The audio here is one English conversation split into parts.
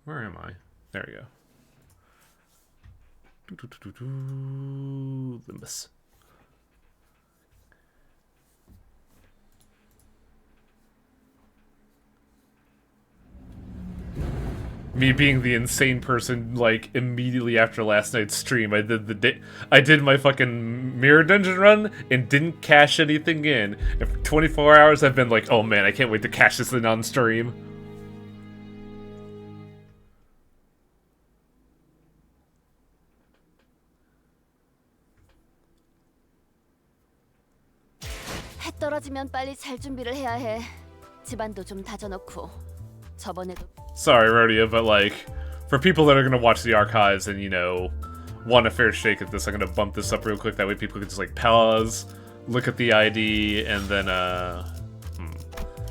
Where am I? There we go. Limbus. Me being the insane person, like, immediately after last night's stream, I did my fucking mirror dungeon run and didn't cash anything in. And for 24 hours, I've been like, oh man, I can't wait to cash this in on stream. 해 떨어지면 빨리 잘 준비를 해야 해. 집안도 좀 다져놓고. 저번에도. Sorry, Rhodia, but like, for people that are gonna watch the archives and, you know, want a fair shake at this, I'm gonna bump this up real quick. That way people can just like pause, look at the ID, and then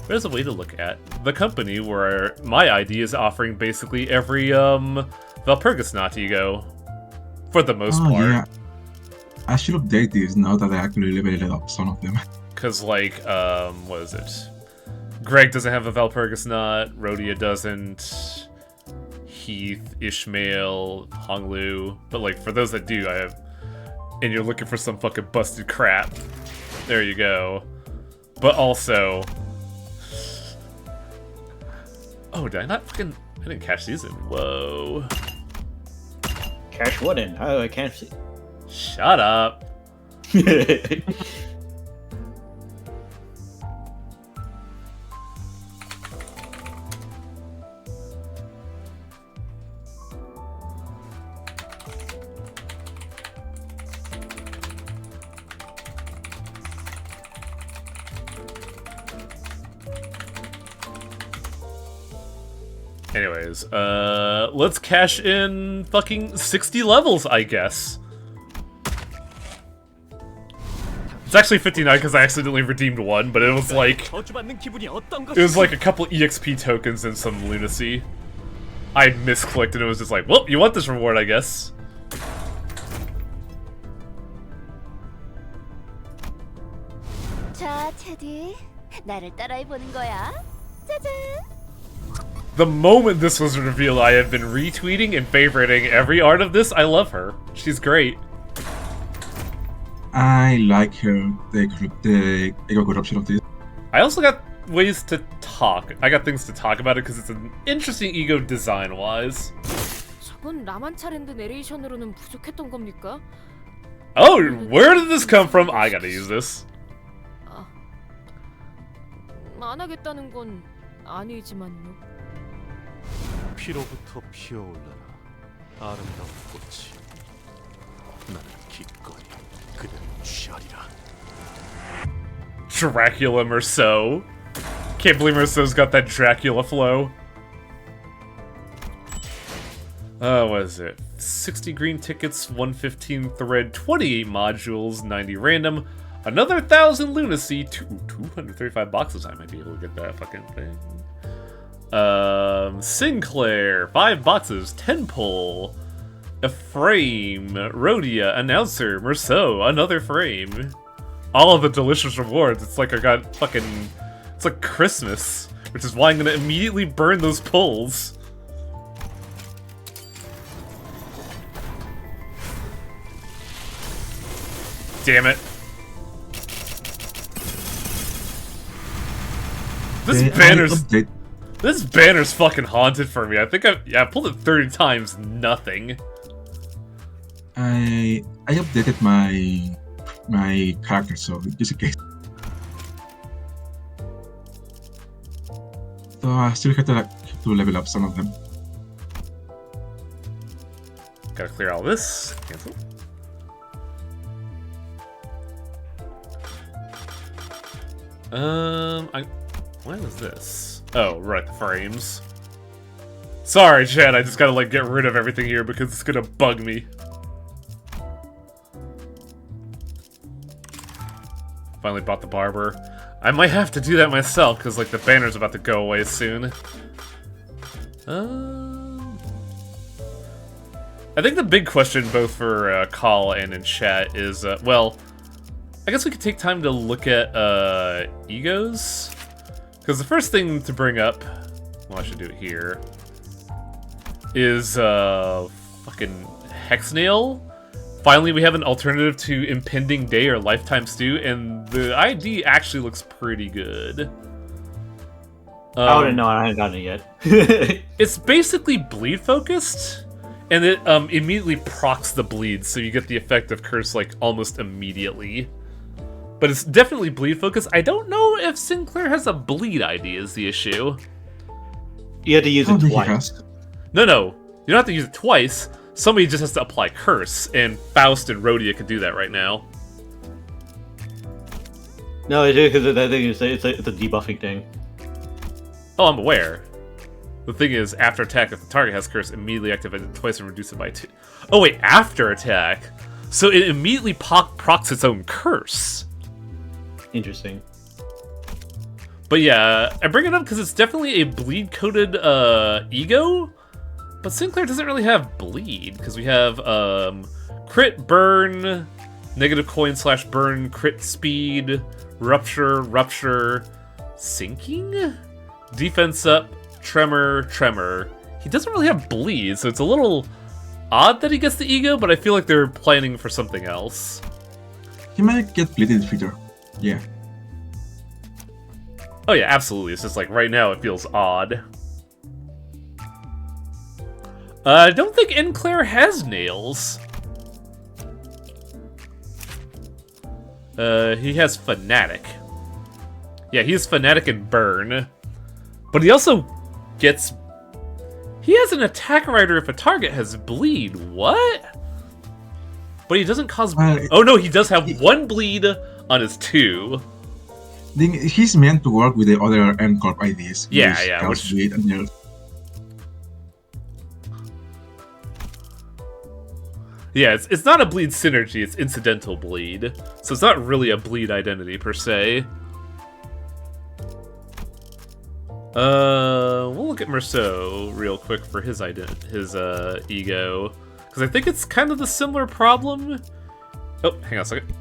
there's a way to look at the company where my ID is offering basically every Valpurgis Natigo, for the most part. Yeah. I should update these now that I actually leveled up some of them. Cause like, what is it? Greg doesn't have a Valpurgis Knot, Rhodia doesn't, Heath, Ishmael, Honglu, but like for those that do, I have, and you're looking for some fucking busted crap, there you go. But also, oh, did I not fucking, I didn't cash these in, whoa. Cash what in? How do I cash it? Shut up. Anyways, let's cash in fucking 60 levels, I guess. It's actually 59 because I accidentally redeemed one, but it was like a couple EXP tokens and some lunacy. I misclicked and it was just like, well, you want this reward, I guess. 자, 테디. 나를 따라해 보는 거야. 짜잔. The moment this was revealed, I have been retweeting and favoriting every art of this. I love her. She's great. I like her, the ego corruption of this. I also got ways to talk. I got things to talk about it because it's an interesting ego design-wise. 저건 라만차랜드 내레이션으로는 부족했던 겁니까? Oh, where did this come from? I gotta use this. 안 하겠다는 건 아니지만요. 피로부터 피어올라라 아름다운 꽃이 나는 기꺼이 그대를 취하리라. Dracula Merceau. Can't believe Merceau's got that Dracula flow. What is it? 60 green tickets, 115 thread, 28 modules, 90 random, another 1,000 lunacy, 235 boxes. I might be able to get that fucking thing. Sinclair, 5 boxes, 10 pull, a frame, Rhodia, announcer, Merceau, another frame. All of the delicious rewards. It's like I got fucking, it's like Christmas, which is why I'm gonna immediately burn those pulls. Damn it. This banner's fucking haunted for me. I think I pulled it 30 times, nothing. I updated my character, so just in case. So I still have to level up some of them. Gotta clear all this. Cancel. What is this? Oh, right, the frames. Sorry, Chad, I just gotta, like, get rid of everything here because it's gonna bug me. Finally bought the barber. I might have to do that myself because, like, the banner's about to go away soon. I think the big question, both for call and in chat, is, well, I guess we could take time to look at egos. Because the first thing to bring up, well, I should do it here, is fucking Hexnail. Finally, we have an alternative to Impending Day or Lifetime Stew, and the ID actually looks pretty good. I wouldn't know. I haven't gotten it yet. It's basically bleed focused, and it immediately procs the bleed, so you get the effect of Curse like almost immediately. But it's definitely bleed focused. I don't know if Sinclair has a bleed ID is the issue. You have to use it twice. Has. No, you don't have to use it twice. Somebody just has to apply Curse, and Faust and Rhodia can do that right now. No, it is because I think it's a debuffing thing. Oh, I'm aware. The thing is, after attack, if the target has Curse, immediately activate it twice and reduce it by 2. Oh wait, after attack? So it immediately procs its own Curse. Interesting. But yeah, I bring it up because it's definitely a bleed-coated ego, but Sinclair doesn't really have bleed, because we have crit burn, negative coin / burn, crit speed, rupture, sinking? Defense up, tremor. He doesn't really have bleed, so it's a little odd that he gets the ego, but I feel like they're planning for something else. He might get bleed in the future. Yeah. Oh yeah, absolutely. It's just like right now it feels odd. I don't think Enclair has nails. He has Fanatic. Yeah, he has Fanatic and Burn. But he also gets... He has an Attack Rider if a target has Bleed. What? But he doesn't cause... Oh no, he does have 1 bleed on his 2. He's meant to work with the other M-Corp IDs. Yeah, which... Bleed and they're... Yeah, it's not a bleed synergy, it's incidental bleed. So it's not really a bleed identity per se. We'll look at Merceau real quick for his ego. Because I think it's kind of the similar problem. Oh, hang on a second.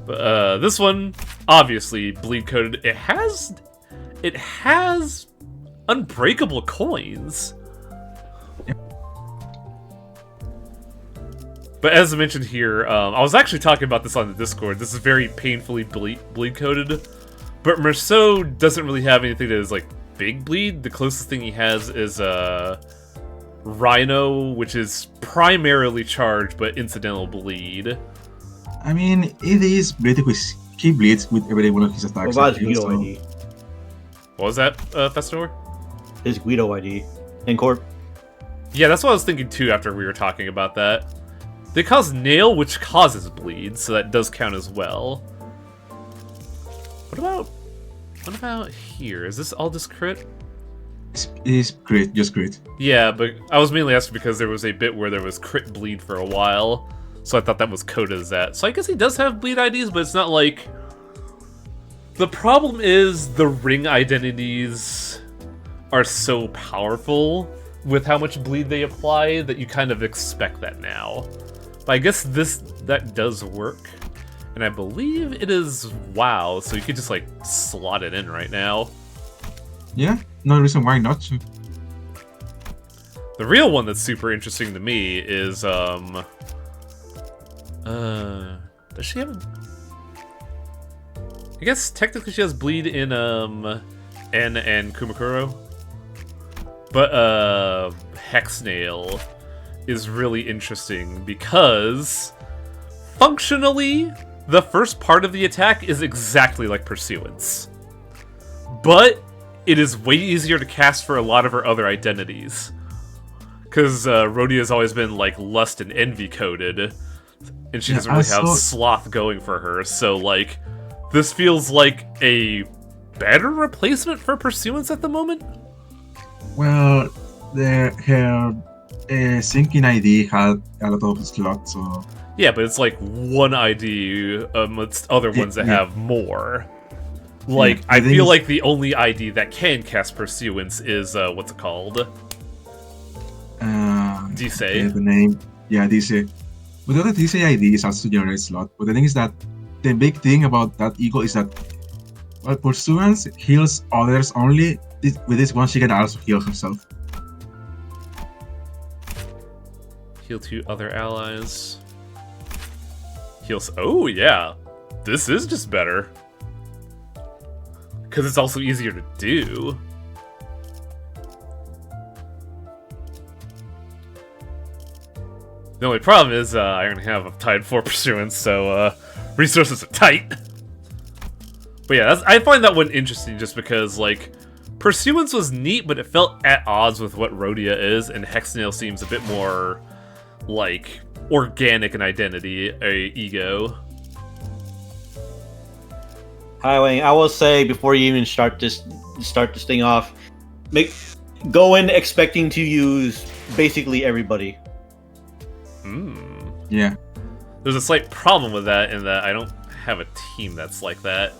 But this one, obviously bleed coded. It has unbreakable coins. But as I mentioned here, I was actually talking about this on the Discord. This is very painfully bleed coded. But Merceau doesn't really have anything that is like big bleed. The closest thing he has is Rhino, which is primarily charged but incidental bleed. I mean, it is bleeding with... He bleeds with every one of his attacks. What about his Guido ID? What was that, Festor? His Guido ID. In Corp. Yeah, that's what I was thinking too after we were talking about that. They cause Nail, which causes bleed, so that does count as well. What about here? Is this all just crit? It's crit, just crit. Yeah, but I was mainly asking because there was a bit where there was crit bleed for a while. So I thought that was coded as that. So I guess he does have bleed IDs, but it's not like... The problem is the ring identities are so powerful with how much bleed they apply that you kind of expect that now. But I guess that does work. And I believe it is WoW, so you could just like slot it in right now. Yeah, no reason why not to. The real one that's super interesting to me is does she have I guess technically she has bleed in N and Kumakuro. But Hexnail is really interesting because functionally the first part of the attack is exactly like Pursuance. But it is way easier to cast for a lot of her other identities. Because Rhodia has always been like Lust and Envy coded. And she doesn't really have Sloth going for her, so, like, this feels like a better replacement for Pursuance at the moment? Well, her Sinking ID had a lot of slots, so... Yeah, but it's like one ID amongst other ones that have more. Like, I feel like the only ID that can cast Pursuance is, what's it called? Dice. The name. Yeah, Dice. But the other DC ID is also generate slot, but the thing is that the big thing about that eagle is that while Pursuance heals others only, with this one she can also heal herself. Heal 2 other allies. Heals. Oh, yeah. This is just better. Because it's also easier to do. The only problem is I only have a tied 4 pursuance, so resources are tight. But yeah, I find that one interesting just because, like, Pursuance was neat, but it felt at odds with what Rhodia is, and Hexnail seems a bit more, like, organic in identity, ego. Hi, Wayne. I will say before you even start this thing off, go in expecting to use basically everybody. Yeah. There's a slight problem with that in that I don't have a team that's like that.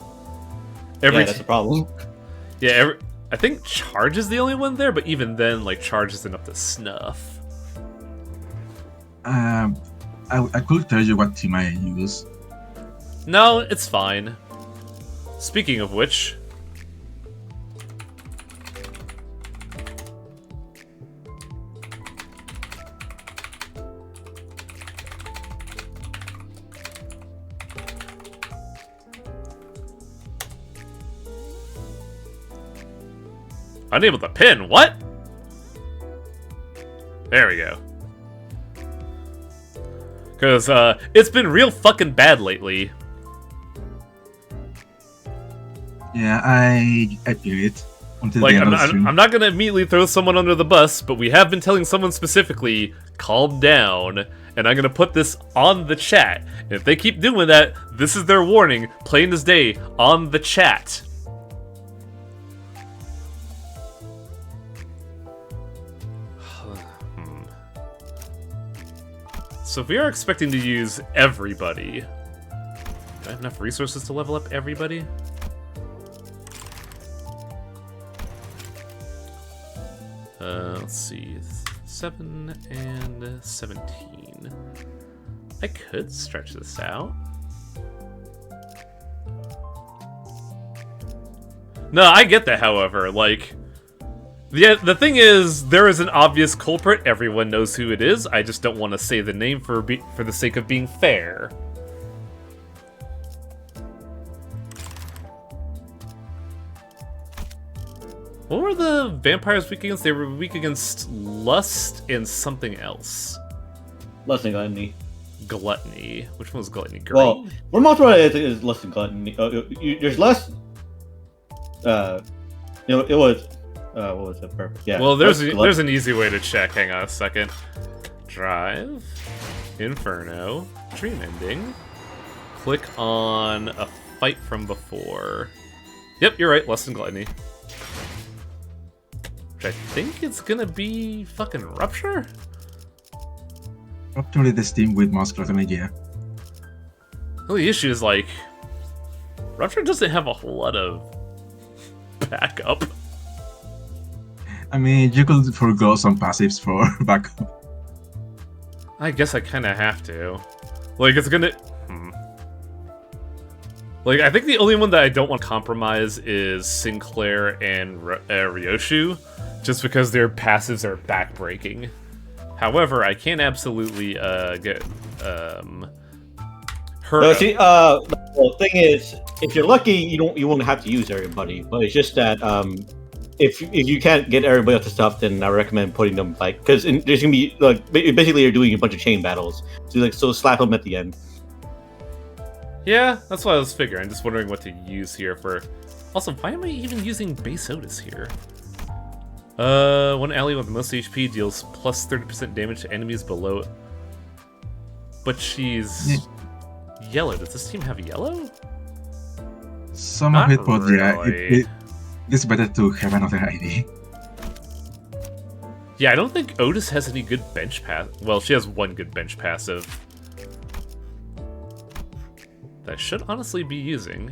That's a problem. Yeah, I think Charge is the only one there, but even then, like, Charge isn't up to snuff. I could tell you what team I use. No, it's fine. Speaking of which... Unable to pin, what? There we go. Because, it's been real fucking bad lately. Yeah, I feel it. Until Like, the end of the stream. I'm not gonna immediately throw someone under the bus, but we have been telling someone specifically, calm down, and I'm gonna put this on the chat. And if they keep doing that, this is their warning, plain as day, on the chat. So if we are expecting to use everybody, do I have enough resources to level up everybody? Let's see, 7 and 17. I could stretch this out. No, I get that, however, like... The thing is, there is an obvious culprit. Everyone knows who it is. I just don't want to say the name for the sake of being fair. What were the vampires weak against? They were weak against lust and something else. Lust and gluttony. Gluttony. Which one was gluttony? Greed? Well, for most part, it is lust and gluttony. There's less. It was. What was the purpose? Yeah. Well, there's an easy way to check. Hang on a second. Drive, Inferno, Dream Ending. Click on a fight from before. Yep, you're right. Lust and gluttony. Which I think it's gonna be fucking Rupture. Optimally this team with Muscular and yeah. Well, the issue is, like, Rupture doesn't have a whole lot of backup. I mean, you could forgo some passives for backup. I guess I kind of have to. Like, it's gonna... Like, I think the only one that I don't want to compromise is Sinclair and Ryoshu, just because their passives are backbreaking. However, I can absolutely get her. No, see, the thing is, if you're lucky, you won't have to use everybody. But it's just that if you can't get everybody up to stuff, then I recommend putting them like because there's gonna be like basically you're doing a bunch of chain battles. So slap them at the end. Yeah, that's what I was figuring. I'm just wondering what to use here for. Also, why am I even using base Otis here? One ally with the most HP deals plus 30% damage to enemies below. But she's yellow. Does this team have yellow? Some of Not it, but yeah, really. it's better to have another ID. Yeah, I don't think Otis has any good bench pass. Well, she has one good bench passive that I should honestly be using.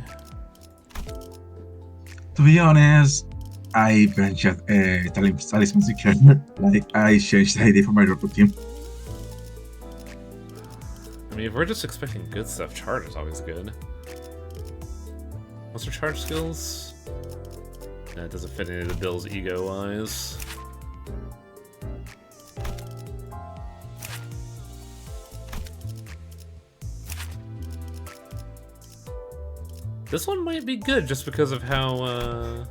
To be honest, I benched Talisman Secure. Like, I changed the ID for my robot team. I mean, if we're just expecting good stuff, Charge is always good. What's her charge skills? That doesn't fit into the Bill's ego-wise. This one might be good just because of how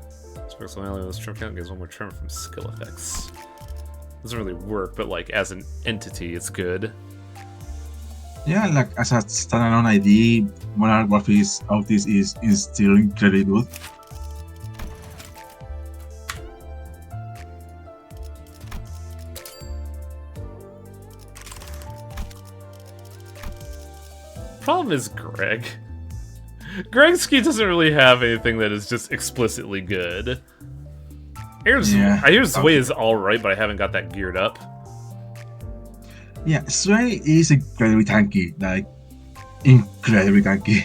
Special Allies trim count gives one more trim from skill effects. Doesn't really work, but like as an entity, it's good. Yeah, like as a standalone ID, Monarch Warface Autis is still incredibly good. Problem is Greg. Greg's ski doesn't really have anything that is just explicitly good. Air's Way is alright, but I haven't got that geared up. Yeah, Sway is incredibly tanky, like incredibly tanky.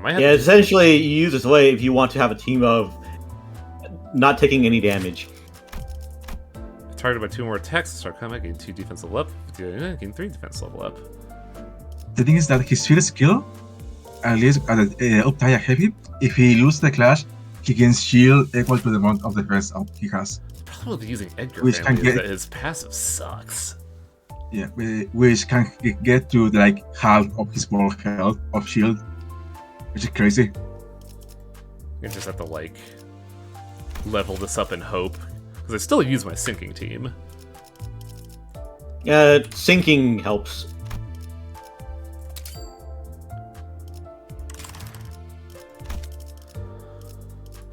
Yeah, essentially you use this way if you want to have a team of not taking any damage. Targeted by 2 more attacks, start combat, gain 2 defense level up, gain 3 defense level up. The thing is that his field skill, at least at up tie heavy, if he loses the clash, he gains shield equal to the amount of defense up he has. The problem with using Edgar Which family can is get- that his passive sucks. Yeah, which can get to like half of his moral health of shield, which is crazy. I just have to like level this up and hope, because I still use my sinking team. Sinking helps.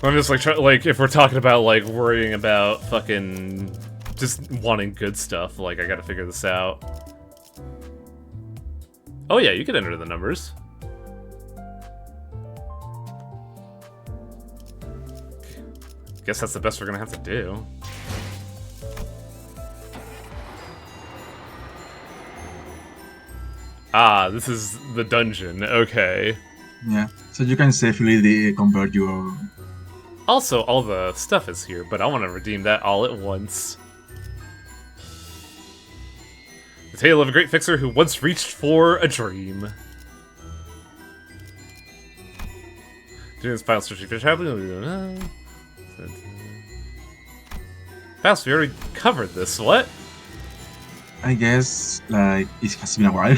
I'm just like if we're talking about like worrying about fucking just wanting good stuff, like I gotta figure this out. Oh yeah, you could enter the numbers. Guess that's the best we're gonna have to do. Ah, this is the dungeon. Okay. Yeah, so you can safely convert your. Also, all the stuff is here, but I want to redeem that all at once. The tale of a great fixer who once reached for a dream. Doing his final searching for traveling. Fast, we already covered this. What? I guess like it has been a while.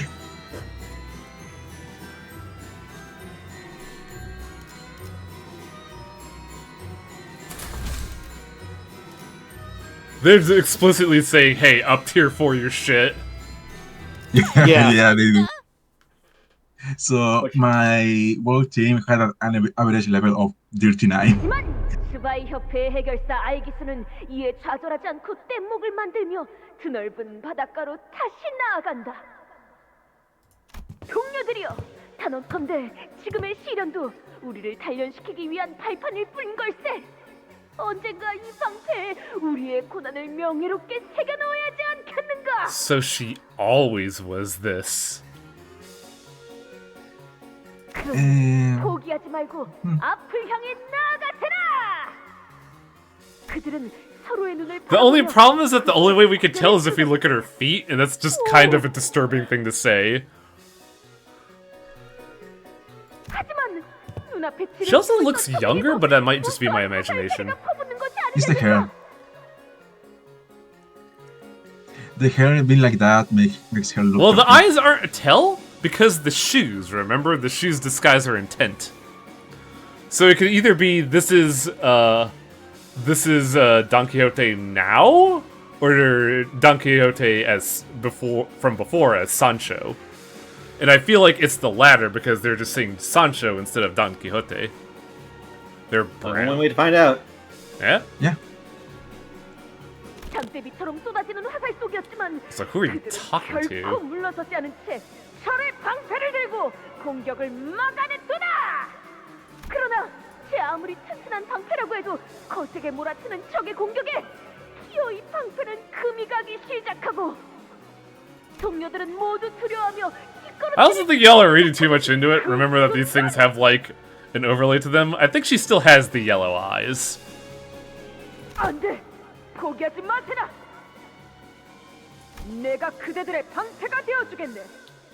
They're explicitly saying, hey, up tier for your shit. Yeah. Yeah, they do. So my world team had an average level of 39. 스바이 협회의 해결사 알기스는 이에 좌절하지 않고 뗏목을 만들며 드넓은 바닷가로 다시 나아간다. 동료들이여, 단언컨대 지금의 시련도 우리를 단련시키기 위한 발판일 뿐인 걸세. 언젠가 이 방패에 우리의 고난을 명예롭게 새겨넣어야 하지 않겠는가? So she always was this. 그럼 포기하지 말고 앞을 향해 나아가세라. 그들은 서로의 눈을 The only 바라보며 problem is that the only way we could tell is if we look at her feet, and that's just kind of a disturbing thing to say. 하지만 눈앞에 She also looks younger, but that might just be my imagination. It's the hair. The hair being like that makes her look. Well, the different. eyes aren't a tell because the shoes, remember? The shoes disguise her intent. So it could either be this is Don Quixote now, or Don Quixote as before as Sancho. And I feel like it's the latter because they're just saying Sancho instead of Don Quixote. They're Only one brown. way to find out. Yeah? Yeah. 장대비처럼 쏟아지는 화살 속이었지만 So who are you 그들은 talking 결코 to? 물러서지 않은 채 철의 방패를 들고 공격을 막아냈도다. 그러나 제 아무리 튼튼한 방패라고 해도 거세게 몰아치는 적의 공격에 기어이 방패는 금이 가기 시작하고 동료들은 모두 두려워하며 I also think y'all are reading too much into it. Remember that these things have, like, an overlay to them. I think she still has the yellow eyes. 안돼, 포기하지 마세라. 내가 그대들의 방패가 되어주겠네.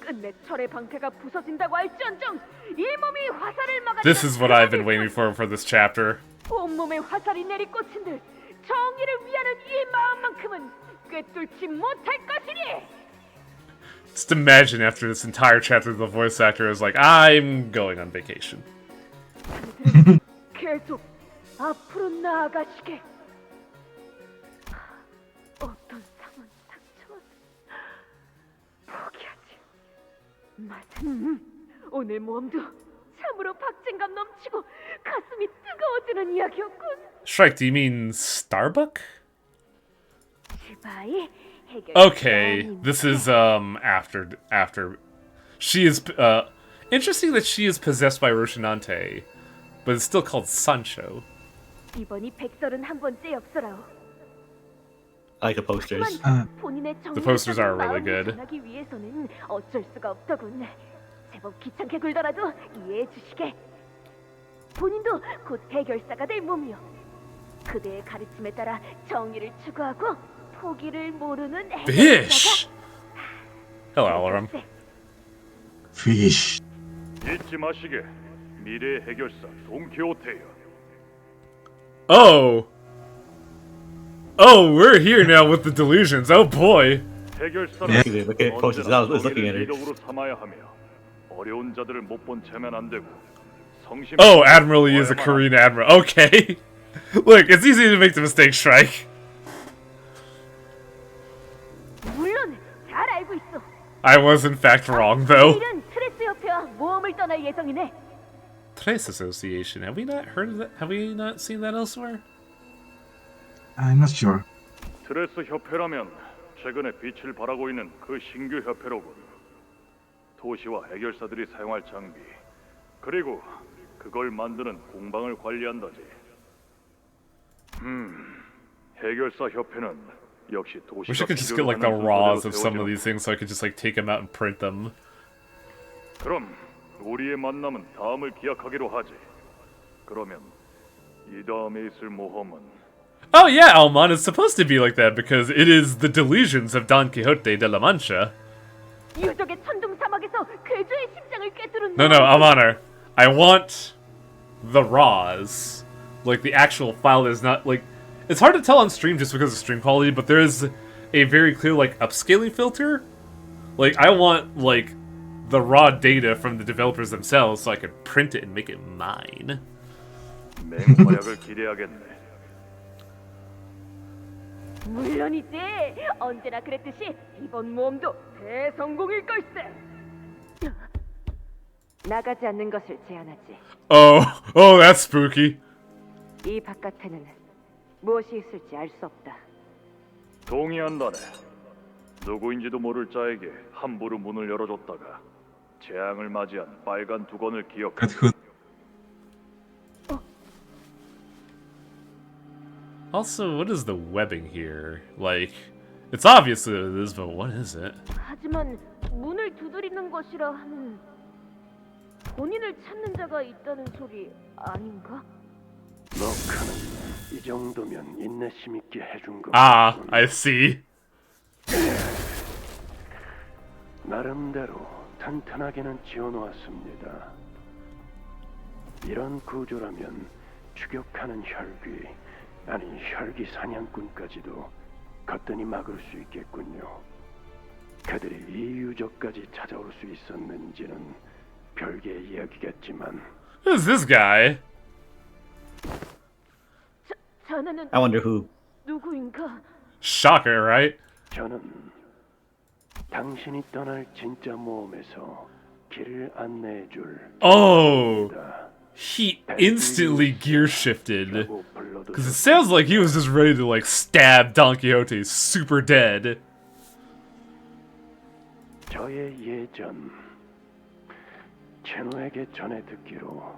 끝내 철의 방패가 부서진다고 할지언정 이 몸이 화살을 막아. This is what I've been waiting for this chapter. 온몸에 화살이 내리꽂힌들 정의를 위하는 이 마음만큼은 꿰뚫지 못할 것이니. Just imagine after this entire chapter, the voice actor is like, I'm going on vacation. 계속 앞으로 나아가시게. 어떤 상황이 닥쳐와도 포기하지 마세요. 오늘 몸도 참으로 박진감 넘치고 가슴이 뜨거워지는 이야기였군. Shrike, do you mean Starbuck? 지바이 해결. Okay, this is after she is interesting that she is possessed by Roshinante, but it's still called Sancho. 이번이 131번째 엽서라오. I like the posters. 본인의 The posters are really 마음을 good. 전하기 위해서는 어쩔 수가 없더군. 제법 귀찮게 굴더라도 이해해 주시게. 본인도 곧 해결사가 될 몸이요. 그대의 가르침에 따라 정의를 추구하고 포기를 모르는 Fish! 해결사가. Hello, Alaram. Fish. 잊지 마시게. 미래의 해결사 돈키호테요. Oh! Oh, we're here now with the delusions. Oh boy! 해결사는 Look at posters. I was looking at it. 리더로 삼아야 하며 어려운 자들을 못 본 채면 안 되고 성심. Oh, Admiral Lee is a Korean admiral. Okay. Look, it's easy to make the mistake, Shrike. 물론 잘 알고 있어. I was in fact wrong, though. 내일은 트레스 협회와 모험을 떠날 예정이네. Trace Association. Have we not heard of that? Have we not seen that elsewhere? I'm not sure. 트레스 협회라면 최근에 빛을 발하고 있는 그 신규 협회로군. 도시와 해결사들이 사용할 장비 그리고 그걸 만드는 공방을 관리한다지. 해결사 협회는 역시 도시가 Wish I could just get like the raws of some of these things so I could just like take them out and print them. 그럼 우리의 만남은 다음을 기약하기로 하지. 그러면 이 다음에 있을 모험은 Oh yeah, Alman, it's supposed to be like that because it is the delusions of Don Quixote de la Mancha. 유적의 천둥 사막에서 괴조의 심장을 꿰뚫은. No, Almaner. I want the raws. Like the actual file that is not like... It's hard to tell on stream just because of stream quality, but there is a very clear like upscaling filter. Like I want like the raw data from the developers themselves so I could print it and make it mine. 맹활약을 기대하겠네. 물론이지. 언제나 그랬듯이 이번 모험도 대성공일 걸세. 나가지 않는 것을 제안하지. Oh, that's spooky. 이 바깥에는 무엇이 있을지 알 수 없다. 동의한다네. 누구인지도 모를 자에게 함부로 문을 열어줬다가 재앙을 맞이한 빨간 두건을 기억해. Red Hood. Also, what is the webbing here? Like, it's obvious that it is, but what is it? 하지만 문을 두드리는 것이라 하는 본인을 찾는 자가 있다는 소리 아닌가? 너카는 이 정도면 인내심 있게 해준 거. Ah, I see. 나름대로 탄탄하게는 지어놓았습니다. 이런 구조라면 추격하는 혈귀, 아니 혈기 사냥꾼까지도 거뜬히 막을 수 있겠군요. 그들이 이 유적까지 찾아올 수 있었는지는 별개의 이야기겠지만. Who's this guy? 자네는 I wonder who. 누구인가? Shocker, right? 저는 당신이 떠날 진짜 모험에서 길을 안내해줄 Oh, he instantly gear shifted. Because it sounds like he was just ready to like stab Don Quixote super dead. 저의 예전 채노에게 전해 듣기로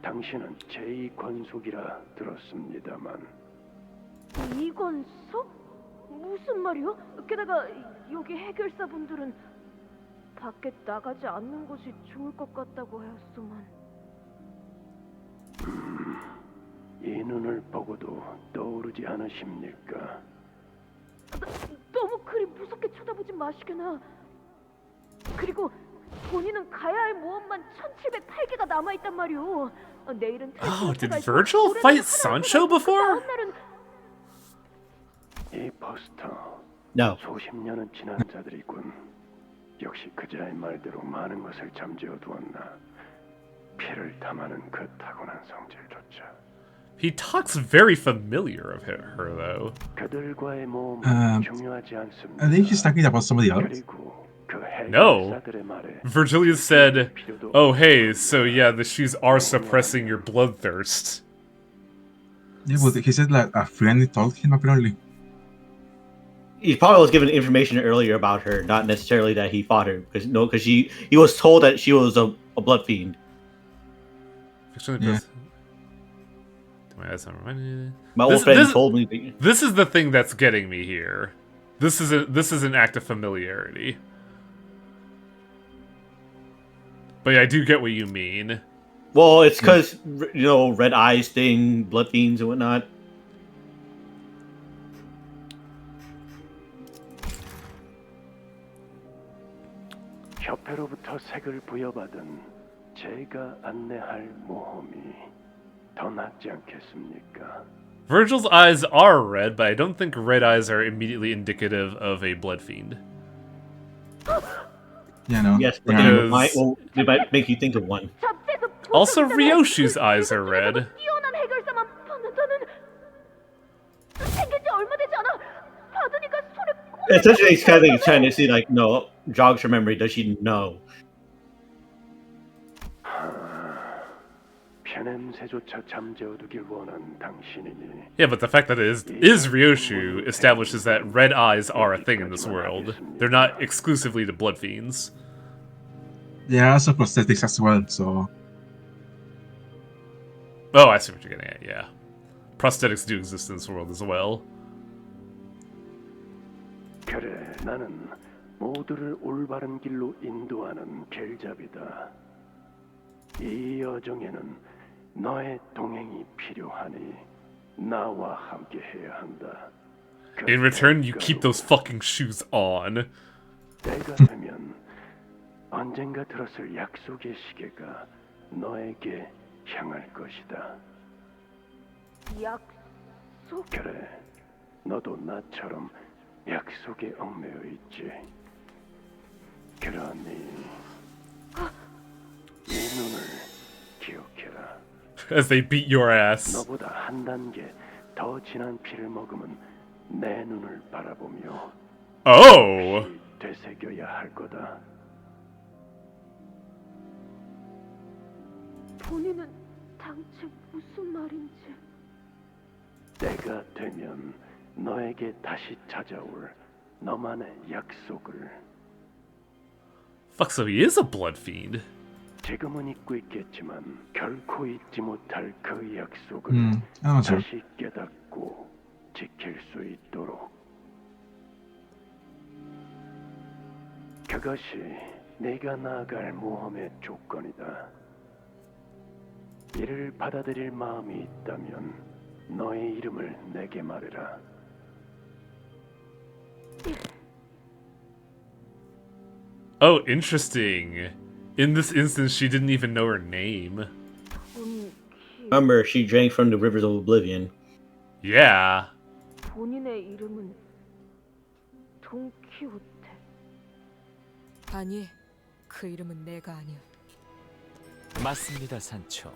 당신은 제2권속이라 들었습니다만. 이건서? 무슨 말이요? 게다가 여기 해결사분들은 밖에 나가지 않는 것이 좋을 것 같다고 하였소만. 이 눈을 보고도 떠오르지 않으십니까? 너무 그리 무섭게 쳐다보지 마시게나. 그리고 본인은 가야 할 모험만 1708개가 남아있단 말이오. 내일은 Oh, did Virgil fight Sancho before? 이 포스터 No. 수십 년은 지난 자들이군. 역시 그자의 말대로 많은 것을 잠재워 두었나. 피를 탐하는 그 타고난 성질조차. He talks very familiar of her though. 그들과의 모험은 중요하지 않습니다. I think he's talking about somebody else. 그리고 그 No. 해결사들의 말에 Virgilius said, "Oh hey, so yeah, the shoes are suppressing your bloodthirst." Yeah, but he said like a friend told him apparently. He probably was given information earlier about her, not necessarily that he fought her, because he was told that she was a blood fiend. Yeah. My old friend told me that. This is the thing that's getting me here. This is an act of familiarity. But yeah, I do get what you mean. Well, it's because red eyes thing, blood fiends and whatnot. 협회로부터 색을 부여받은 제가 안내할 모험이 더 낫지 않겠습니까? Virgil's eyes are red, but I don't think red eyes are immediately indicative of a blood fiend. Yeah, no. Yes, but Because- they might make you think of one. Also, Ryoshu's eyes are red. 뛰어난 해결사만 받는다는 생긴 지 얼마 되지 않아. 받으니까 손에 Essentially, it's kind of trying to see, like, no, jogs her memory. Does she know? 편냄새조차 잠재워두길 원한 당신이니 Yeah, but the fact that it is Ryoshu establishes that red eyes are a thing in this world. They're not exclusively to blood fiends. There are also prosthetics as well, so Oh, I see what you're getting at, yeah. Prosthetics do exist in this world as well. 그래, 나는 모두를 올바른 길로 인도하는 길잡이다. 이 여정에는 너의 동행이 필요하니 나와 함께 해야 한다. In return, you keep those fucking shoes on. 때가 되면 언젠가 들었을 약속의 시계가 너에게 향할 것이다. 약속. 그래, 너도 나처럼 약속에 얽매여 있지. 그러니 이 눈을 기억해라. As they beat your ass. 너보다 한 단계 더 진한 피를 먹으면 내 눈을 바라보며 Oh! 되새겨야 할 거다. 본인은 당최 무슨 말인지. 때가 되면 너에게 다시 찾아올 너만의 약속을. Fuck, so he is a blood fiend. 지금은 잊고 있겠지만 결코 잊지 못할 그 약속을 I'm not sure. 다시 깨닫고 지킬 수 있도록. 그것이 네가 나아갈 모험의 조건이다. 이를 받아들일 마음이 있다면 너의 이름을 내게 말해라. Oh, interesting. In this instance, she didn't even know her name. Remember, she drank from the rivers of oblivion. Yeah. 본인의 이름은 돈키호테. 아니, 그 이름은 내가 아니야. 맞습니다, 산초.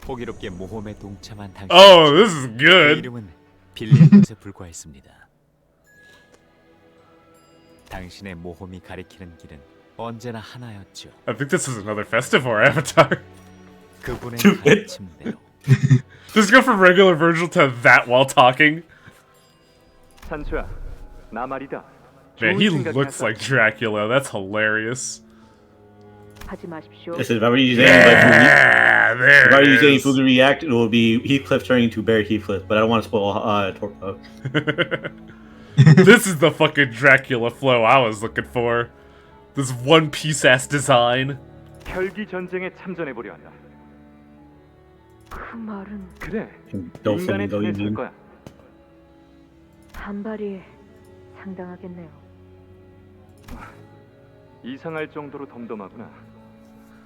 호기롭게 모험에 동참한 당신. Oh, this is 그 good. 이름은 빌린 것에 불과했습니다. 당신의 모험이 가리키는 길은 언제나 하나였죠. I think this is another Festivore avatar. 그분의 Dude. 가르침대로. Just go from regular Virgil to that while talking. 산수야, 나 말이다. Man, he looks like Dracula. That's hilarious. 하지 마십시오. Listen, if I were using Yeah, there if I were it using is. Fugu React, it will be Heathcliff turning into Barry Heathcliff, but I don't want to spoil Torpo. This is the fucking Dracula flow I was looking for. This One Piece ass design. 혈기 전쟁에 참전해 보려 한다. 그 말은 그래, Don't 인간의 go, you 편에 설 mean? 거야. 반발이 상당하겠네요. 이상할 정도로 덤덤하구나.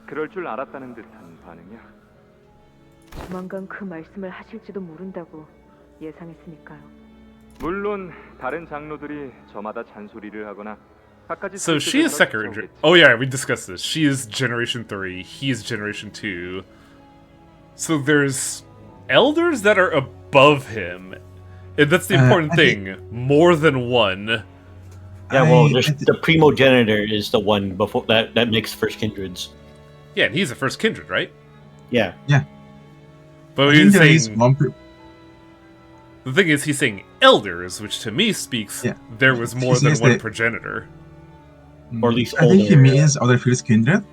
그럴 줄 알았다는 듯한 반응이야. 조만간 그 말씀을 하실지도 모른다고 예상했으니까요. 물론 다른 장로들이 저마다 잔소리를 하거나 갖가지 So she is second. Oh yeah, we discussed this. She is Generation 3. He is Generation 2. So there's elders that are above him. And that's the important thing. More than one. Yeah, well, the primogenitor is the one before that makes first kindreds. Yeah, and he's the first kindred, right? Yeah. Yeah. But I he's think there is saying one the thing is he's saying elders, which to me speaks there was more than one progenitor. Or at least I think he older. means other first kindred.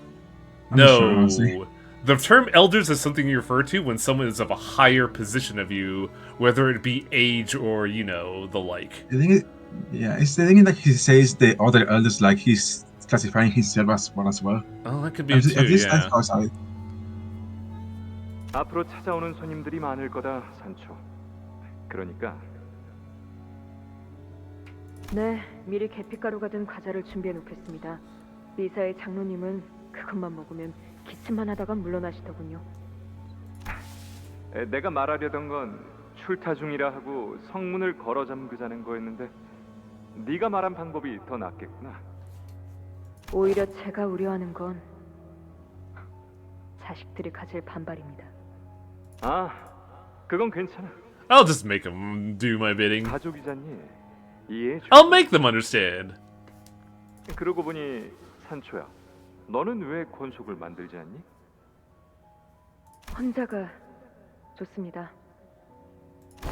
I'm not sure, No. honestly. The term elders is something you refer to when someone is of a higher position of you, whether it be age or, you know, the like. I think it's the thing that he says the other elders like he's classifying himself as one as well. Oh, that could be At too, least yeah. that's how I saw it. 앞으로 찾아오는 손님들이 많을 거다, 산초. 그러니까 네, 미리 계피가루가 든 과자를 준비해 놓겠습니다. 미사의 장로님은 그것만 먹으면 기침만 하다가 물러나시더군요. 내가 말하려던 건 출타 중이라 하고 성문을 걸어 잠그자는 거였는데 네가 말한 방법이 더 낫겠구나. 오히려 제가 우려하는 건 자식들이 가질 반발입니다. 아, 그건 괜찮아. I'll just make them do my bidding. 가족이잖니. 이해해 줘. I'll make them understand. 그러고 보니 산초야, 너는 왜 권속을 만들지 않니? 혼자가 좋습니다.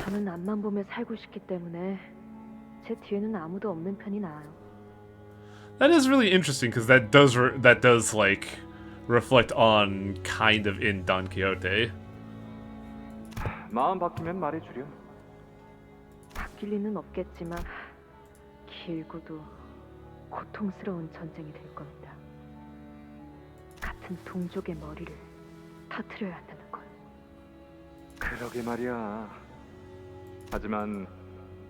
저는 앞만 보며 살고 싶기 때문에 제 뒤에는 아무도 없는 편이 나아요. That is really interesting because that does like reflect on kind of in Don Quixote. 마음 바뀌면 말해주렴. 바뀔 리는 없겠지만 길고도 고통스러운 전쟁이 될 겁니다. 같은 동족의 머리를 터뜨려야 한다는 걸. 그러게 말이야. 하지만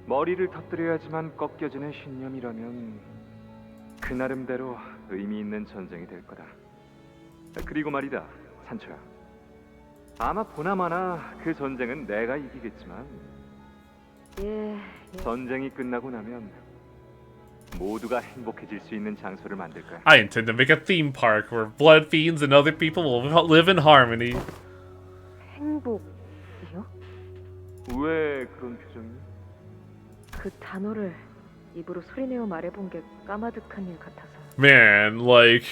머리를 터뜨려야지만 꺾여지는 신념이라면 그 나름대로 의미 있는 전쟁이 될 거다. 그리고 말이다, 산초야. 아마 보나마나 그 전쟁은 내가 이기겠지만 예. 전쟁이 끝나고 나면 모두가 행복해질 수 있는 장소를 만들 거야. I intend to make a theme park where blood fiends and other people will live in harmony. 행복이요? 왜 그런 표정이? 그 단어를 입으로 소리내어 말해본 게 까마득한 일 같아서. Man, like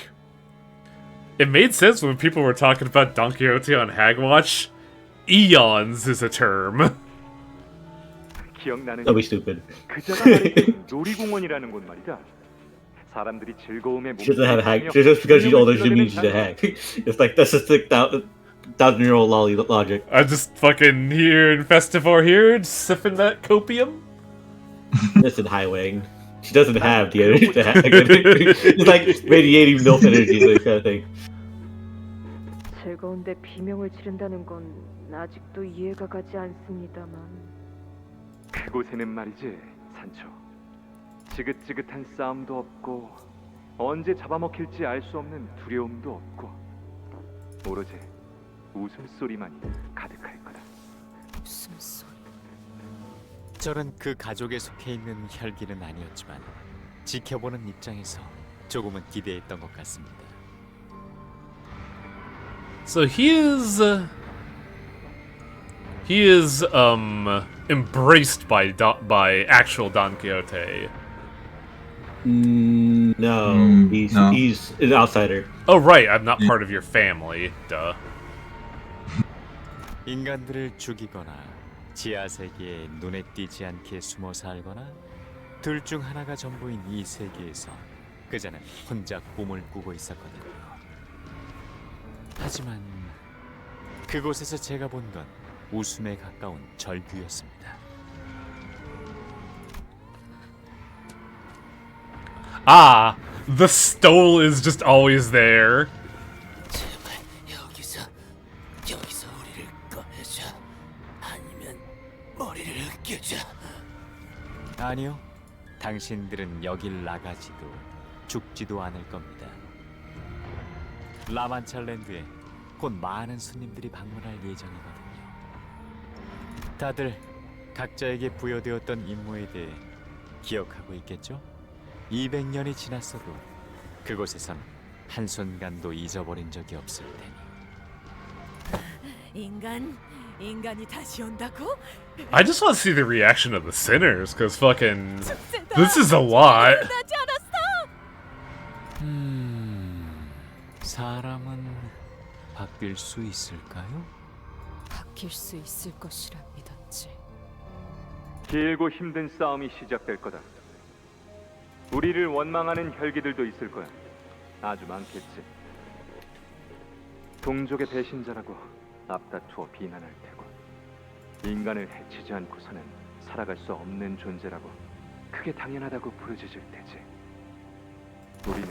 it made sense when people were talking about Don Quixote on Hagwatch. Eons is a term. 기억나는 That'd be stupid. 그자가 말했던 놀이공원이라는 곳 말이다. 사람들이 즐거움에 She doesn't have a hag. Just because she's older doesn't mean she's a hag. It's like that's just like 1,000-year-old logic. I'm just fucking here in Festivore here, sipping that copium. Listen, Highwing. She doesn't have the energy to hag. It's like radiating milk energy, that kind of thing. 즐거운데 비명을 지른다는 건 아직도 이해가 가지 않습니다만. 그곳에는 말이지, 산초. 지긋지긋한 싸움도 없고 언제 잡아먹힐지 알 수 없는 두려움도 없고 오로지 웃음소리만이 가득할 거다. 웃음소리. 저는 그 가족에 속해 있는 혈기는 아니었지만 지켜보는 입장에서 조금은 기대했던 것 같습니다. So he is embraced by actual Don Quixote. No, he's an outsider. Oh right, I'm not part of your family. Duh. 인간들을 죽이거나 지하 세계에 눈에 띄지 않게 숨어 살거나 둘 중 하나가 전부인 이 세계에서 그자는 혼자 꿈을 꾸고 있었거든요. 하지만 그곳에서 제가 본 건 웃음에 가까운 절규였습니다. Ah, the stole is just always there. 제발 여기서 우리를 꺼내줘. 아니면 머리를 으깨줘. 아니요, 당신들은 여길 나가지도 죽지도 않을 겁니다. 라만찰랜드에 곧 많은 손님들이 방문할 예정이거든요. 다들 각자에게 부여되었던 임무에 대해 기억하고 있겠죠? 200년이 지났어도 그곳에선 한순간도 잊어버린 적이 없을 테니. 인간이 다시 온다고? I just want to see the reaction of the sinners, because fucking... This is a lot. 나지 않았어? 사람은 바뀔 수 있을까요? 바뀔 수 있을 것이라 믿었지. 길고 힘든 싸움이 시작될 거다. 우리를 원망하는 혈기들도 있을 거야. 아주 많겠지. 동족의 배신자라고 앞다투어 비난할 테고, 인간을 해치지 않고서는 살아갈 수 없는 존재라고 그게 당연하다고 부르짖을 테지. 우리는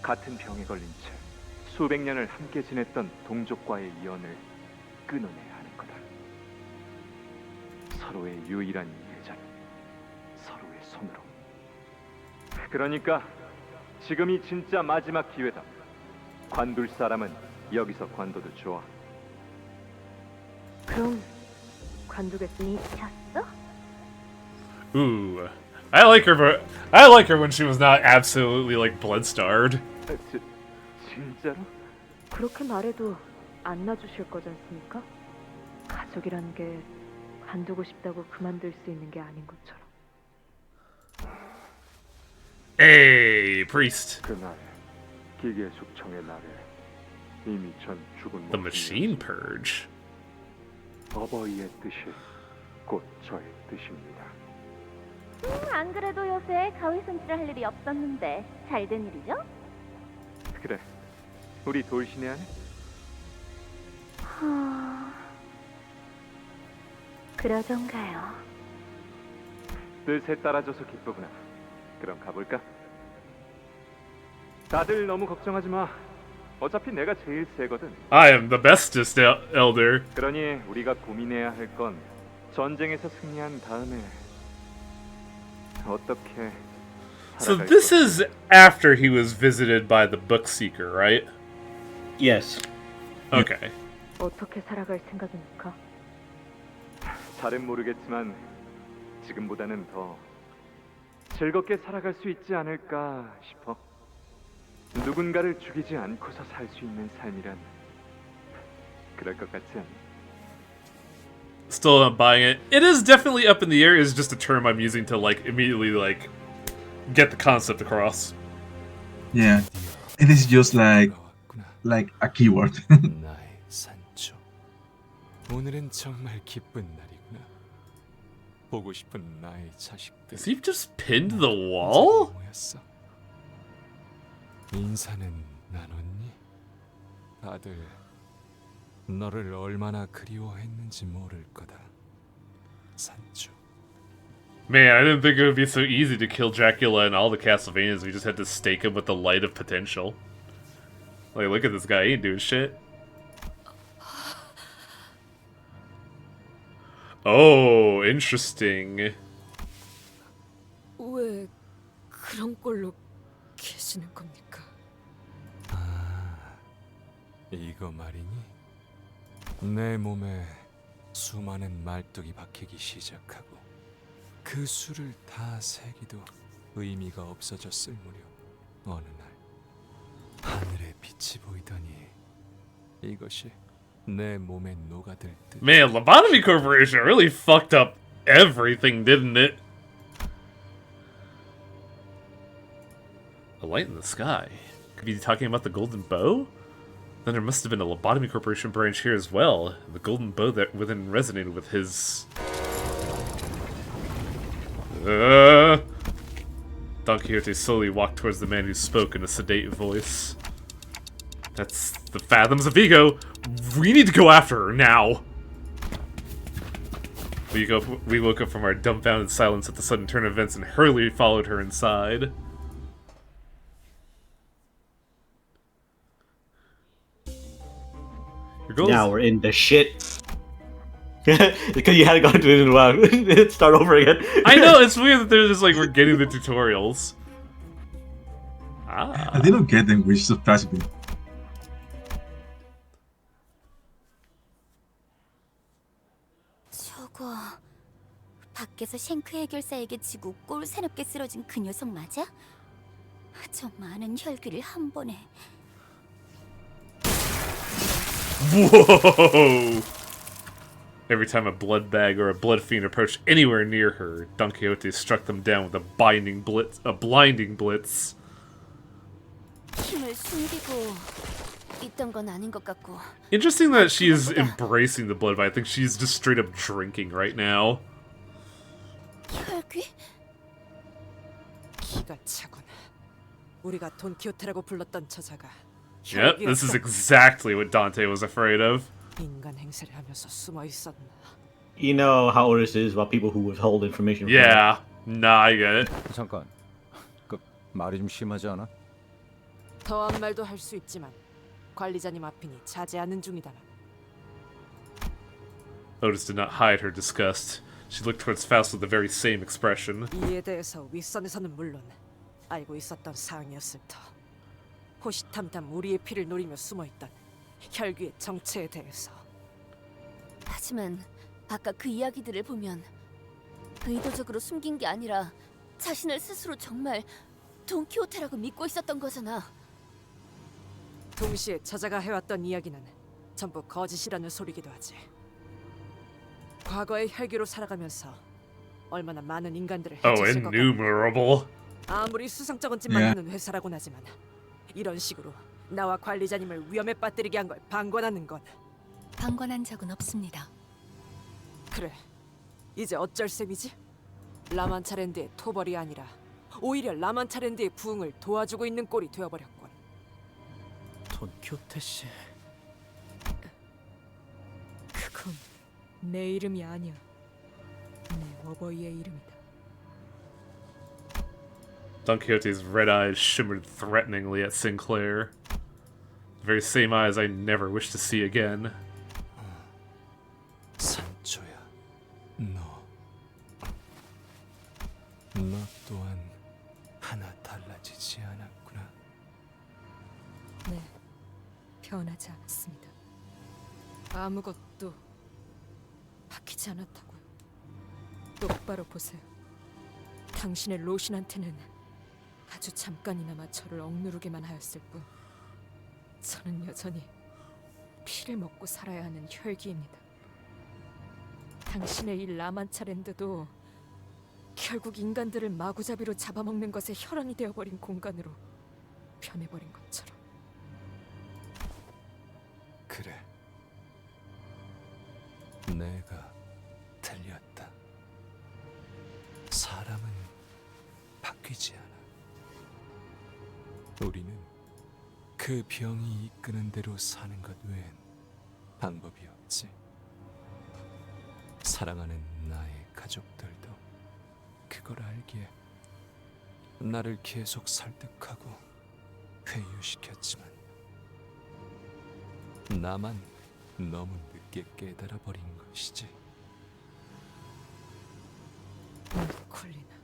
같은 병에 걸린 채 수백 년을 함께 지냈던 동족과의 연을 끊어내야 하는 거다. 서로의 유일한 이해자는 서로의 손으로. 그러니까 지금이 진짜 마지막 기회다. 관둘 사람은 여기서 관둬도 좋아. 그럼 관두겠으니 찼어? Ooh. I like her when she was not absolutely, like, blood-starved. 진짜로? 그렇게 말해도 안 놔주실 거지 않습니까? 가족이라는 게 관두고 싶다고 그만둘 수 있는 게 아닌 것처럼. Hey, priest. 그날 기계 숙청의 날에 이미 전 죽은 The machine purge. 어버이의 뜻이 곧 저의 뜻입니다. 안 그래도 요새 가위 손질을 할 일이 없었는데 잘 된 일이죠? 그래, 우리 돌신해야 해? 그러던가요. 뜻에 따라줘서 기쁘구나. 그럼 가볼까? 다들 너무 걱정하지 마. 어차피 내가 제일 세거든. I am the bestest elder. 그러니 우리가 고민해야 할 건 전쟁에서 승리한 다음에 어떻게 So this is after he was visited by the bookseeker, right? Yes. Okay. 어떻게 살아갈 생각입니까? 잘은 모르겠지만 지금보다는 더 즐겁게 살아갈 수 있지 않을까 싶어. 누군가를 죽이지 않고서 살 수 있는 삶이란 그럴 것 같지 않니? Still not buying it. It is definitely up in the air. Is just a term I'm using to like immediately like get the concept across. Yeah, it is just like a keyword. 나의 산초. 오늘은 정말 기쁜 날이구나. 보고 싶은 나의 자식들. Is he just pinned the wall? 모였어. 인사는 나눴니? 다들 너를 얼마나 그리워했는지 모를 거다. 산초. Man, I didn't think it would be so easy to kill Dracula in all the Castlevanias. We just had to stake him with the light of potential. Like, look at this guy, he ain't doing shit. Oh, interesting. 왜 그런 꼴로 계시는 겁니까? 이거 말이니? 내 몸에 수많은 말뚝이 박히기 시작하고 그 수를 다 세기도 의미가 없어졌을 무렵 어느 날 하늘에 빛이 보이더니 이것이 내 몸에 녹아들 듯. Man, Lobotomy Corporation really fucked up everything, didn't it? A light in the sky. Could be talking about the golden bow? Then there must have been a Lobotomy Corporation branch here as well. The golden bow that within resonated with his... Don Quixote slowly walked towards the man who spoke in a sedate voice. That's the Fathoms of Ego. We need to go after her now. We woke up from our dumbfounded silence at the sudden turn of events and hurriedly followed her inside. Now we're in the shit. Because you hadn't gone to it in a while. Start over again. I know, it's weird that they're just like, we're getting the tutorials. I didn't get them, which surprised me. 저거 밖에서 쉔크 해결사에게 지고 꼴 새롭게 쓰러진 그 녀석 맞아? 저 많은 혈기를 한 번에. Whoa! Every time a blood bag or a blood fiend approached anywhere near her, Don Quixote struck them down with a blinding blitz. 힘을 숨기고 있던 건 아닌 것 같고. Interesting that she is embracing the blood, but I think she's just straight up drinking right now. 혈귀? 기가 차군. 우리가 돈키호테라고 불렀던 저자가. Yep, this is exactly what Dante was afraid of. 인간 행세를 하면서 숨어 있었나. You know how this is about people who withhold information. Yeah, nah, I get it. 잠깐, 그 말이 좀 심하지 않아? 더한 말도 할 수 있지만 관리자님 앞이니 자제하는 중이다만. Otis did not hide her disgust. She looked towards Faust with the very same expression. 이에 대해서 윗선에서는 물론 알고 있었던 사항이었을 터. 호시탐탐 우리의 피를 노리며 숨어있던 혈귀의 정체에 대해서. 하지만 아까 그 이야기들을 보면 의도적으로 숨긴 게 아니라 자신을 스스로 정말 돈키호테라고 믿고 있었던 거잖아. 동시에 저자가 해왔던 이야기는 전부 거짓이라는 소리기도 하지. 과거의 혈기로 살아가면서 얼마나 많은 인간들을 Oh, 해쳤을 것 같아. innumerable. 아무리 수상쩍은 짓만 하는 회사라곤 하지만 이런 식으로 나와 관리자님을 위험에 빠뜨리게 한 걸 방관하는 건. 방관한 적은 없습니다. 그래, 이제 어쩔 셈이지? 라만차랜드의 토벌이 아니라 오히려 라만차랜드의 부흥을 도와주고 있는 꼴이 되어버렸군. 돈키호테 씨. 그건 내 이름이 아니야. 내 어버이의 이름이다. Don Quixote's red eyes shimmered threateningly at Sinclair. The very same eyes I never wish to see again. 산초야, 너 또한 하나 달라지지 않았구나. 네, 변하지 않았습니다. 아무것도 바뀌지 않았다고요. 똑바로 보세요. 당신의 로신한테는 아주 잠깐이나마 저를 억누르게만 하였을 뿐 저는 여전히 피를 먹고 살아야 하는 혈기입니다. 당신의 이 라만차랜드도 결국 인간들을 마구잡이로 잡아먹는 것에 혈안이 되어버린 공간으로 변해버린 것처럼. 그래, 내가 틀렸다. 사람은 바뀌지 않아. 우리는 그 병이 이끄는 대로 사는 것 외엔 방법이 없지. 사랑하는 나의 가족들도 그걸 알기에 나를 계속 설득하고 회유시켰지만 나만 너무 늦게 깨달아버린 것이지. 콜리나,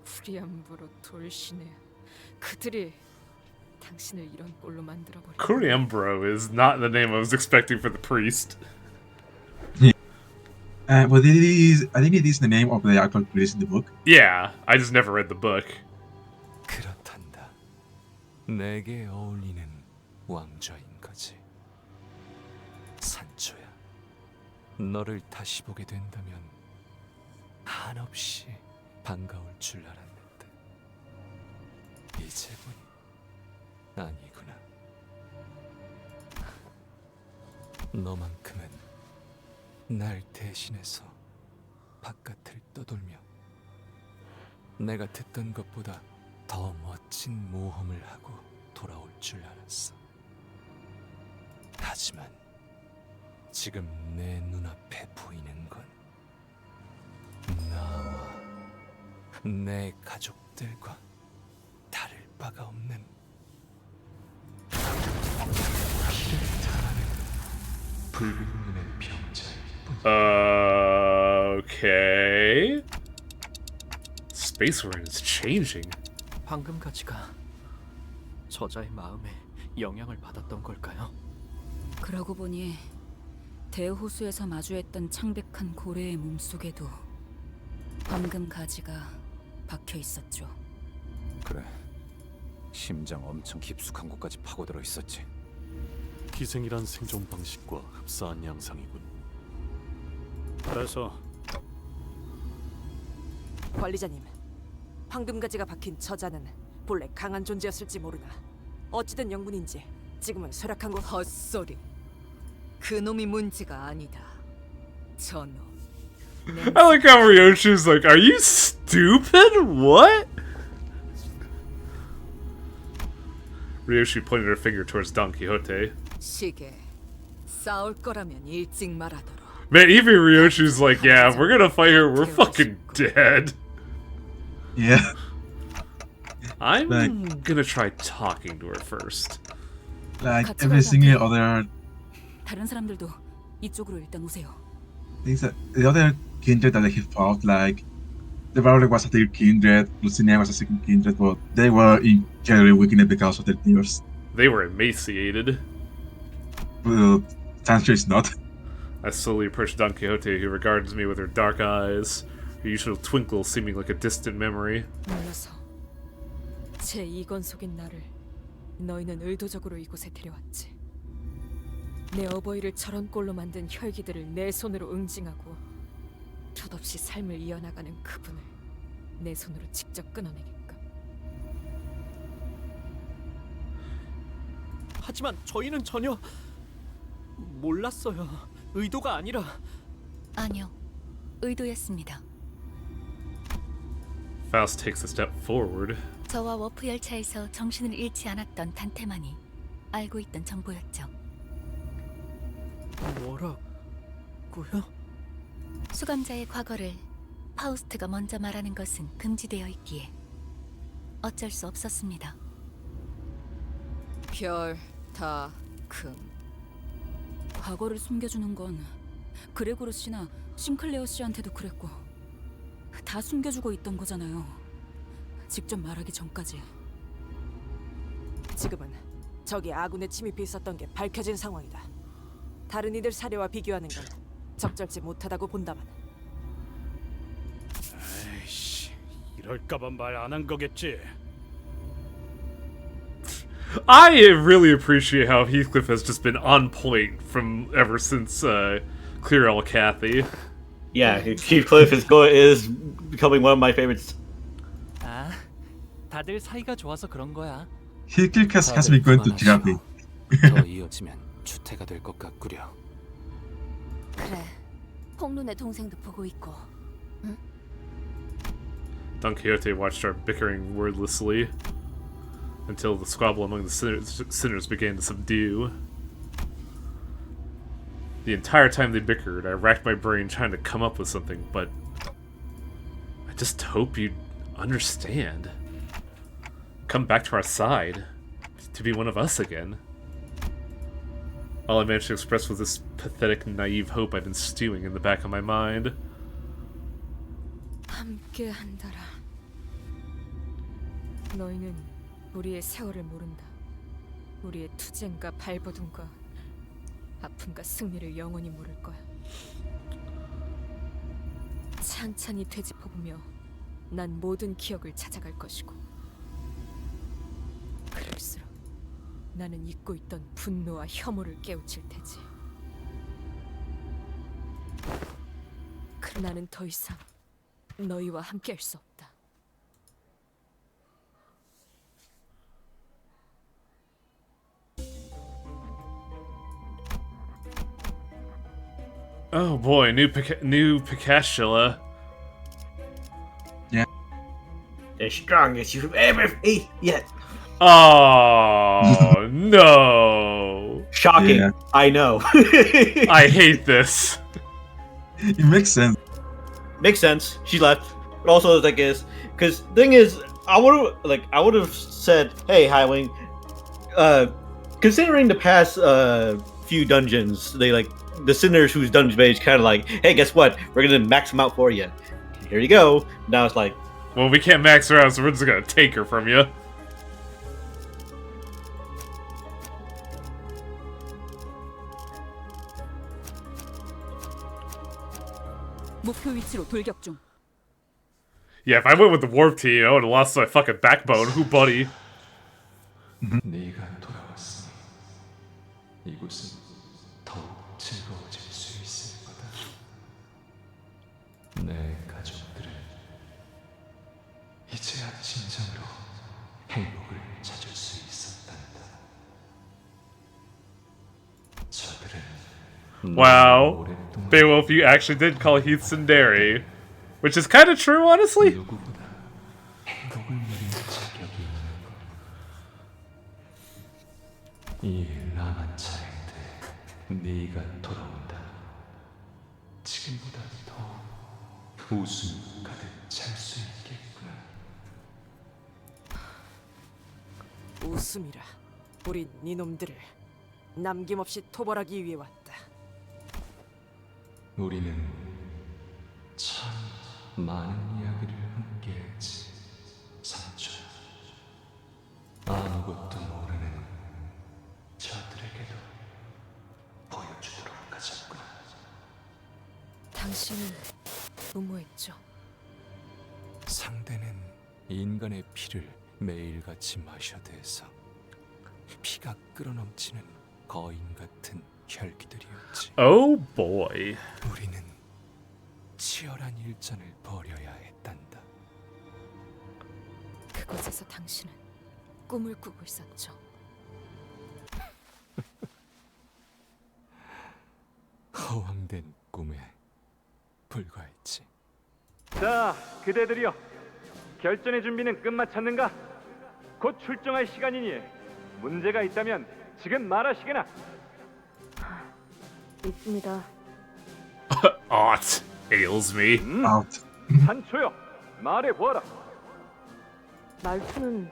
프리암브로 돌시네. 그들이 당신을 이런 꼴로 만들어버린. Coriambro is not the name I was expecting for the priest. But it is, I think it is the name of the actual priest in the book. Yeah, I just never read the book. 그렇단다. 내게 어울리는 왕좌인 거지. 산초야, 너를 다시 보게 된다면 한없이 반가울 줄 알았는데 이제 보니 아니구나. 너만큼은 날 대신해서 바깥을 떠돌며 내가 듣던 것보다 더 멋진 모험을 하고 돌아올 줄 알았어. 하지만 지금 내 눈앞에 보이는 건 나와 내 가족들과 다를 바가 없는 피를 타는 붉은 눈의 병자일 뿐. Okay. Space Marine is changing. 황금가지가 저자의 마음에 영향을 받았던 걸까요? 그러고 보니 대호수에서 마주했던 창백한 고래의 몸속에도 황금 가지가 박혀 있었죠. 그래. 심장 엄청 깊숙한 곳까지 파고들어 있었지. 기생이란 생존 방식과 흡사한 양상이군. 그래서 관리자님, 황금가지가 박힌 저자는 본래 강한 존재였을지 모르나 어찌된 영문인지 지금은 쇠락한 곳. 헛소리. 그놈이 문제가 아니다. 저놈. I like how Ryoshi's like, are you stupid? What? Ryoshi pointed her finger towards Don Quixote. 시계. 싸울 거라면 일찍 말하도록. Man, even Ryoshi's like, yeah, if we're gonna fight her, we're fucking dead. Yeah. I'm gonna try talking to her first. Like every single other 다른 사람들도 이쪽으로 일단 오세요. things that the other kindred that he fought, like the Barley was a third kindred, Lucinia was a second kindred, but they were incredibly weakened because of their tears. They were emaciated. But Sancho is not. I slowly approach Don Quixote, who regards me with her dark eyes, her usual twinkle seeming like a distant memory. 몰라서 제 이건 속인 나를 너희는 의도적으로 이곳에 데려왔지. 내 어버이를 저런 꼴로 만든 혈기들을 내 손으로 응징하고 덧없이 삶을 이어나가는 그분을 내 손으로 직접 끊어내게끔. 하지만 저희는 전혀 몰랐어요. 의도가 아니라. 아니요. 의도였습니다. Faust takes a step forward. 저와 워프 열차에서 정신을 잃지 않았던 단테만이 알고 있던 정보였죠. 뭐라고요? 수감자의 과거를 파우스트가 먼저 말하는 것은 금지되어 있기에 어쩔 수 없었습니다. 별, 다, 금. 과거를 숨겨주는 건 그레고르 씨나 싱클레어 씨한테도 그랬고 다 숨겨주고 있던 거잖아요. 직접 말하기 전까지. 지금은 적이 아군에 침입해 있었던 게 밝혀진 상황이다. 다른 이들 사례와 비교하는 건 적절치 못하다고 본다만. 에이씨, 이럴까봐 말 안 한 거겠지. I really appreciate how Heathcliff has just been on point from ever since Clear El Cathy. Yeah, Heathcliff is becoming one of my favorites. 아, 다들 사이가 좋아서 그런 거야. Heathcliff has been going to therapy. 더 이어지면 추태가 될 것 같구려. 그래. 홍룬의 동생도 보고 있고. 응? Don Quixote watched our bickering wordlessly until the squabble among the sinners began to subdue. The entire time they bickered, I racked my brain trying to come up with something, but I just hope you'd understand. Come back to our side, to be one of us again. All I managed to express was this pathetic, naive hope I'd been stewing in the back of my mind. 함께 한다라. 너희는 우리의 세월을 모른다. 우리의 투쟁과 발버둥과 아픔과 승리를 영원히 모를 거야. 찬찬히 되짚어보며 난 모든 기억을 찾아갈 것이고 그럴수록 나는 잊고 있던 분노와 혐오를 깨우칠 테지. 그러나 나는 더 이상 너희와 함께할 수 없다. Oh boy, new Picashula. Yeah. The strongest you've ever faced yet. Oh no! Shocking. Yeah. I know. I hate this. It makes sense. Makes sense. She left. But also, the thing is, because thing is, I would have said, "Hey, Highwing, considering the past few dungeons, the sinners whose dungeon mage kind of like, hey, guess what? We're gonna max them out for you. Here you go." Now it's like, well, we can't max her out, so we're just gonna take her from you. 목표 위치로 돌격 중. Yeah, if I went with the warp team, I would have lost my fucking backbone. Who, buddy? 네가 돌아왔으니 이곳은 더욱 즐거워질 수 있을 거다. 내 가족들은 이제야 진정으로 행복을 찾을 수 있었단다. 저들은 Wow. Beowulf, you actually did call Heath Sundari. Which is kind of true, honestly. 누구보다 행복을 누릴 자격이 있는 것. 이 라만 차례인데 네가 돌아온다. 지금보다 더 웃음 가득 찰 수 있겠구나. 웃음이라. 우린 이놈들을 남김없이 토벌하기 위해 왔다. 우리는 참 많은 이야기를 함께했지, 산초. 아무것도 모르는 저들에게도 보여주도록 하자꾸나. 당신은 무모했죠. 상대는 인간의 피를 매일같이 마셔대서 피가 끓어넘치는 거인 같은 혈기들이었지. Oh boy. 우리는 치열한 일전을 벌여야 했단다. 그곳에서 당신은 꿈을 꾸고 있었죠. 허황된 꿈에 불과했지. 자, 그대들이여. 결전의 준비는 끝마쳤는가? 곧 출정할 시간이니 문제가 있다면 지금 말하시게나. 있습니다. Art ails me. 산초여, 말해보아라. 말투는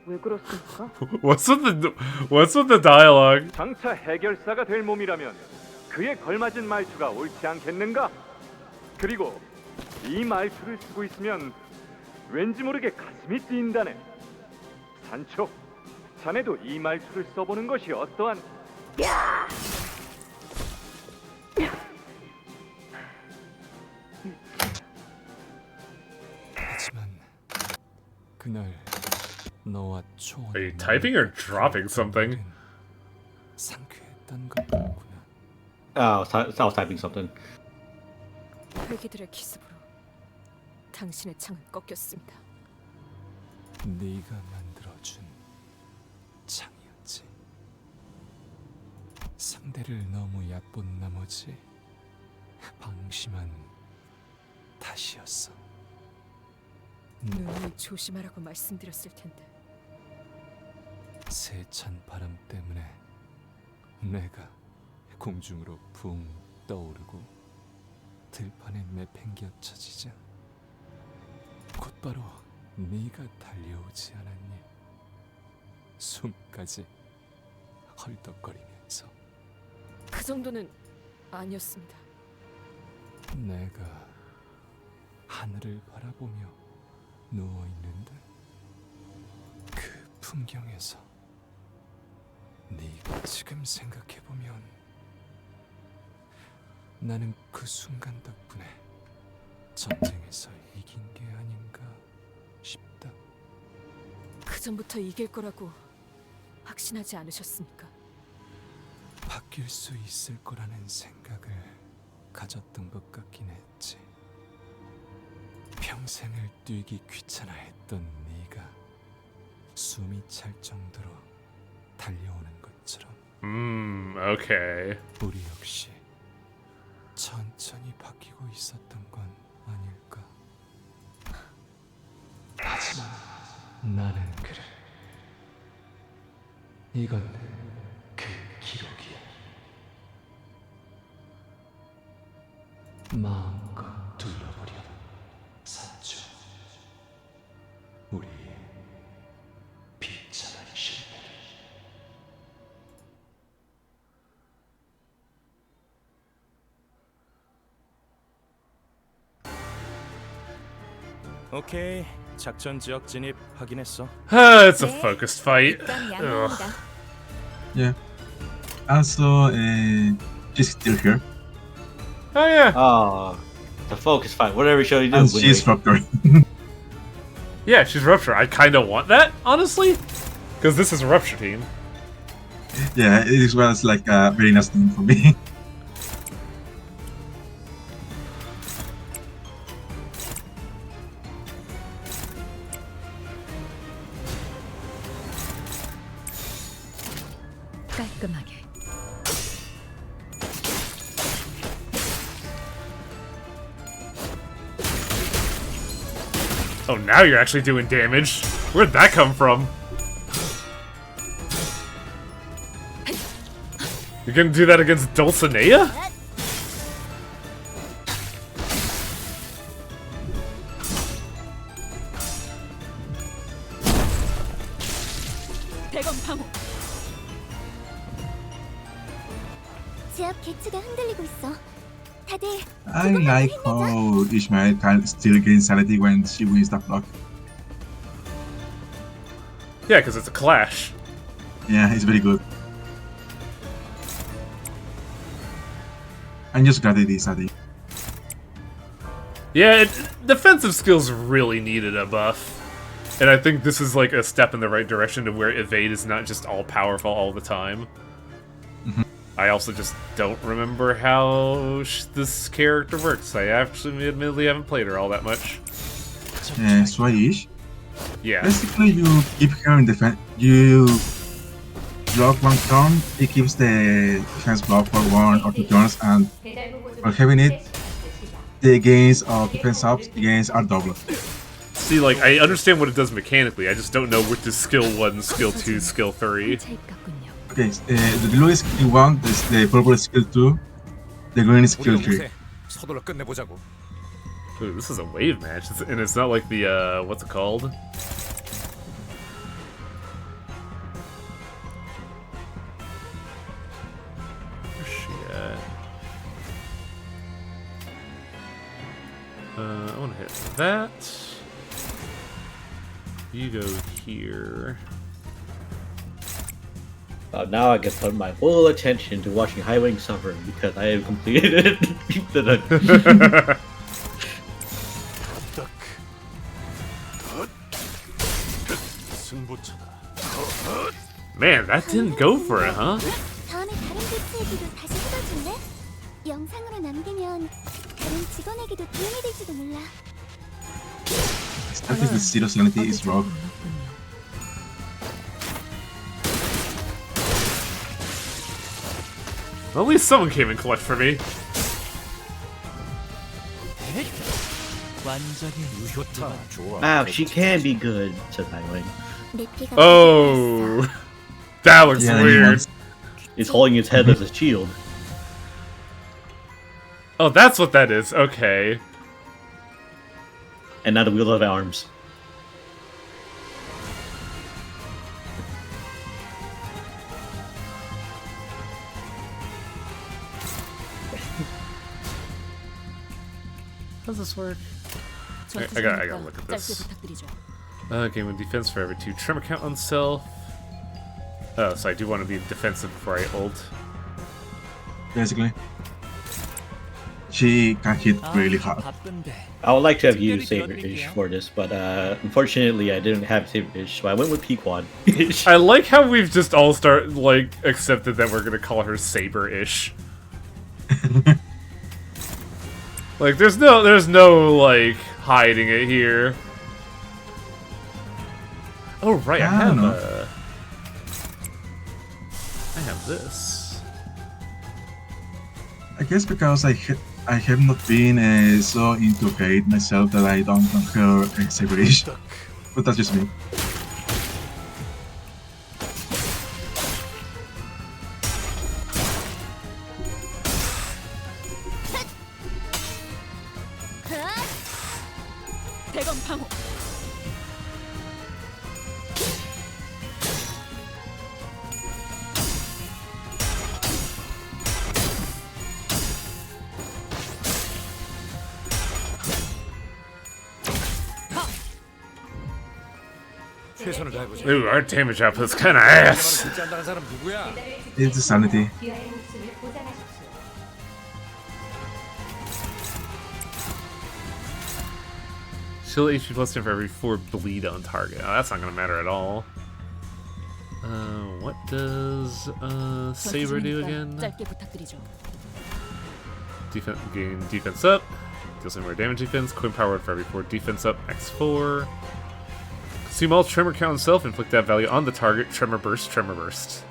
왜 그렇습니까? What's with the dialogue? 장차 해결사가 될 몸이라면 그에 걸맞은 말투가 옳지 않겠는가? 그리고 이 말투를 쓰고 있으면 왠지 모르게 가슴이 뛰인다네. 산초, 자네도 이 말투를 써보는 것이 어떠한? 야! 하지만 그날 너와 초원. Are you typing or dropping something? 상쾌했던 것이구나. I was typing something. 회기들의 기습으로 당신의 창은 꺾였습니다. 네가 만들어준 창이었지. 상대를 너무 얕본 나머지 방심한 탓이었어. 눈을 조심하라고 말씀드렸을 텐데. 세찬 바람 때문에 내가 공중으로 붕 떠오르고 들판에 내팽개쳐지자 곧바로 네가 달려오지 않았니? 숨까지 헐떡거리면서. 그 정도는 아니었습니다. 내가 하늘을 바라보며 누워있는데 그 풍경에서 네가 지금 생각해보면 나는 그 순간 덕분에 전쟁에서 이긴 게 아닌가 싶다. 그 전부터 이길 거라고 확신하지 않으셨습니까? 바뀔 수 있을 거라는 생각을 가졌던 것 같긴 했지. 평생을 뛰기 귀찮아했던 네가 숨이 찰 정도로 달려오는 것처럼. Okay. 우리 역시 천천히 바뀌고 있었던 건 아닐까. 하지만 나는 그래. 이건 그 기록이야. 마음껏 둘러보렴, 산초. 우리의 비참한 실패를. 오케이, 작전 지역 진입 확인했어. It's a focused fight. Ugh. Yeah. Also, she's still here. Oh yeah. The focus fine. Whatever show you do. And she's Rupture. Yeah, she's Rupture. I kind of want that, honestly, because this is a Rupture team. Yeah, it is well as like a very nice thing for me. 깔끔하게. Oh, now you're actually doing damage. Where'd that come from? You're gonna do that against Dulcinea? 대검 방어. 제압 개체가 흔들리고 있어. 다들 I like how Ishmael can still gain sanity when she wins that block. Yeah, because it's a clash. Yeah, it's very good. I'm just glad it is, I think. Yeah, defensive skills really needed a buff. And I think this is like a step in the right direction to where evade is not just all powerful all the time. I also just don't remember how this character works. I actually admittedly haven't played her all that much. Swaish? Yeah. Basically, you keep her in defense. You block one turn, it keeps the defense block for 1 or 2 turns, and for having it, the gains of defense ups gains are double. See, like, I understand what it does mechanically, I just don't know which is skill 1, skill 2, skill 3. Okay, the blue is skill 1, the purple is skill 2, the green is skill 3. Ooh, this is a wave match, and it's not like the, what's it called? Where's she at? I want to hit that. You go here. Now I can put my full attention to watching Highwing suffer because I have completed it. Man, that didn't go for it, huh? 다음에 다른 배치 얘기도 다시 해봐줄래? 영상으로 남기면 다른 직원에게도 도움이 될지도 몰라. That is the zero sanity is wrong. Well, at least someone came in clutch for me. Wow, she can be good, said Highwing. Oh, that looks weird. It's holding its head as a shield. Oh, that's what that is. Okay. And not a wheel of arms. How does this work? I gotta look at this. Game with defense for every 2 trim count on self. Oh, so I do want to be defensive before I ult. Basically. She can hit really hard. I would like to have used Saber-ish for this, but unfortunately I didn't have Saber-ish, so I went with Pequod. I like how we've just all accepted that we're gonna call her Saber-ish. Like, there's no, like, hiding it here. Oh, right, I have this. I guess because I have not been so into Fate myself that I don't know her Saber-ish. But that's just me. 대검 방어. Ooh, our damage output's kinda ass. It's the sanity. Shield HP plus 10 for every 4 bleed on target. Oh, that's not gonna matter at all. What does Saber do again? Gain defense up. Deals more damage defense. Coin power for every 4 defense up. X4. Consume all tremor count himself. Inflict that value on the target. Tremor burst. Tremor burst.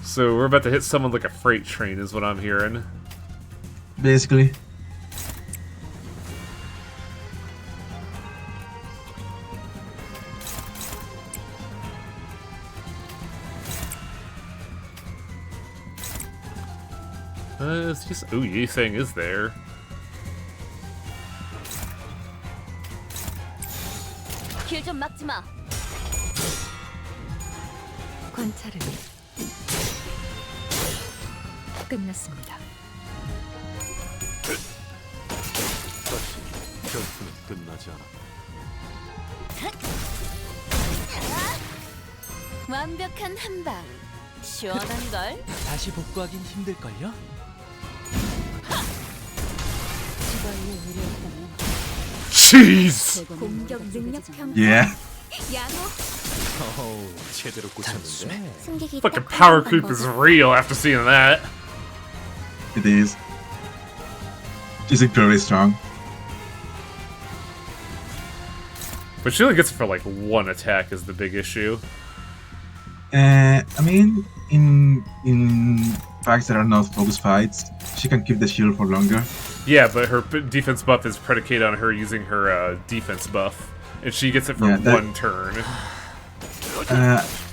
So we're about to hit someone like a freight train, is what I'm hearing. Basically. It's just Yi thing is there. 길 좀 막지 마. 관찰은 끝났습니다. 전투는 끝나지 않아. 완벽한 한방. 시원한 걸. 다시 복구하긴 힘들걸요? Jeez. 공격 능력 평가. Yeah. 어우, 제대로 꽂혔는데. Fucking power creep is real after seeing that. It is. She's incredibly strong. But she only gets it for like 1 attack is the big issue. I mean, in fights that are not focus fights, she can keep the shield for longer. Yeah, but her defense buff is predicated on her using her defense buff, and she gets it for 1 turn.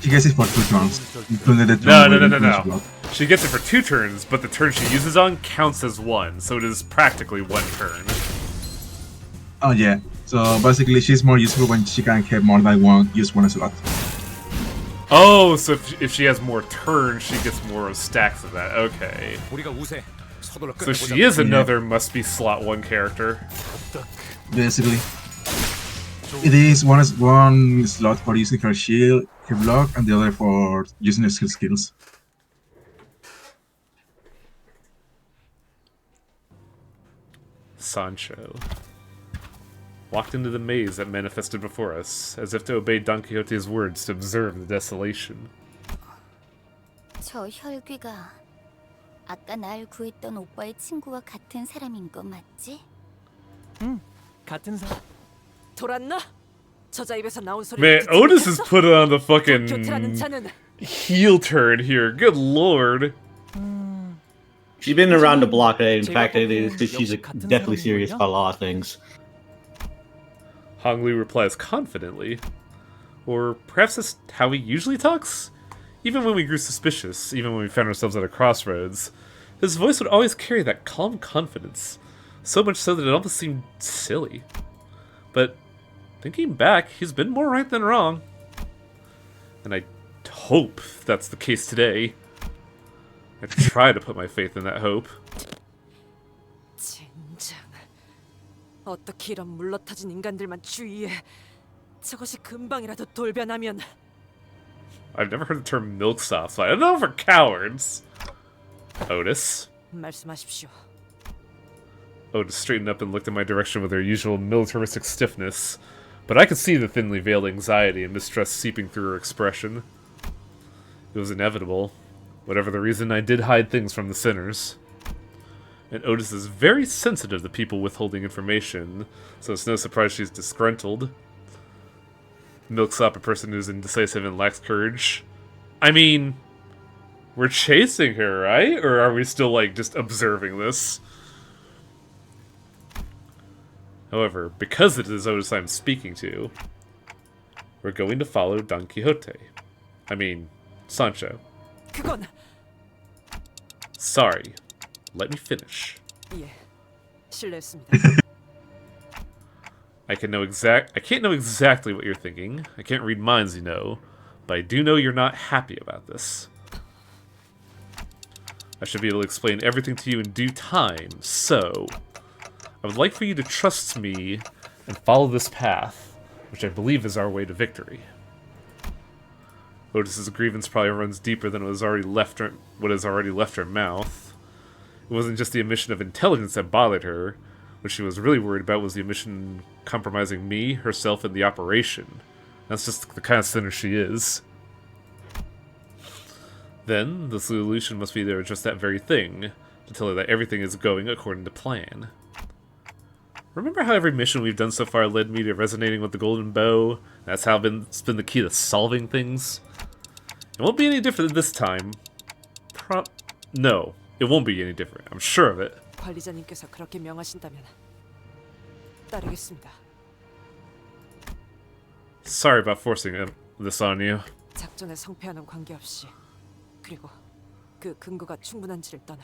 She gets it for 2 turns, including the turn. No. She gets it for 2 turns, but the turn she uses on counts as 1, so it is practically 1 turn. Oh yeah. So basically, she's more useful when she can have more than use one slot. Oh, so if she has more turns, she gets more stacks of that. Okay. So she is another must-be slot 1 character. Basically. It is one slot for using her shield, her block, and the other for using her skills. Sancho walked into the maze that manifested before us, as if to obey Don Quixote's words to observe the desolation. 저 혈귀가 아까 날 구했던 오빠의 친구와 같은 사람인 거 맞지? 응, 같은 사람. 돌았나? 저자 입에서 나온 소리. Man, Otis is put on the fucking heel turn here. Good lord. She's been around the block, in fact, she's definitely serious about a lot of things. Hong Lu replies confidently. Or perhaps that's how he usually talks? Even when we grew suspicious, even when we found ourselves at a crossroads, his voice would always carry that calm confidence. So much so that it almost seemed silly. But thinking back, he's been more right than wrong. And I hope that's the case today. I try to put my faith in that hope. 젠장. 어떻게 이런 물러터진 인간들만 주의해. 저것이 금방이라도 돌변하면. I've never heard the term milksop, so I don't know for cowards. Otis. 말씀하십시오. Otis straightened up and looked in my direction with her usual militaristic stiffness, but I could see the thinly veiled anxiety and mistrust seeping through her expression. It was inevitable. Whatever the reason, I did hide things from the sinners. And Otis is very sensitive to people withholding information, so it's no surprise she's disgruntled. Milksop, a person who's indecisive and lacks courage. I mean, we're chasing her, right? Or are we still, like, just observing this? However, because it is Otis I'm speaking to, we're going to follow Don Quixote. I mean, Sancho. 그건... Sorry. Let me finish. 예, 실례했습니다. I can't know exactly what you're thinking. I can't read minds, you know, but I do know you're not happy about this. I should be able to explain everything to you in due time, so I would like for you to trust me and follow this path, which I believe is our way to victory. Otis's grievance probably runs deeper than what has already left her mouth. It wasn't just the omission of intelligence that bothered her. What she was really worried about was the omission compromising me, herself, and the operation. That's just the kind of sinner she is. Then, the solution must be to address that very thing, to tell her that everything is going according to plan. Remember how every mission we've done so far led me to resonating with the golden bow? That's how it's been the key to solving things? It won't be any different this time. No, it won't be any different. I'm sure of it. 관리자님께서 그렇게 명하신다면 따르겠습니다. Sorry about forcing this on you. 작전에 성패하는 관계없이 그리고 그 근거가 충분한지를 떠나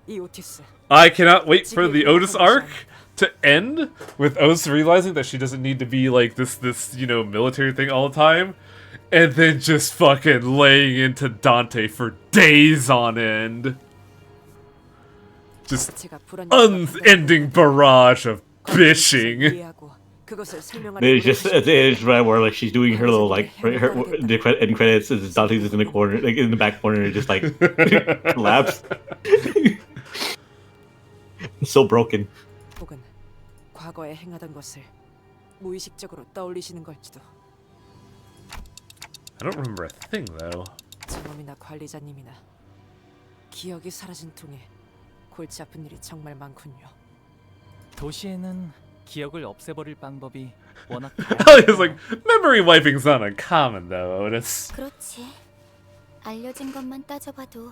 이 오티스. I cannot wait for the Otis arc to end with Otis realizing that she doesn't need to be like this military thing all the time, and then just fucking laying into Dante for days on end. Just unending barrage of bitching. It's right where like she's doing her little like her end credits and Dante's just in the corner, like in the back corner, and just like collapse. It's so broken. 혹은 과거에 행하던 것을 무의식적으로 떠올리시는 걸지도. I don't remember a thing though. 저놈이나 관리자님이나 기억이 사라진 통에 골치 아픈 일이 정말 많군요. 도시에는 기억을 없애버릴 방법이 워낙 It's like memory wiping's not uncommon though, Otis. 그렇지. 알려진 것만 따져봐도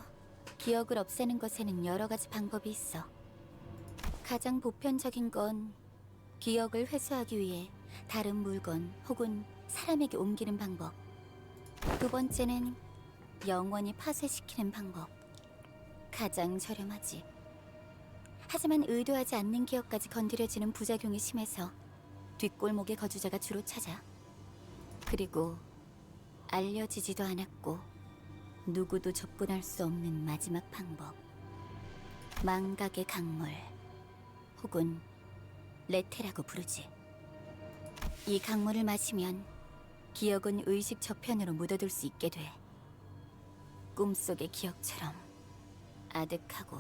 기억을 없애는 것에는 여러 가지 방법이 있어. 가장 보편적인 건 기억을 회수하기 위해 다른 물건 혹은 사람에게 옮기는 방법. 두 번째는 영원히 파쇄시키는 방법. 가장 저렴하지. 하지만 의도하지 않는 기억까지 건드려지는 부작용이 심해서 뒷골목의 거주자가 주로 찾아. 그리고 알려지지도 않았고 누구도 접근할 수 없는 마지막 방법. 망각의 강물 혹은 레테라고 부르지. 이 강물을 마시면 기억은 의식 저편으로 묻어둘 수 있게 돼. 꿈속의 기억처럼 아득하고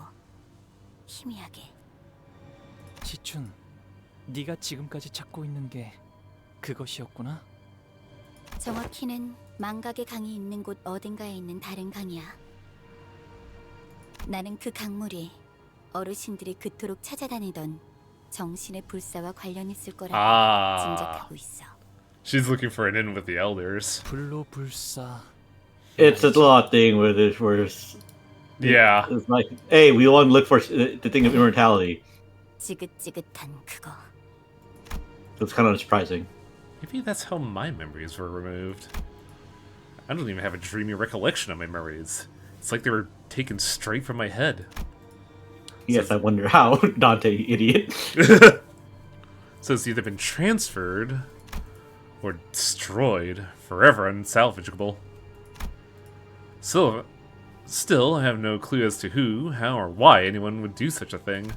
희미하게. 지춘, 네가 지금까지 찾고 있는 게 그것이었구나? 정확히는 망각의 강이 있는 곳 어딘가에 있는 다른 강이야. 나는 그 강물이 어르신들이 그토록 찾아다니던 정신의 불사와 관련 있을 거라고 짐작하고 있어. She's looking for an in with the elders. 불로 불사. It's a lot thing where yeah. It's like, hey, we want to look for the thing of immortality. 지긋지긋한 그거. It's kind of surprising. Maybe that's how my memories were removed. I don't even have a dreamy recollection of my memories. It's like they were taken straight from my head. Yes, I wonder how, Dante, idiot. So it's either been transferred or destroyed, forever unsalvageable. Still, I have no clue as to who, how, or why anyone would do such a thing.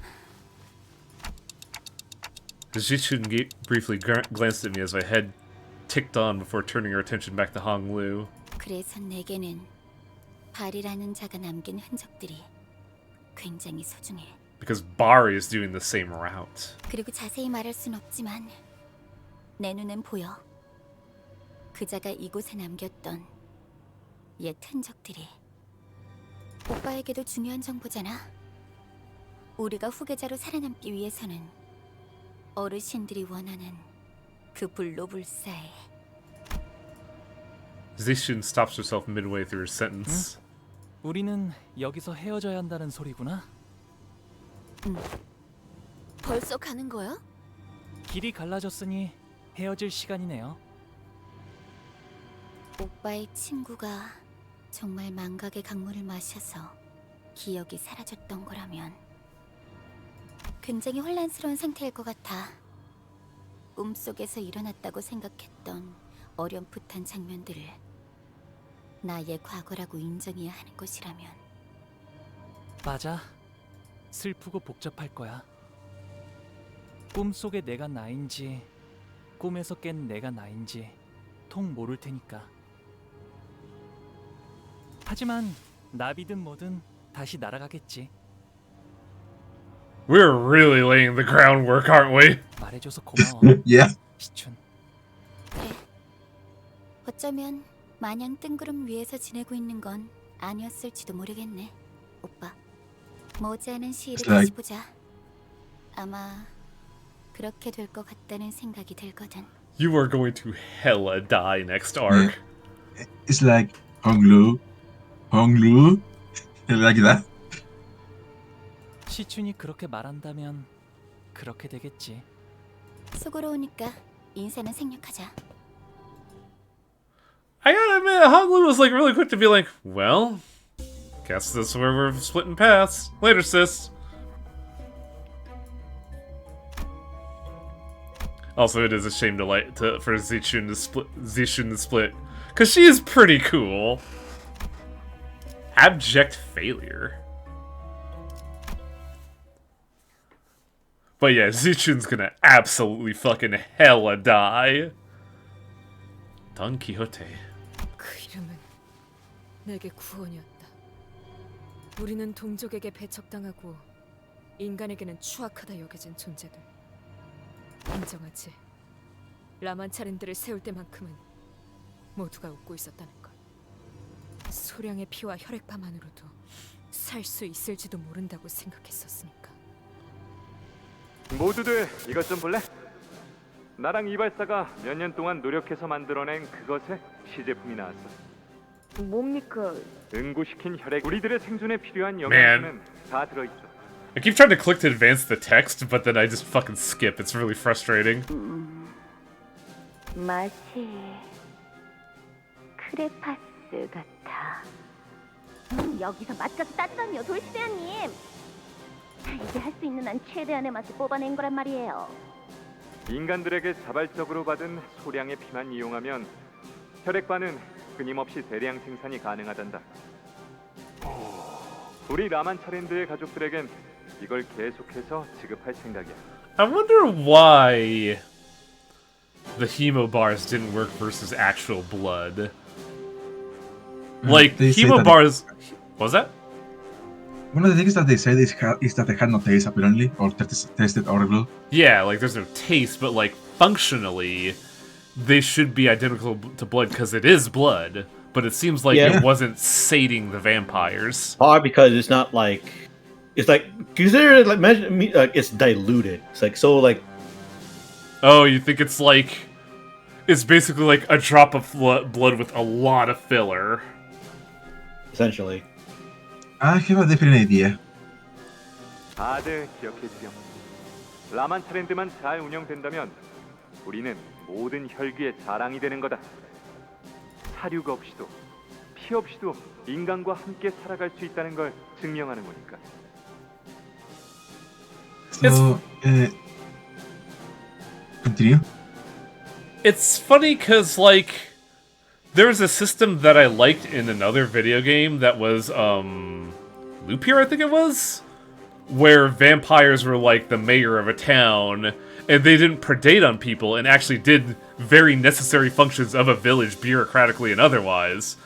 Jichun briefly glanced at me as my head ticked on before turning her attention back to Honglu. 그래서 내게는 발이라는 자가 남긴 흔적들이 굉장히 소중해. Because Bari is doing the same route. 그리고 자세히 말할 순 없지만 내 눈엔 보여. 그자가 이곳에 남겼던 옛 흔적들이. 오빠에게도 중요한 정보잖아. 우리가 후계자로 살아남기 위해서는 어르신들이 원하는 그 불로불사에. Zishun stops herself midway through her sentence. 우리는 여기서 헤어져야 한다는 소리구나. 벌써 가는 거야? 길이 갈라졌으니 헤어질 시간이네요. 오빠의 친구가 정말 망각의 강물을 마셔서 기억이 사라졌던 거라면 굉장히 혼란스러운 상태일 것 같아. 꿈속에서 일어났다고 생각했던 어렴풋한 장면들을 나의 과거라고 인정해야 하는 것이라면. 맞아. 슬프고 복잡할 거야. 꿈속의 내가 나인지 꿈에서 깬 내가 나인지 통 모를 테니까. 하지만 나비든 뭐든 다시 날아가겠지. We're really laying the groundwork, aren't we? 말해줘서 고마워. Yeah. 시춘. 그래. 어쩌면 마냥 뜬구름 위에서 지내고 있는 건 아니었을지도 모르겠네, 오빠. 머지않은 시일을 It's like- 다시 보자. 아마 그렇게 될 것 같다는 생각이 들거든. You are going to hella die next arc. It's like Honglu, like that. 시춘이 그렇게 말한다면 그렇게 되겠지. 수고로우니까 인사는 생략하자. I gotta admit, Honglu was like really quick to be like, well, guess this is where we're splitting paths. Later, sis. Also, it is a shame for Zichun to split, cause she is pretty cool. Abject failure. But yeah, Zichun's gonna absolutely fucking hella die. Don Quixote. 그 이름은 내게 구원이었다. 우리는 동족에게 배척당하고 인간에게는 추악하다 여겨진 존재들. 인정하지. 라만차린들을 세울 때만큼은 모두가 웃고 있었다는 걸. 소량의 피와 혈액파만으로도 살 수 있을지도 모른다고 생각했었으니까. 모두들 이것 좀 볼래? 나랑 이발사가 몇 년 동안 노력해서 만들어낸 그것의 시제품이 나왔어. 뭡니까? 응고시킨 혈액, 우리들의 생존에 필요한 영양소는 다 들어있어. I keep trying to click to advance the text, but then I just fucking skip. It's really frustrating. 맛이 크레파스 같아. 여기서 맛까지 따지다니요, 돌시대원님. 이제 할 수 있는 한 최대한의 맛을 뽑아낸 거란 말이에요. 인간들에게 자발적으로 받은 소량의 피만 이용하면 혈액반은 끊임없이 대량 생산이 가능하단다. 우리 라만차랜드의 가족들에겐 이걸 계속해서 지급할 생각이야. I wonder why the hemo bars didn't work versus actual blood. Like, hemo bars... Was that? One of the things that they said is that they had no taste, apparently, or tasted horrible. Yeah, like, there's no taste, but, like, functionally, they should be identical to blood because it is blood, but it seems like it wasn't sating the vampires. Hard because it's not like... It's like... Consider it like... it's diluted. It's like, so, like... Oh, you think it's like... It's basically like a drop of blood with a lot of filler. Essentially. I have a different idea. 다들 기억해주렴. 라만차랜드만 잘 운영된다면 우리는 모든 혈기의 자랑이 되는 거다. 사료가 없이도 피 없이도 인간과 함께 살아갈 수 있다는 걸 증명하는 거니까. So, continue. It's funny because, like, there's a system that I liked in another video game that was, Loop Hero, I think it was? Where vampires were, like, the mayor of a town, and they didn't predate on people and actually did very necessary functions of a village, bureaucratically and otherwise.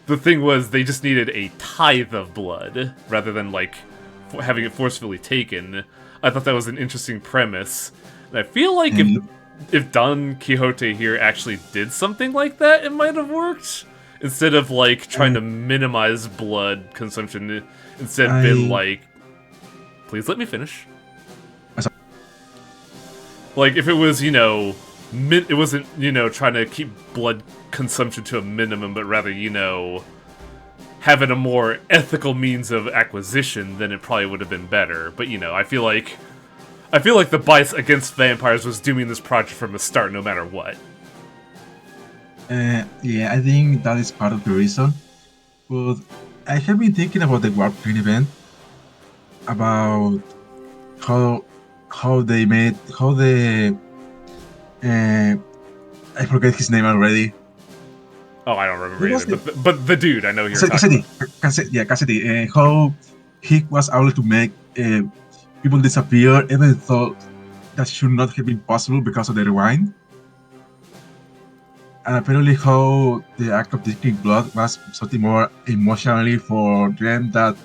The thing was, they just needed a tithe of blood, rather than, like, having it forcefully taken. I thought that was an interesting premise. And I feel like if Don Quixote here actually did something like that, it might have worked. Instead of, like, trying to minimize blood consumption, instead been like, please let me finish. Like, if it was, you know, it wasn't, you know, trying to keep blood consumption to a minimum, but rather, you know, having a more ethical means of acquisition, then it probably would have been better. But, you know, I feel like the bias against vampires was doing this project from the start, no matter what. Yeah, I think that is part of the reason. But I have been thinking about the Warp Train event, about how they I forget his name already. Oh, I don't remember either. But the dude, I know you're talking about. Cassidy. How he was able to make people disappear, even though that should not have been possible because of the rewind. And apparently how the act of drinking blood was something more emotionally for them than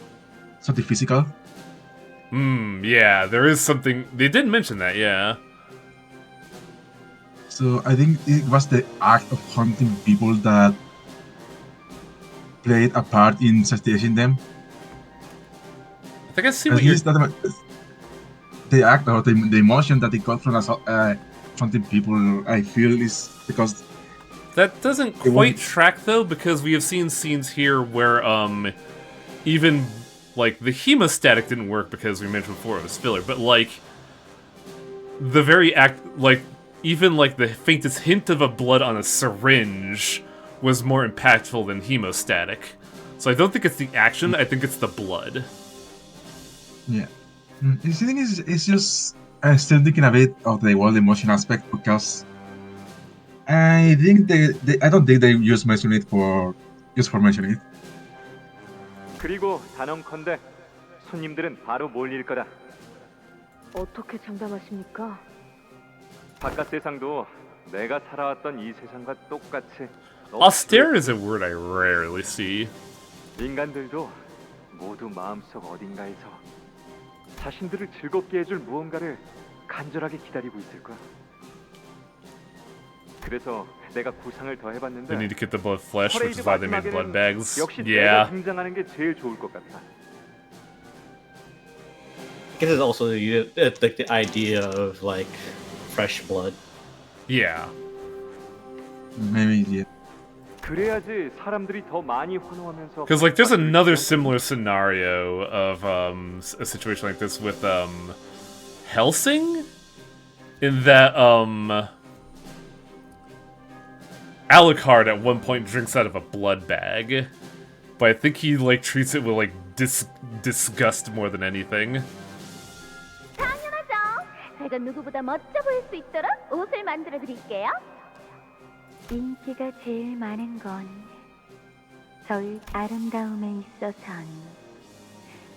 something physical. Yeah, there is something... They did mention that, yeah. So I think it was the act of hunting people that played a part in satiating them. I think I see what you're... The act or the emotion that they got from hunting people, I feel, is because... That doesn't quite track, though, because we have seen scenes here where, even, like, the hemostatic didn't work because we mentioned before it was filler, but, like, the very act, like, even, like, the faintest hint of a blood on a syringe was more impactful than hemostatic. So I don't think it's the action, I think it's the blood. Yeah. The thing is, it's just, I'm still thinking a bit of the world emotion aspect because I think I don't think they just mention it for mentioning it. 그리고 단언컨대 손님들은 바로 몰릴 거다. 어떻게 장담하십니까? 바깥 세상도 내가 살아왔던 이 세상과 똑같이 Austere is a word I rarely see. 인간들도 모두 마음속 어딘가에서 자신들을 즐겁게 해줄 무언가를 간절하게 기다리고 있을 거야. 그래서 내가 구상을 더 해봤는데 They need to get the blood flesh, which is why they made blood bags. Yeah. 등장하는 게 제일 좋을 것 같아. I guess it's also like the idea of like fresh blood. Yeah. Maybe, yeah. 그래야지 사람들이 더 많이 환호하면서. Because like there's another similar scenario of a situation like this with Helsing, in that Alucard at one point drinks out of a blood bag, but I think he like treats it with like disgust more than anything. 당연하죠. 제가 누구보다 멋져 보일 수 있도록 옷을 만들어 드릴게요. 인기가 제일 많은 건 저의 아름다움에 있어선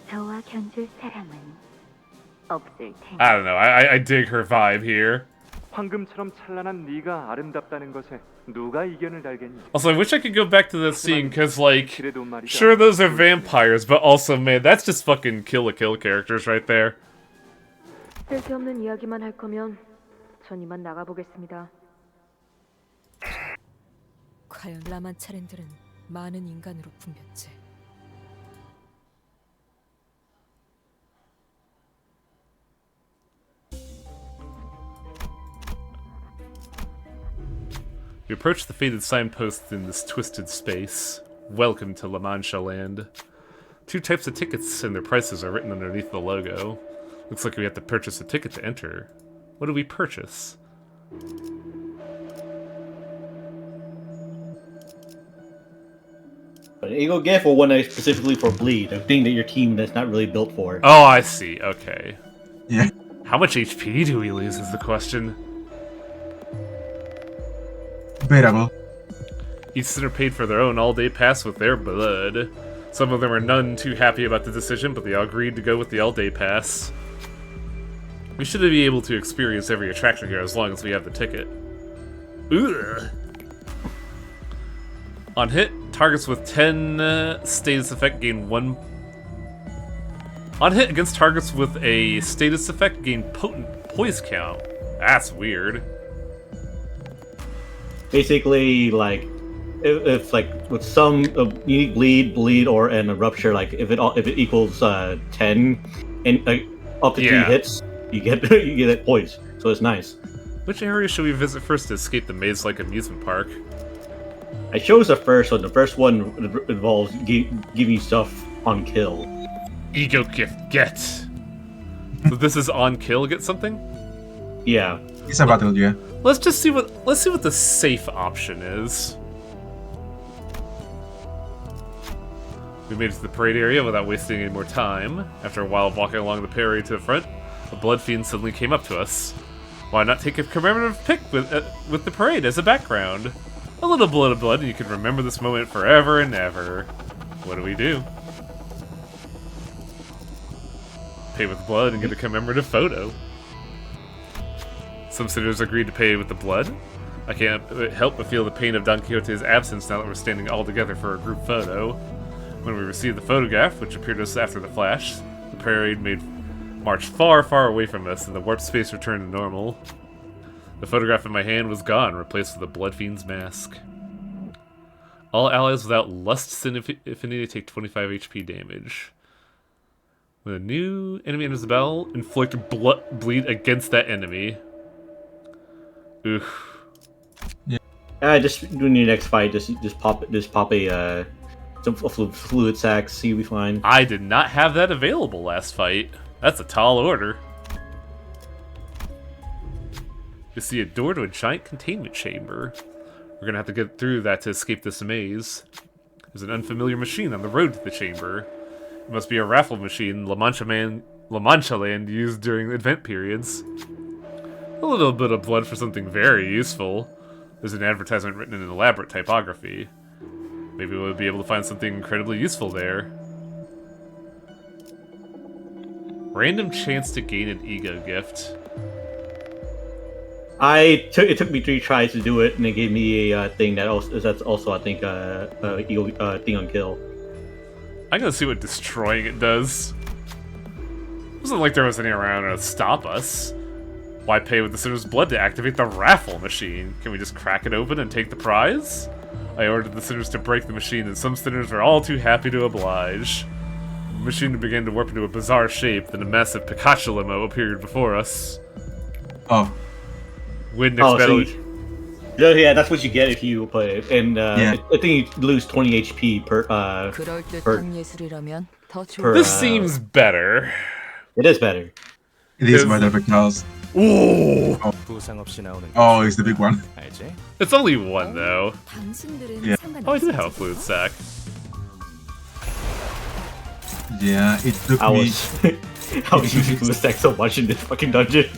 저와 견줄 사람은 없을 테니. I don't know. I dig her vibe here. 황금처럼 찬란한 네가 아름답다는 것에 누가 이견을 달겠니? Also, I wish I could go back to that scene, because, like, sure, those are vampires, but also, man, that's just fucking Kill la Kill characters right there. 쓸데없는 이야기만 할 거면 전 이만 나가보겠습니다. 과연 라만 차렌들은 많은 인간으로 분변지. We approach the faded signpost in this twisted space. Welcome to La Mancha Land. 2 types of tickets and their prices are written underneath the logo. Looks like we have to purchase a ticket to enter. What do we purchase? An Eagle gift or one that's specifically for bleed, a thing that your team that's not really built for. Oh, I see. Okay. Yeah. How much HP do we lose is the question. Bearable. Each center paid for their own all-day pass with their blood. Some of them are none too happy about the decision, but they all agreed to go with the all-day pass. We should be able to experience every attraction here as long as we have the ticket. Ugh. On hit, targets with 10 status effect gain 1... On hit against targets with a status effect gain potent poise count. That's weird. Basically, like, if like with some unique bleed, or a rupture, like if it equals 10 and up to 3 hits, you get that poise. So it's nice. Which area should we visit first to escape the maze-like amusement park? I chose the first one. The first one involves giving stuff on kill. Ego gift get. So this is on kill get something? Yeah. It's a battle, yeah. Let's see what the safe option is. We made it to the parade area without wasting any more time. After a while of walking along the parade to the front, a blood fiend suddenly came up to us. Why not take a commemorative pic with the parade as a background? A little blood, and you can remember this moment forever and ever. What do we do? Pay with blood and get a commemorative photo. Some sitters agreed to pay with the blood. I can't help but feel the pain of Don Quixote's absence now that we're standing all together for a group photo. When we received the photograph, which appeared to us after the flash, the parade made marched far, far away from us, and the warp space returned to normal. The photograph in my hand was gone, replaced with a Blood Fiend's mask. All allies without Lust Affinity take 25 HP damage. When a new enemy enters the battle, inflict bleed against that enemy. Oof. Yeah. Just during your next fight, just pop a fluid sac. See, you'll be fine. I did not have that available last fight. That's a tall order. You see a door to a giant containment chamber. We're gonna have to get through that to escape this maze. There's an unfamiliar machine on the road to the chamber. It must be a raffle machine La Mancha Land used during event periods. A little bit of blood for something very useful. There's an advertisement written in an elaborate typography. Maybe we'll be able to find something incredibly useful there. Random chance to gain an ego gift. It took me 3 tries to do it, and they gave me a thing that's also I think thing on kill. I'm gonna see what destroying it does. It wasn't like there was any around to stop us. Why pay with the sinner's blood to activate the raffle machine? Can we just crack it open and take the prize? I ordered the sinners to break the machine, and some sinners were all too happy to oblige. The machine began to warp into a bizarre shape, then a massive Pikachu limo appeared before us. Oh. Win next battle. Yeah, that's what you get if you play it. And I think you lose 20 HP per. This seems better. It is better. It is better because. Ooh! Oh, it's the big one. It's only one though. Yeah. Oh, I do have a fluid sac. Yeah, it took me. I was using fluid sac so much in this fucking dungeon.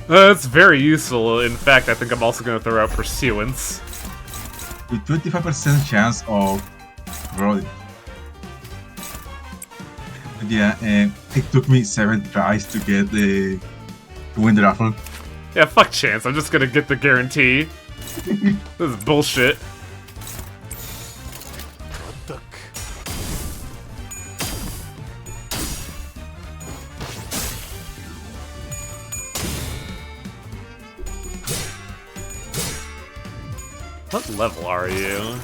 That's very useful. In fact, I think I'm also going to throw out Pursuance. With 25% chance of rolling. Yeah, and it took me 7 tries to get to win the raffle. Yeah, fuck chance. I'm just going to get the guarantee. This is bullshit. What level are you?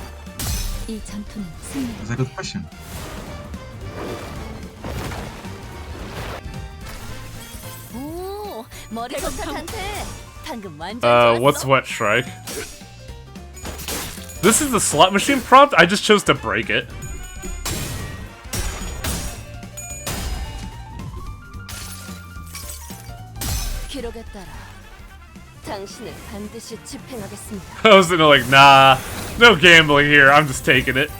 That's a good question. What's Wet Strike? This is the slot machine prompt? I just chose to break it. I was like, nah, no gambling here, I'm just taking it.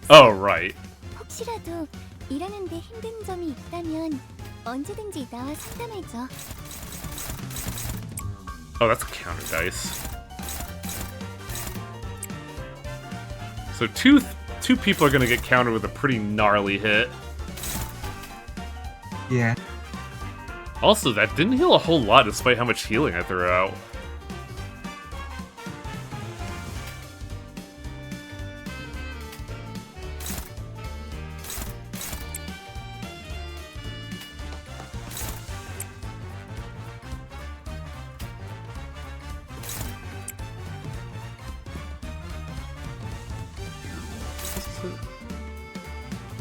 Oh, right. 혹시라도 일하는데 힘든 점이 있다면 언제든지 나와 상담해줘. Oh, that's a counter dice. So two people are gonna get countered with a pretty gnarly hit. Yeah. Also, that didn't heal a whole lot despite how much healing I threw out.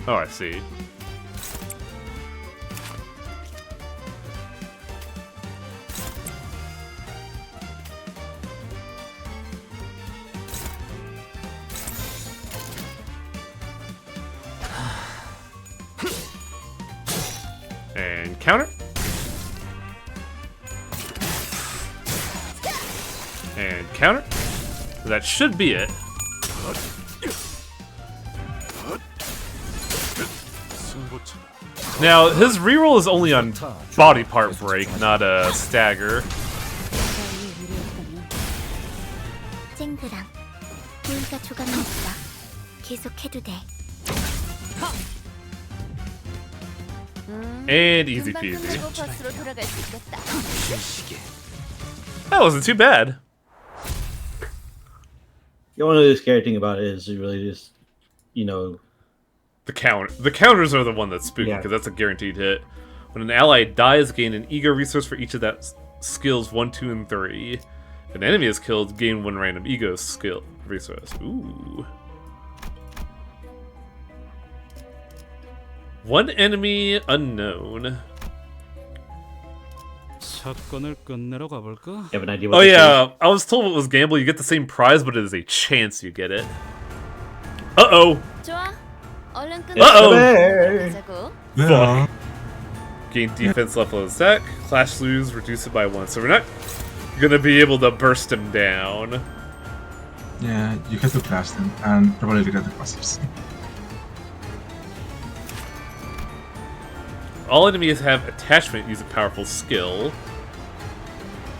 Oh, I see. And counter. And counter. That should be it. Now, his reroll is only on body part break, not a stagger. 쨍그랑 우리가 조각났다. 계속해도 돼. And easy peasy. That wasn't too bad. The only scary thing about it is really just, you know, The counters are the one that's spooky, Yeah. because that's a guaranteed hit. When an ally dies, gain an ego resource for each of that skills 1, 2, and 3. If an enemy is killed, gain 1 random ego skill resource. Ooh. One enemy unknown. 사건을 끝내러 가볼까? have an idea Oh what this yeah, I was told it was gamble. You get the same prize, but it is a chance you get it. Uh-oh. 좋아. 얼른 끝내. Uh-oh. Yeah. Gain defense level of attack. Clash lose, reduce it by 1. So we're not gonna be able to burst him down. Yeah, you have to clash them and probably get the passives. All enemies have attachment, use a powerful skill.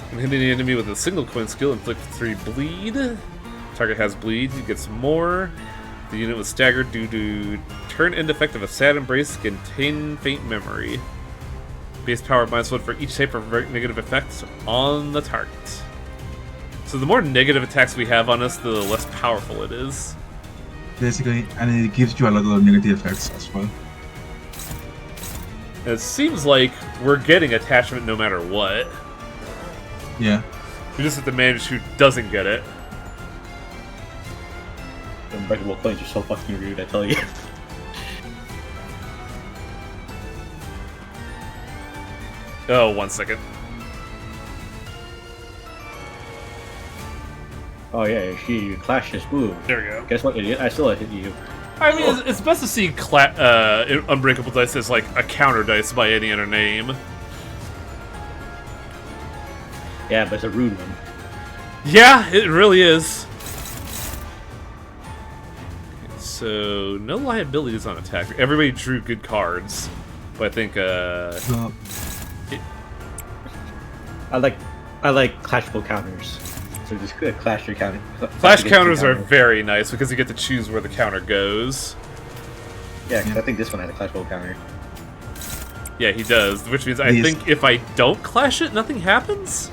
When hitting the enemy with a single coin skill, inflict 3 bleed. Target has bleed, you get some more. The unit was staggered due to turn end effect of a sad embrace, contain faint memory. Base power -1 for each type of negative effects on the target. So the more negative attacks we have on us, the less powerful it is. Basically, and it gives you a lot of negative effects as well. And it seems like we're getting attachment no matter what. Yeah. We just have to manage who doesn't get it. Unbreakable coins are so fucking rude, I tell you. Oh, 1 second. Oh yeah, you clash this move. There we go. Guess what, idiot? I still hit you. I mean, it's best to see Unbreakable Dice as like a counter dice by any other name. Yeah, but it's a rude one. Yeah, it really is. So, no liabilities on attack. Everybody drew good cards. But I think, I like clashable counters. So just clash your counter. Clash counters are very nice because you get to choose where the counter goes. Yeah, 'cause I think this one has a clashable counter. Yeah, he does. Which means I think if I don't clash it, nothing happens?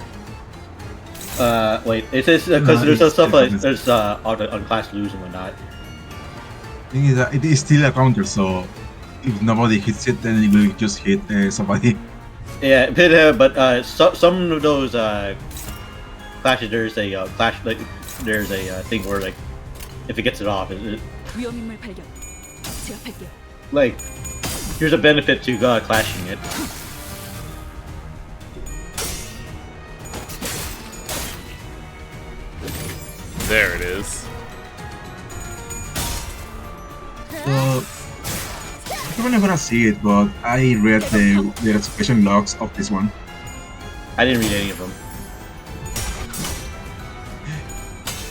Wait, it says, because there's some stuff like, there's, on clash lose and whatnot. Thing is that it is still a counter, so if nobody hits it, then it will just hit somebody. Yeah, but some of those clashes, there's a clash, like there's a thing where like if it gets it off, 위험인물 발견. 제압할게요. like here's a benefit to clashing it. There it is. So, I'm not gonna see it, but I read the expression logs of this one. I didn't read any of them.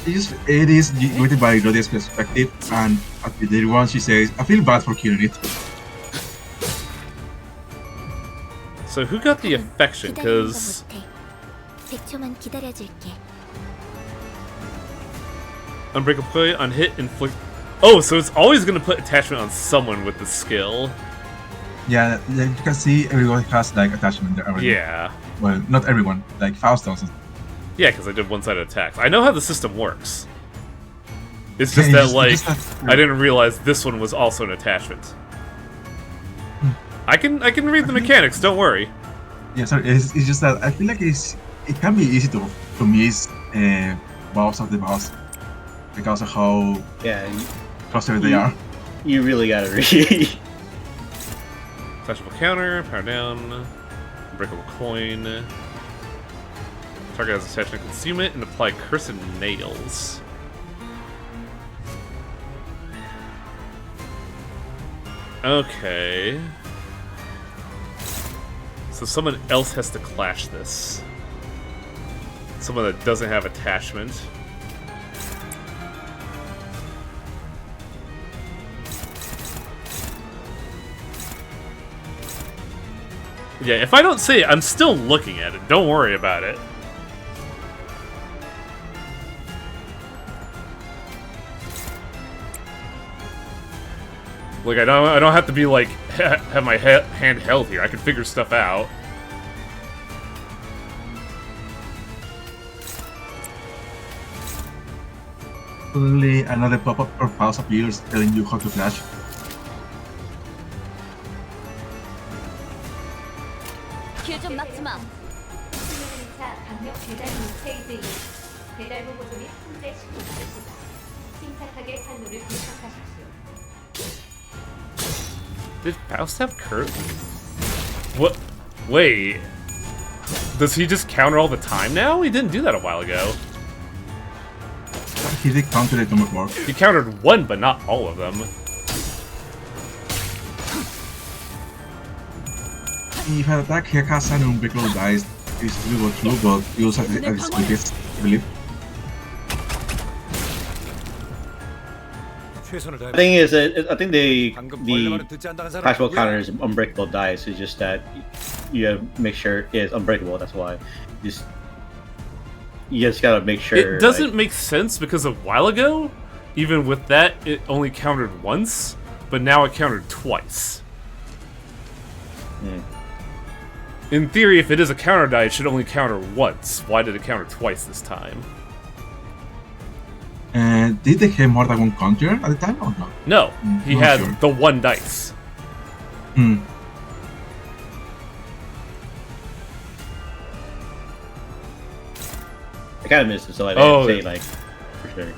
It is written by Gloria's perspective, and at the one she says, I feel bad for killing it. So who got the affection? Because 100초만 기다려줄게. Unbreakable Play on hit inflict. Oh, so it's always going to put attachment on someone with the skill. Yeah, like you can see everyone has like attachment there. Already. Yeah. Well, not everyone. Like Faust doesn't. Yeah, because I did one-sided attacks. I know how the system works. It's just that, like, I didn't realize this one was also an attachment. I can read the mechanics. Don't worry. Yeah, sorry. It's just that I feel like it can be easy to miss boss of the boss because of how clustered they are. You really gotta read. Flashable counter, power down, unbreakable coin. Target has attachment, consume it, and apply cursed nails. Okay. So someone else has to clash this. Someone that doesn't have attachment. Yeah, if I don't see it, I'm still looking at it. Don't worry about it. Like, I don't have to be like have my hand held here. I can figure stuff out. Suddenly, another pop-up or pause appears telling you how to flash. 길 좀 막지 마. 강력 배달물 페이즈 배달 보고서 및 품질 식품 실시다. 침착하게 판로를 분석하십시오. Did Faust have curve? What? Wait. Does he just counter all the time now? He didn't do that a while ago. He did counter it before. He countered one, but not all of them. If an attack here casts an unbreakable dice, it's still true, but you also have to split it, I believe. The thing is, I think the casual counter is unbreakable dice. It's just that you have to make sure it's unbreakable. That's why you just gotta make sure. It doesn't make sense because a while ago, even with that, it only countered once, but now it countered twice. In theory, if it is a counter die, it should only counter once. Why did it counter twice this time? And did they have more than one counter at the time or not? No, he not had sure. the one dice. Hmm. I kind of missed it, so I didn't say like for sure.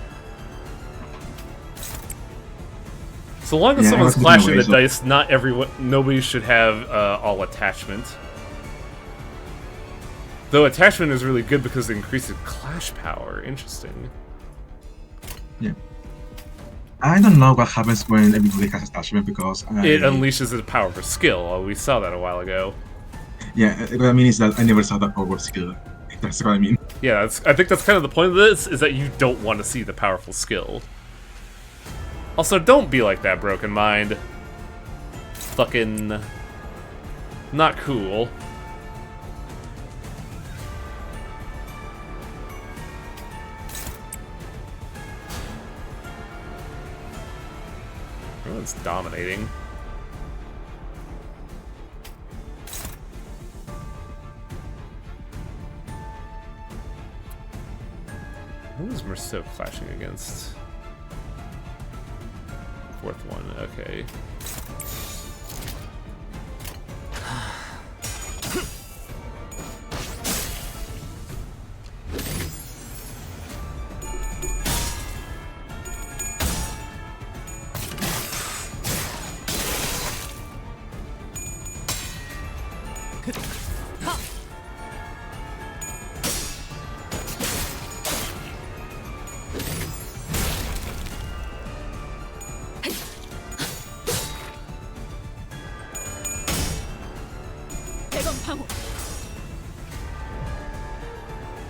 So long as Yeah, someone's I was clashing the thinking away, dice, nobody should have all attachment. Though attachment is really good because it increases clash power. Interesting. Yeah. I don't know what happens when everybody has attachment because It unleashes the power of skill. We saw that a while ago. Yeah, what I mean is that I never saw that power skill. That's what I mean. Yeah, I think that's kind of the point of this, is that you don't want to see the powerful skill. Also, don't be like that, Broken Mind. Fucking... not cool. Everyone's dominating. Who is Merceau clashing against? Fourth one, okay.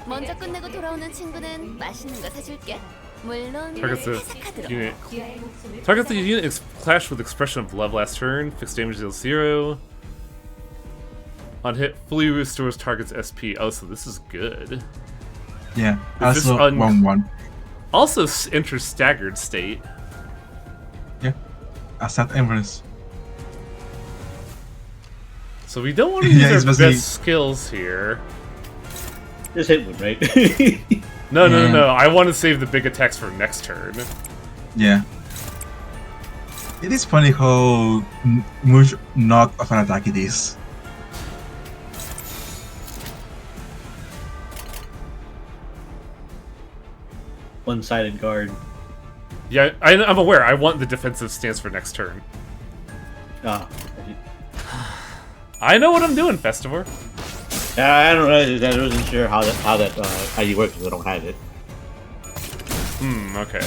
먼저 끝내고 돌아오는 친구는 맛있는 거 사줄게. 물론 Targets the 회사 카드로. unit. Targets the unit clash with expression of love last turn. Fixed damage deals 0. On hit, fully restores target's SP. Oh, so this is good. Yeah, Is this also 1-1. Also enters staggered state. Yeah, Assad Empress. So we don't want to use Yeah, it's our basically- best skills here. Just hit one, right? No. I want to save the big attacks for next turn. Yeah. It is funny how much not of an attack it is. One-sided guard. Yeah, I'm aware. I want the defensive stance for next turn. Ah. I know what I'm doing, Festivor. I don't know. I wasn't sure how that ID works because I don't have it. Okay.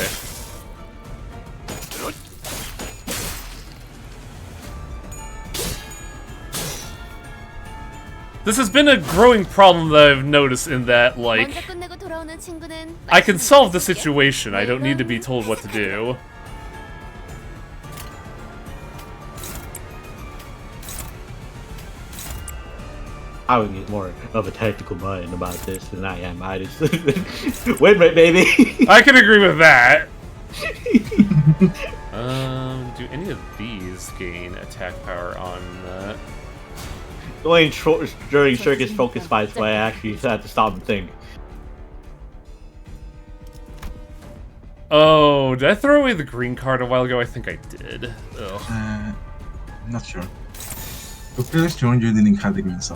This has been a growing problem that I've noticed in that, like, 먼저 끝내고 돌아오는 친구는 I can solve the situation. I don't need to be told what to do. I would need more of a tactical mind about this than I am. I just win rate, baby. I can agree with that. Do any of these gain attack power on that? Only during circus focus fights where I actually had to stop and think. Oh, did I throw away the green card a while ago? I think I did. Ugh. I'm not sure. The previous turn you didn't have the green, so.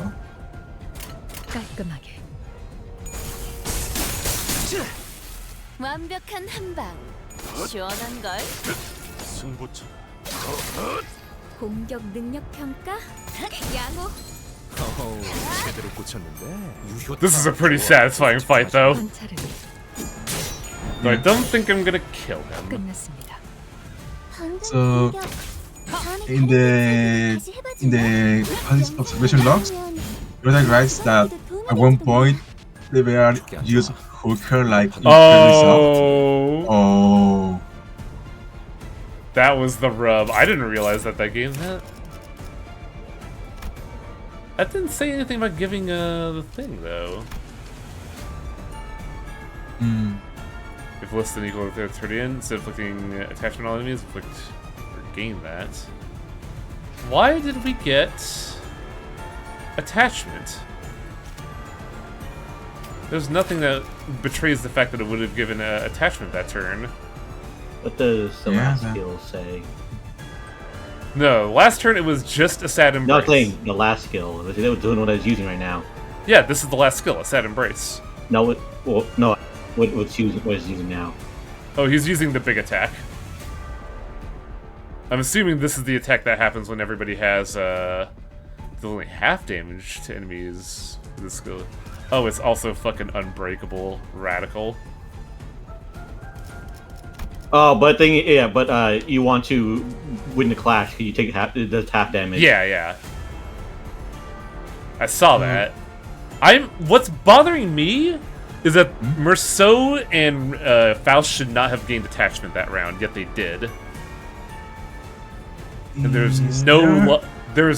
깔끔하게. 완벽한 한방. 시원한 걸. 승부처. 공격 능력 평가. 양호. 제대로 꽂혔는데. This is a pretty satisfying fight, though. Though I don't think I'm gonna kill him. 끝났습니다. So, in the observation logs, Rodak writes that at one point they were used hooker like Oh. Oh. That was the rub. I didn't realize that game had. That didn't say anything about giving the thing though. If less than equal to 30 instead of inflicting attachment on enemies, inflict or gain that. Why did we get attachment? There's nothing that betrays the fact that it would have given attachment that turn. What does the last skill say? No, last turn it was just a sad embrace. Not playing the last skill. They were doing what I was using right now. Yeah, this is the last skill, a sad embrace. No, no. What he's using now? Oh, he's using the big attack. I'm assuming this is the attack that happens when everybody has only half damage to enemies with this skill. Oh, it's also fucking unbreakable, radical. Oh, but you want to win the clash because you take it does half damage. Yeah. I saw that. What's bothering me is that Merceau and Faust should not have gained attachment that round, yet they did. And there's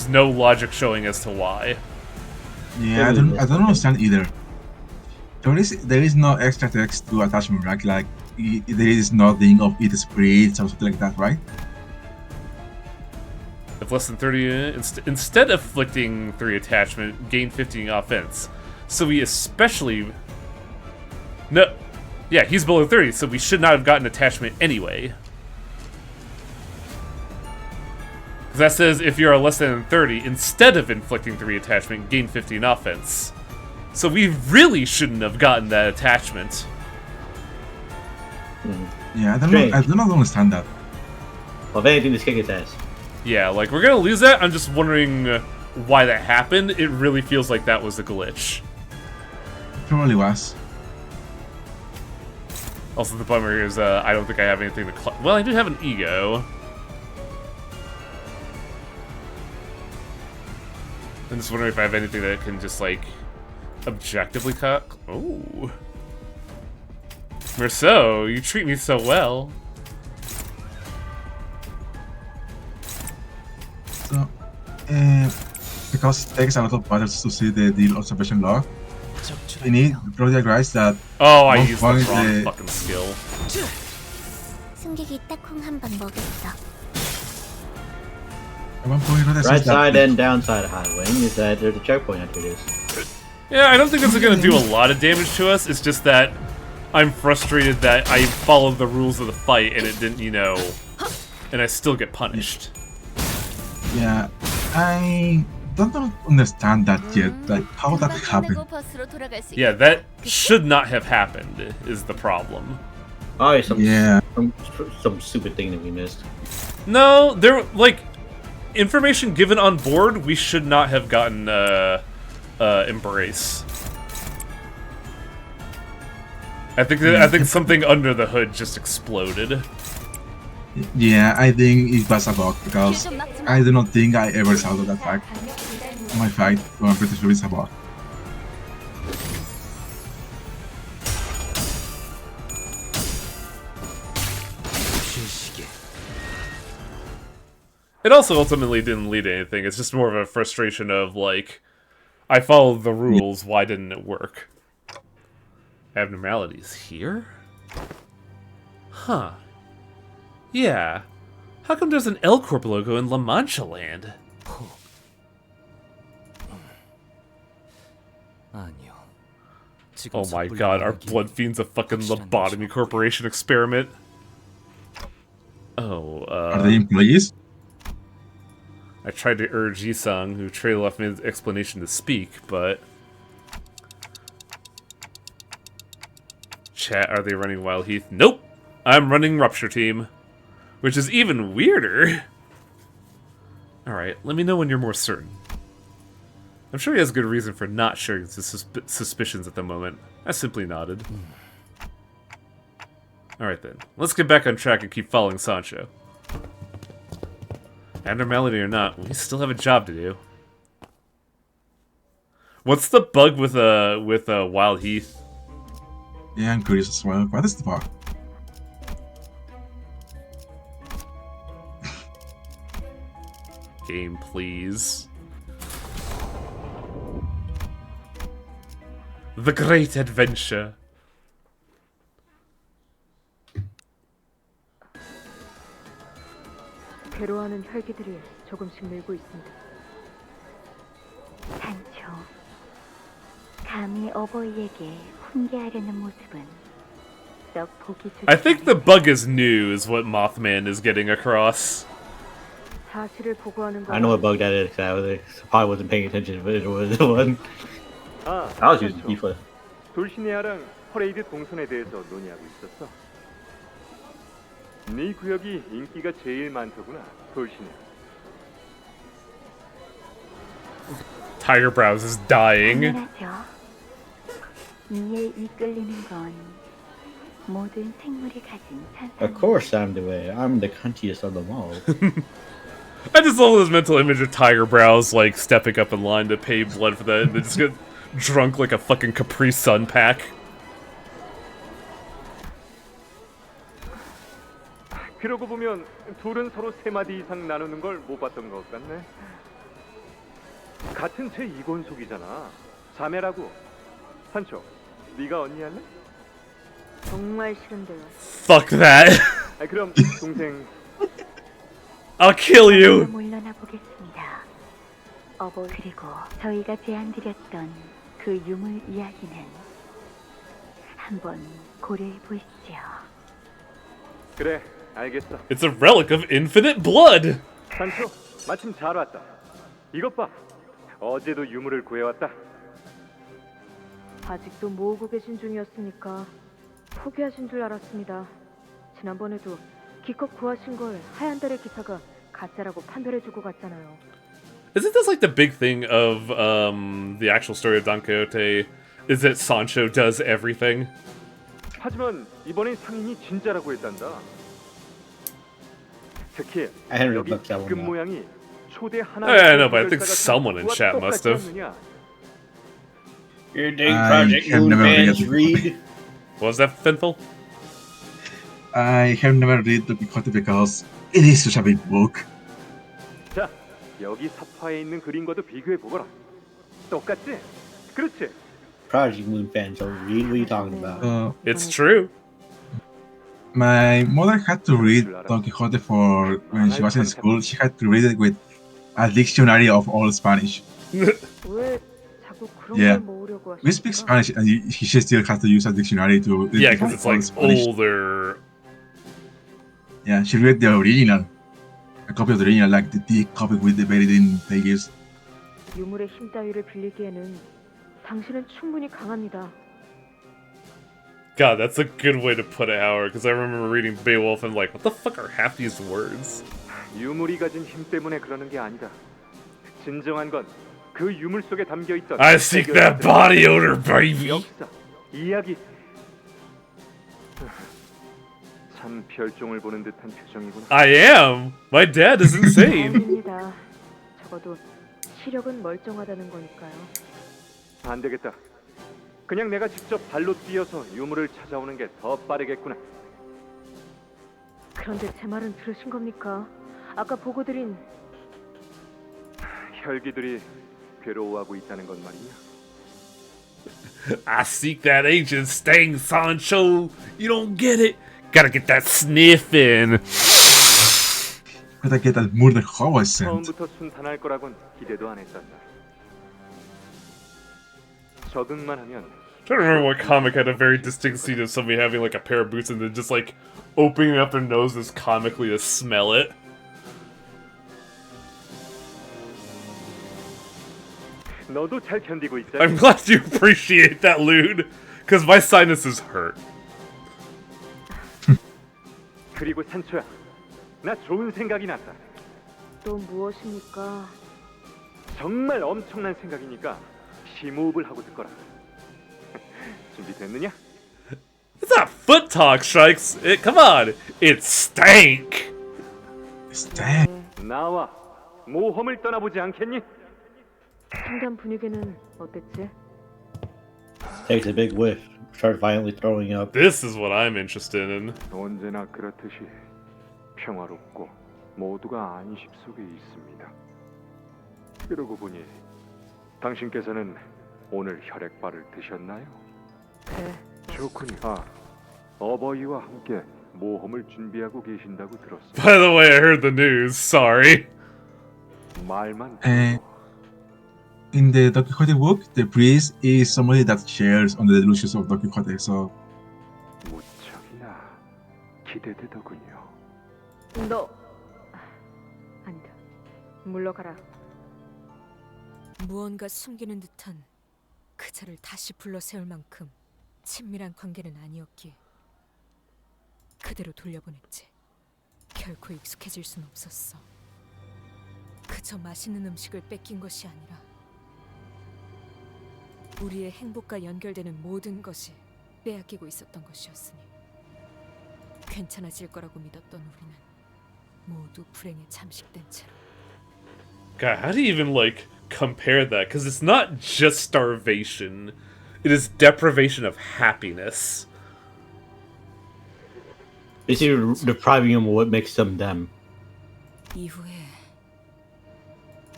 no logic showing as to why. Yeah, I don't understand either. There is no extra text to attachment, right? Like there is nothing of it spreads or something like that, right? If less than 30, instead of inflicting 3 attachment, gain 15 offense. So we especially... No. Yeah, he's below 30, so we should not have gotten attachment anyway. Because that says if you are less than 30, instead of inflicting 3 attachment, gain 15 offense. So we really shouldn't have gotten that attachment. Yeah, I don't understand that. Well, if anything, just kick its ass. Yeah, like, we're gonna lose that. I'm just wondering why that happened. It really feels like that was a glitch. Probably was. Also, the bummer is I don't think I have anything to... Well, I do have an ego. I'm just wondering if I have anything that can just, like, objectively cut... Oh. Merceau, you treat me so well. So, because it takes a lot of battles to see the deal observation log, we need Project Rise that... Oh, I used the wrong fucking skill. 승객이 딱콩 한 번 먹였어. At one point, right side and downside of Highway is that there's a checkpoint after this. Yeah, I don't think it's gonna do a lot of damage to us. It's just that I'm frustrated that I followed the rules of the fight and it didn't, you know, and I still get punished. Yeah, I don't understand that yet. Like, how that happened. Yeah, that should not have happened, is the problem. Oh, some stupid thing that we missed. No, there, like, information given on board, we should not have gotten, Embrace. I think something under the hood just exploded. Yeah, I think it was a bug because I do not think I ever saw that fact in my fight, so I'm pretty sure it's a bug. It also ultimately didn't lead to anything. It's just more of a frustration of, like, I followed the rules, why didn't it work? Abnormalities here? Huh. Yeah. How come there's an L Corp logo in La Mancha land? Oh my god, our Blood Fiend's a fucking lobotomy corporation experiment. Are they employees? I tried to urge Yisung, who trailed off me explanation to speak, but... Chat, are they running Wild Heath? Nope! I'm running Rupture Team. Which is even weirder. Alright, let me know when you're more certain. I'm sure he has good reason for not sharing his suspicions at the moment. I simply nodded. Alright then, let's get back on track and keep following Sancho. Abnormality or not, we still have a job to do. What's the bug with Wild Heath? Yeah, I'm curious as well. What is the bug? Game, please. The Great Adventure. 괴로워하는 혈기들이 조금씩 늘고 있습니다. 산초, 감히 어버이에게 훈계하려는 모습은 썩 보기 좋지. I think the bug is new, is what Mothman is getting across. 사실을 보고하는 거. I know what bug that is. I probably wasn't paying attention, but it was the one. I was using FIFA. 돌시네아랑 퍼레이드 동선에 대해서 논의하고 있었어. 네 구역이 인기가 제일 많더구나, 돌시네아. Tiger Brows is dying. 당연하죠. 이에 이끌리는 건 모든 생물이 가진 산성. Of course I'm the way. I'm the cuntiest of them all. I just love this mental image of Tiger Brows, like, stepping up in line to pay blood for that, and they just get drunk like a fucking Capri Sun pack. 그러고 보면 둘은 서로 3마디 이상 나누는 걸 못 봤던 것 같네. 같은 제 이권속이잖아. 자매라고. 산초, 네가 언니 할래? 정말 싫은데요. Fuck that. 그럼 동생. I'll kill you. 물러나 보겠습니다. 그리고 저희가 제안드렸던 그 유물 이야기는 한번 고려해 보시죠. 그래, 알겠어. It's a relic of infinite blood. 산초, 마침 잘 왔다. 이것 봐. 어제도 유물을 구해왔다. 아직도 모으고 계신 중이었으니까 포기하신 줄 알았습니다. 지난번에도 기껏 구하신 걸 하얀 달의 기사가 가짜라고 판별해주고 갔잖아요. Isn't this like the big thing of the actual story of Don Quixote? Is that Sancho does everything? 하지만 이번엔 상인이 진짜라고 했단다. 특히 I 여기 금 모양이 초대 하나. I know, but I think someone in chat must have. Your dang Project Moonman's read. What was that, Finful? I have never read the Quixote because it is such a big book. 자, 여기 사파에 있는 그림과도 비교해 보거라. 똑같지? 그렇지? Project Moon fans don't read. What are you talking about? It's true. My mother had to read Don Quixote for when she was in school. She had to read it with a dictionary of all Spanish. Yeah, we speak Spanish, and she still has to use a dictionary to. Yeah, because it's like Spanish. older. Yeah, she read the original, a copy of the original, like the thick copy with the very thin pages. 유물의 힘 따위를 빌리기에는 당신은 충분히 강합니다. God, that's a good way to put it, Howard, because I remember reading Beowulf and like, what the fuck are half these words? 유물이 가진 힘 때문에 그러는 게 아니다. 진정한 건 그 유물 속에 담겨 있던. I seek that body odor, baby. 역사, 이야기. 참 별종을 보는 듯한 표정이구나. I am. My dad is insane. 아닙니다. 적어도 시력은 멀쩡하다는 거니까요. 안 되겠다. 그냥 내가 직접 발로 뛰어서 유물을 찾아오는 게 더 빠르겠구나. 그런데 제 말은 들으신 겁니까? 아까 보고드린 혈기들이 괴로워하고 있다는 건 말이냐? I seek that ancient sting, Sancho. You don't get it. Gotta get that sniff in. Gotta get that murder hobo scent. 처음부터 순탄할 거라곤 기대도 안 했단다. 적응만 하면 I don't remember what comic had a very distinct scene of somebody having like a pair of boots and then just like opening up their noses comically to smell it. 너도 잘 견디고 있어. I'm glad you appreciate that, Lude, because my sinuses hurt. 그리고 산초야, 나 좋은 생각이 났다. 또 무엇입니까? 정말 엄청난 생각이니까 심호흡을 하고 듣거라. 준비됐느냐? It's not foot talk, Strikes. Come on, it's stank. Stank. 나와 모험을 떠나보지 않겠니? 상담 분위기는 어땠지? Takes a big whiff. Starts violently throwing up. This is what I'm interested in. 언제나 그렇듯이 평화롭고 모두가 안식 속에 있습니다. 그러고 보니 당신께서는 오늘 혈액발을 드셨나요? 네. 좋군요. 아, 어버이와 함께 모험을 준비하고 계신다고 들었어요. By the way, I heard the news. Sorry. 말만 In the Don Quixote book, the priest is somebody that shares on the delusions of Don Quixote, so... 무척이나 기대되더군요. 너... 안 돼. 물러가라. 무언가 숨기는 듯한 그자를 다시 불러 세울 만큼 친밀한 관계는 아니었기에 그대로 돌려보냈지. 결코 익숙해질 순 없었어. 그저 맛있는 음식을 뺏긴 것이 아니라 우리의 행복과 연결되는 모든 것이 빼앗기고 있었던 것이었으니 괜찮아질 거라고 믿었던 우리는 모두 불행에 잠식된 채로. God, how do you even like compare that? Because it's not just starvation; it is deprivation of happiness. It's either depriving them of what makes them them. 이후에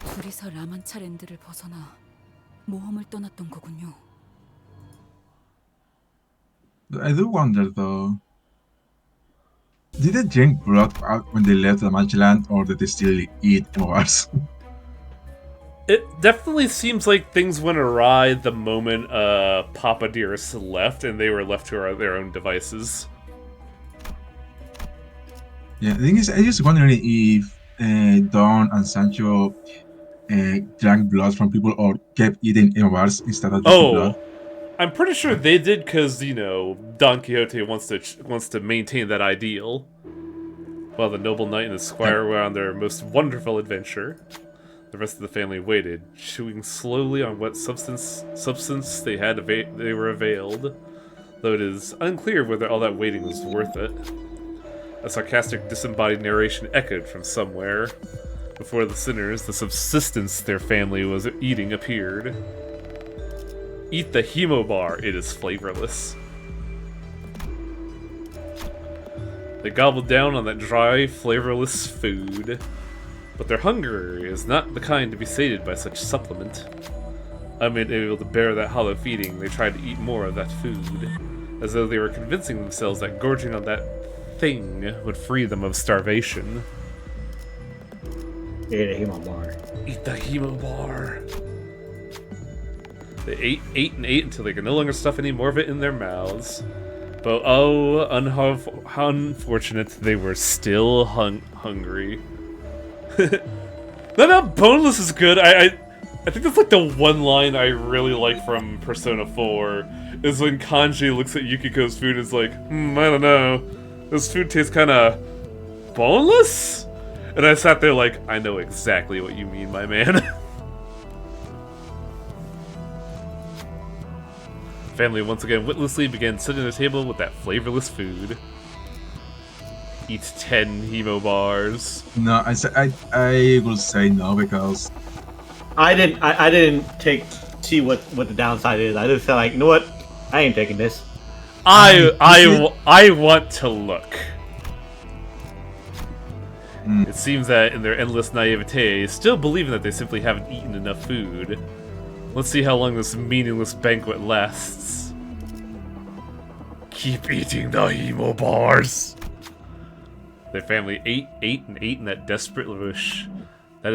둘이서 라만차랜드를 벗어나 모험을 떠났던 거군요. I do wonder though. Did they drink blood out when they left the Manchiland, or did they still eat MORs? It definitely seems like things went awry the moment Papa Dearest left and they were left to their own devices. Yeah, the thing is, I just wondering if Don and Sancho drank blood from people or kept eating MORs instead of drinking blood. I'm pretty sure they did because, you know, Don Quixote wants to maintain that ideal. While the noble knight and the squire were on their most wonderful adventure, the rest of the family waited, chewing slowly on what substance they were availed, though it is unclear whether all that waiting was worth it. A sarcastic, disembodied narration echoed from somewhere. Before the sinners, the subsistence their family was eating appeared. Eat the Hemo Bar, it is flavorless. They gobbled down on that dry, flavorless food. But their hunger is not the kind to be sated by such supplement. Unable to bear that hollow feeding, they tried to eat more of that food, as though they were convincing themselves that gorging on that thing would free them of starvation. Eat a Hemo Bar. Eat the Hemo Bar. They ate until they could no longer stuff any more of it in their mouths. But oh, how unfortunate, they were still hungry. That boneless is good. I think that's like the one line I really like from Persona 4 is when Kanji looks at Yukiko's food and is like, I don't know. This food tastes kinda boneless? And I sat there like, I know exactly what you mean, my man. Family once again witlessly began sitting at the table with that flavorless food. Eat 10 Hemo Bars. No, I will say no because I didn't see what the downside is. I just felt like, you know what, I ain't taking this. I want to look. It seems that in their endless naivete, still believing that they simply haven't eaten enough food. Let's see how long this meaningless banquet lasts. Keep eating the Hemo Bars. Their family ate in that desperate wish that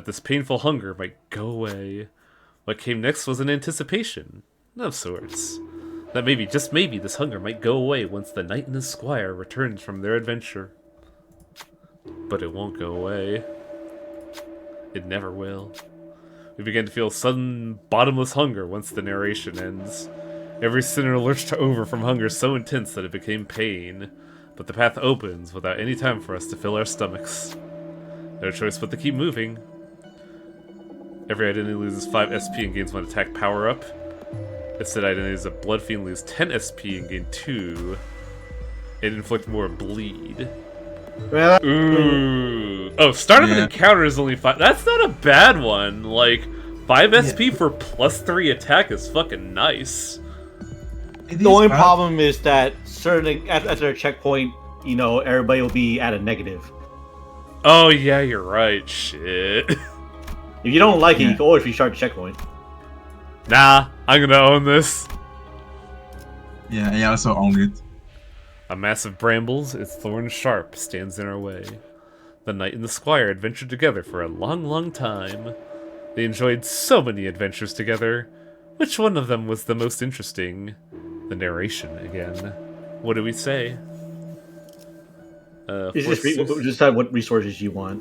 this painful hunger might go away. What came next was an anticipation, of sorts. That maybe, just maybe, this hunger might go away once the knight and his squire returns from their adventure. But it won't go away. It never will. We begin to feel sudden, bottomless hunger once the narration ends. Every sinner lurched over from hunger so intense that it became pain. But the path opens without any time for us to fill our stomachs. No choice but to keep moving. Every identity loses 5 SP and gains 1 attack power-up. Instead, identities of Blood Fiend lose 10 SP and gain 2. And inflict more bleed. Well, ooh. Oh, start of an encounter is only 5. That's not a bad one. Like, 5 SP for plus 3 attack is fucking nice. The only problem is that certain after a checkpoint, you know, everybody will be at a negative. Oh yeah, you're right. Shit. If you don't like it, you can always restart the checkpoint. Nah, I'm gonna own this. Yeah, I also own it. A mass of brambles, its thorn sharp, stands in our way. The knight and the squire adventured together for a long, long time. They enjoyed so many adventures together. Which one of them was the most interesting? The narration again. What do we say? Just decide what resources you want.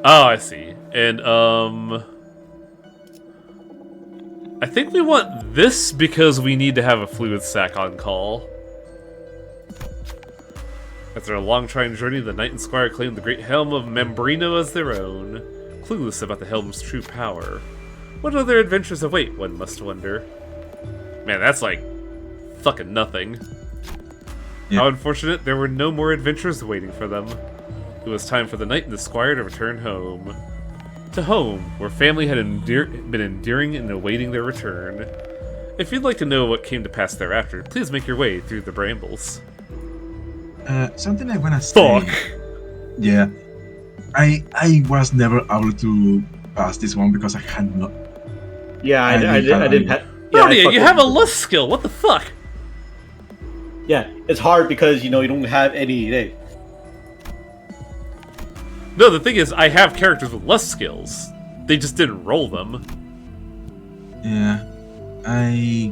Oh, I see. And I think we want this because we need to have a fluid sac on call. After a long trying journey, the knight and squire claimed the great helm of Membrino as their own, clueless about the helm's true power. What other adventures await, one must wonder. Man, that's like fucking nothing. Yeah. How unfortunate, there were no more adventures waiting for them. It was time for the knight and the squire to return home. To home, where family had been enduring and awaiting their return. If you'd like to know what came to pass thereafter, please make your way through the brambles. Something I wanna say. Fuck. Yeah. I was never able to pass this one because I had not. Yeah, I didn't have. Rodia, you have a lust skill. What the fuck? Yeah, it's hard because you know you don't have any. No, the thing is, I have characters with less skills. They just didn't roll them. Yeah, I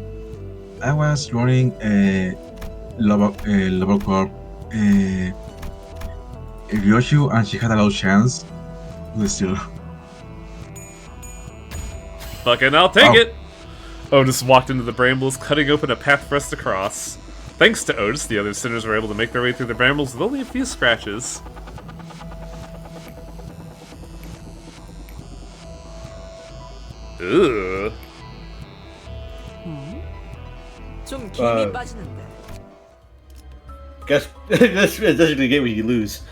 was running a level corp, Ryoshu, and she had a low chance. But still. Fucking, I'll take it. Otis walked into the brambles, cutting open a path for us to cross. Thanks to Otis, the other sinners were able to make their way through the brambles with only a few scratches. Ugh. 좀 김이 빠지는데. Guess that's the game where you lose.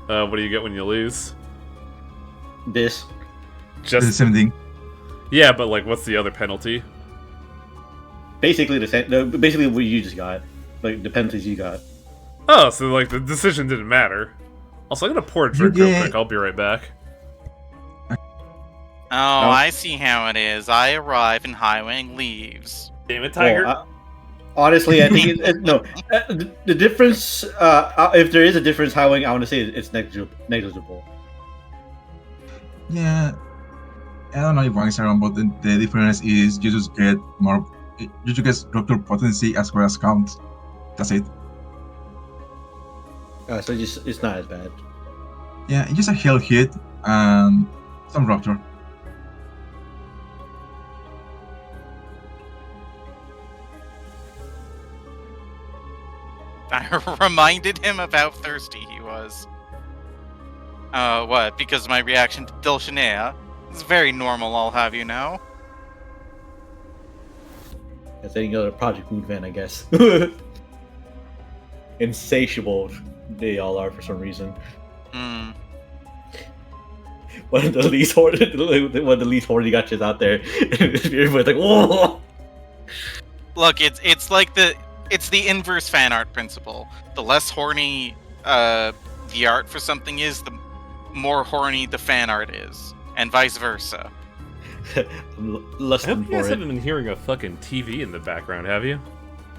What do you get when you lose? This. Just the same thing. Yeah, but like, what's the other penalty? Basically the same. No, basically what you just got, like the penalties you got. Oh, so like the decision didn't matter. Also, I'm gonna pour a drink real quick. I'll be right back. Oh, I see how it is. I arrive and Highwing leaves. Damn it, Tiger. Well, honestly, I think the difference. If there is a difference, Highwing, I want to say it's negligible. Yeah, I don't know if one is around, but the difference is you just get more. You just get doctor potency as well as count. That's it. So it's not as bad. Yeah, it's just a heal hit and some rupture. I reminded him of how thirsty he was. What? Because of my reaction to Dulcinea? It's very normal, I'll have you know. That's any other Project Moon fan, I guess. Insatiable they all are for some reason. One of the least horny gotchas out there. Everybody's like, whoa! Look, it's like the inverse fan art principle. The less horny the art for something is, the more horny the fan art is, and vice versa. I hope you guys haven't been hearing a fucking TV in the background, have you?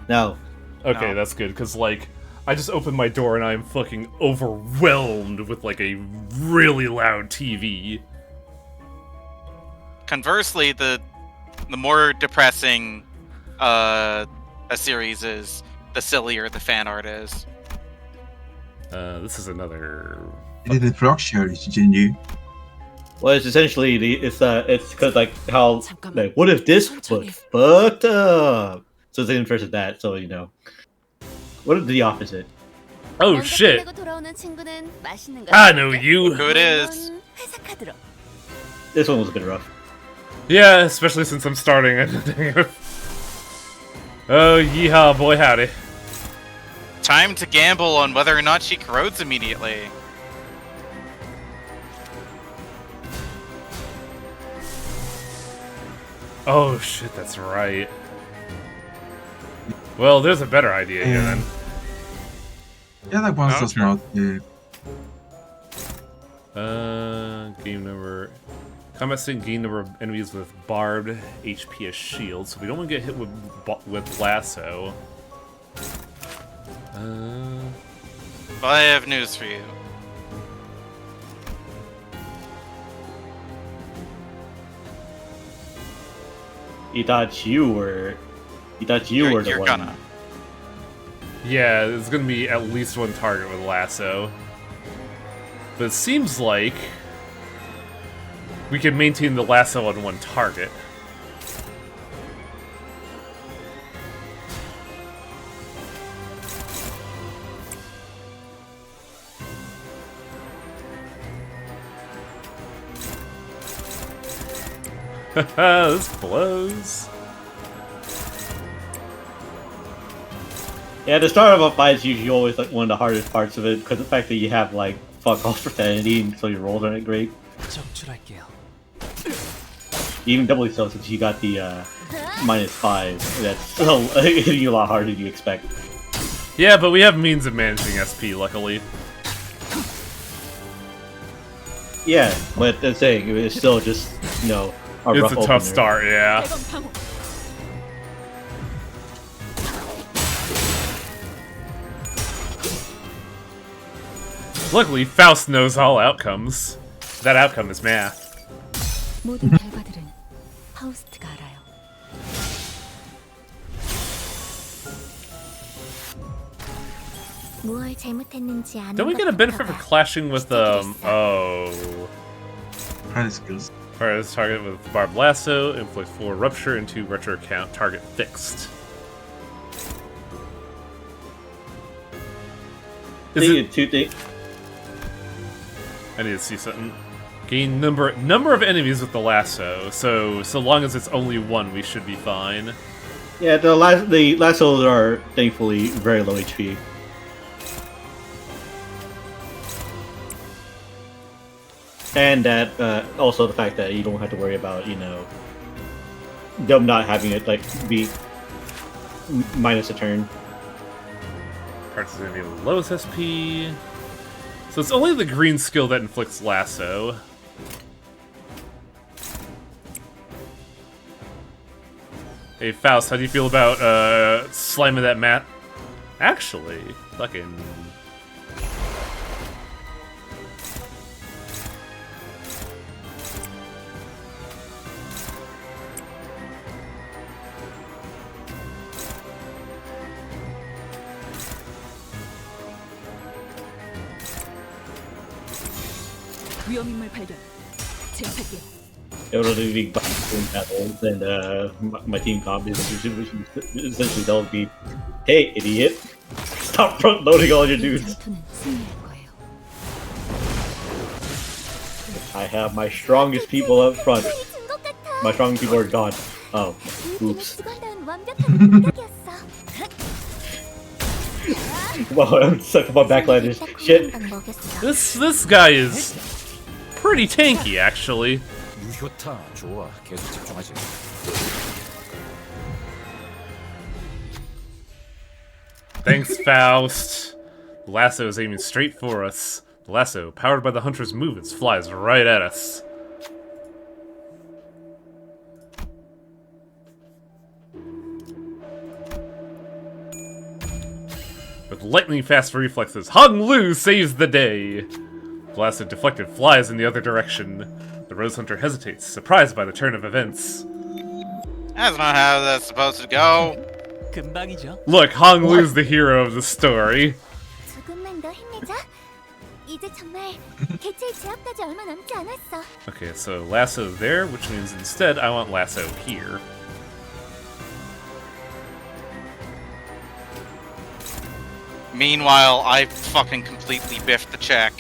No. Okay, No. that's good, because, like, I just opened my door and I'm fucking overwhelmed with, like, a really loud TV. conversely, the more depressing a series is, the sillier the fan art is. This is another. It is a fracture, Jinju. Well, it's essentially it's because like how like what if this was fucked up? So it's inverse of that. So you know, what if the opposite? Oh shit! I know you. Who it is? This one was a bit rough. Yeah, especially since I'm starting it. Oh yeehaw, boy howdy. Time to gamble on whether or not she corrodes immediately. Oh shit, that's right. Well, there's a better idea here then. Yeah, that one's just not. Game number. Combat sync gain number of enemies with barbed HP as shields, so we don't want to get hit with lasso. Well, I have news for you. You thought you were the one. Gonna. Yeah, there's gonna be at least one target with lasso. But it seems like we can maintain the lasso on one target. Haha, this blows. Yeah, the start of a fight is usually always like one of the hardest parts of it because the fact that you have like fuck off profanity, so your rolls aren't great. Even doubly so since you got the -5. That's still hitting you a lot harder than you expect. Yeah, but we have means of managing SP, luckily. Yeah, but I'm saying it's still just it's a tough start, yeah. Luckily, Faust knows all outcomes. That outcome is math. 모든 결과들은 파우스트가 알아요. 무얼 잘못했는지 아는 Don't we get a benefit for clashing with oh. Pilot skills. Alright, target with barbed lasso, inflict 4 rupture and 2 retro count, target fixed. Is it two things? I need to see something. Gain number of enemies with the lasso. So long as it's only one, we should be fine. Yeah, the lassos are thankfully very low HP. And that also the fact that you don't have to worry about them not having it like be minus a turn. Parts is gonna be the lowest SP. So it's only the green skill that inflicts lasso. Hey Faust, how do you feel about slamming that mat? Actually, fucking. 위험인물 발견. 제압할게요. Totally battles and my team comp is essentially they'll be, hey idiot, stop front loading all your dudes. I have my strongest people up front. My strong people are gone. Oh, oops. Well, I'm stuck with my backliners. Shit. This guy is pretty tanky, actually. 유효타 좋아. 계속 집중하지. Thanks, Faust. The lasso is aiming straight for us. The lasso, powered by the hunter's movements, flies right at us. With lightning-fast reflexes, Hung Lu saves the day. The lasso deflected flies in the other direction. The Rose Hunter hesitates, surprised by the turn of events. That's not how that's supposed to go. 금방이죠. Look, Hong Lu's the hero of the story. 조금만 더 힘내자. 이제 정말 개체의 제압까지 얼마 남지 않았어. Okay, so lasso there, which means instead I want lasso here. Meanwhile, I fucking completely biffed the check.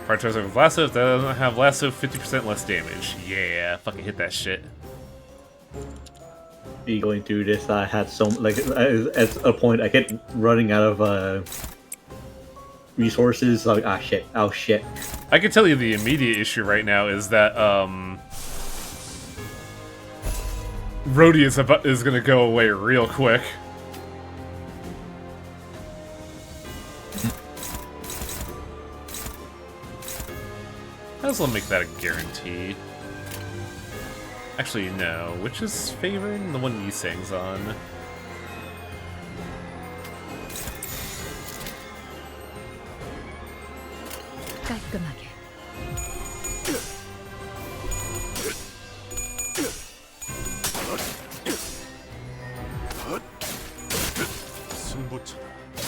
Part turns over with lasso. If that doesn't have lasso, 50% less damage. Yeah, fucking hit that shit. Be going through this, I had so like at a point I kept running out of resources. Like oh shit. I can tell you the immediate issue right now is that Rhodey is gonna go away real quick. Might as well make that a guarantee. Actually, no. Which is favoring? The one Yisang's on. 깔끔하게.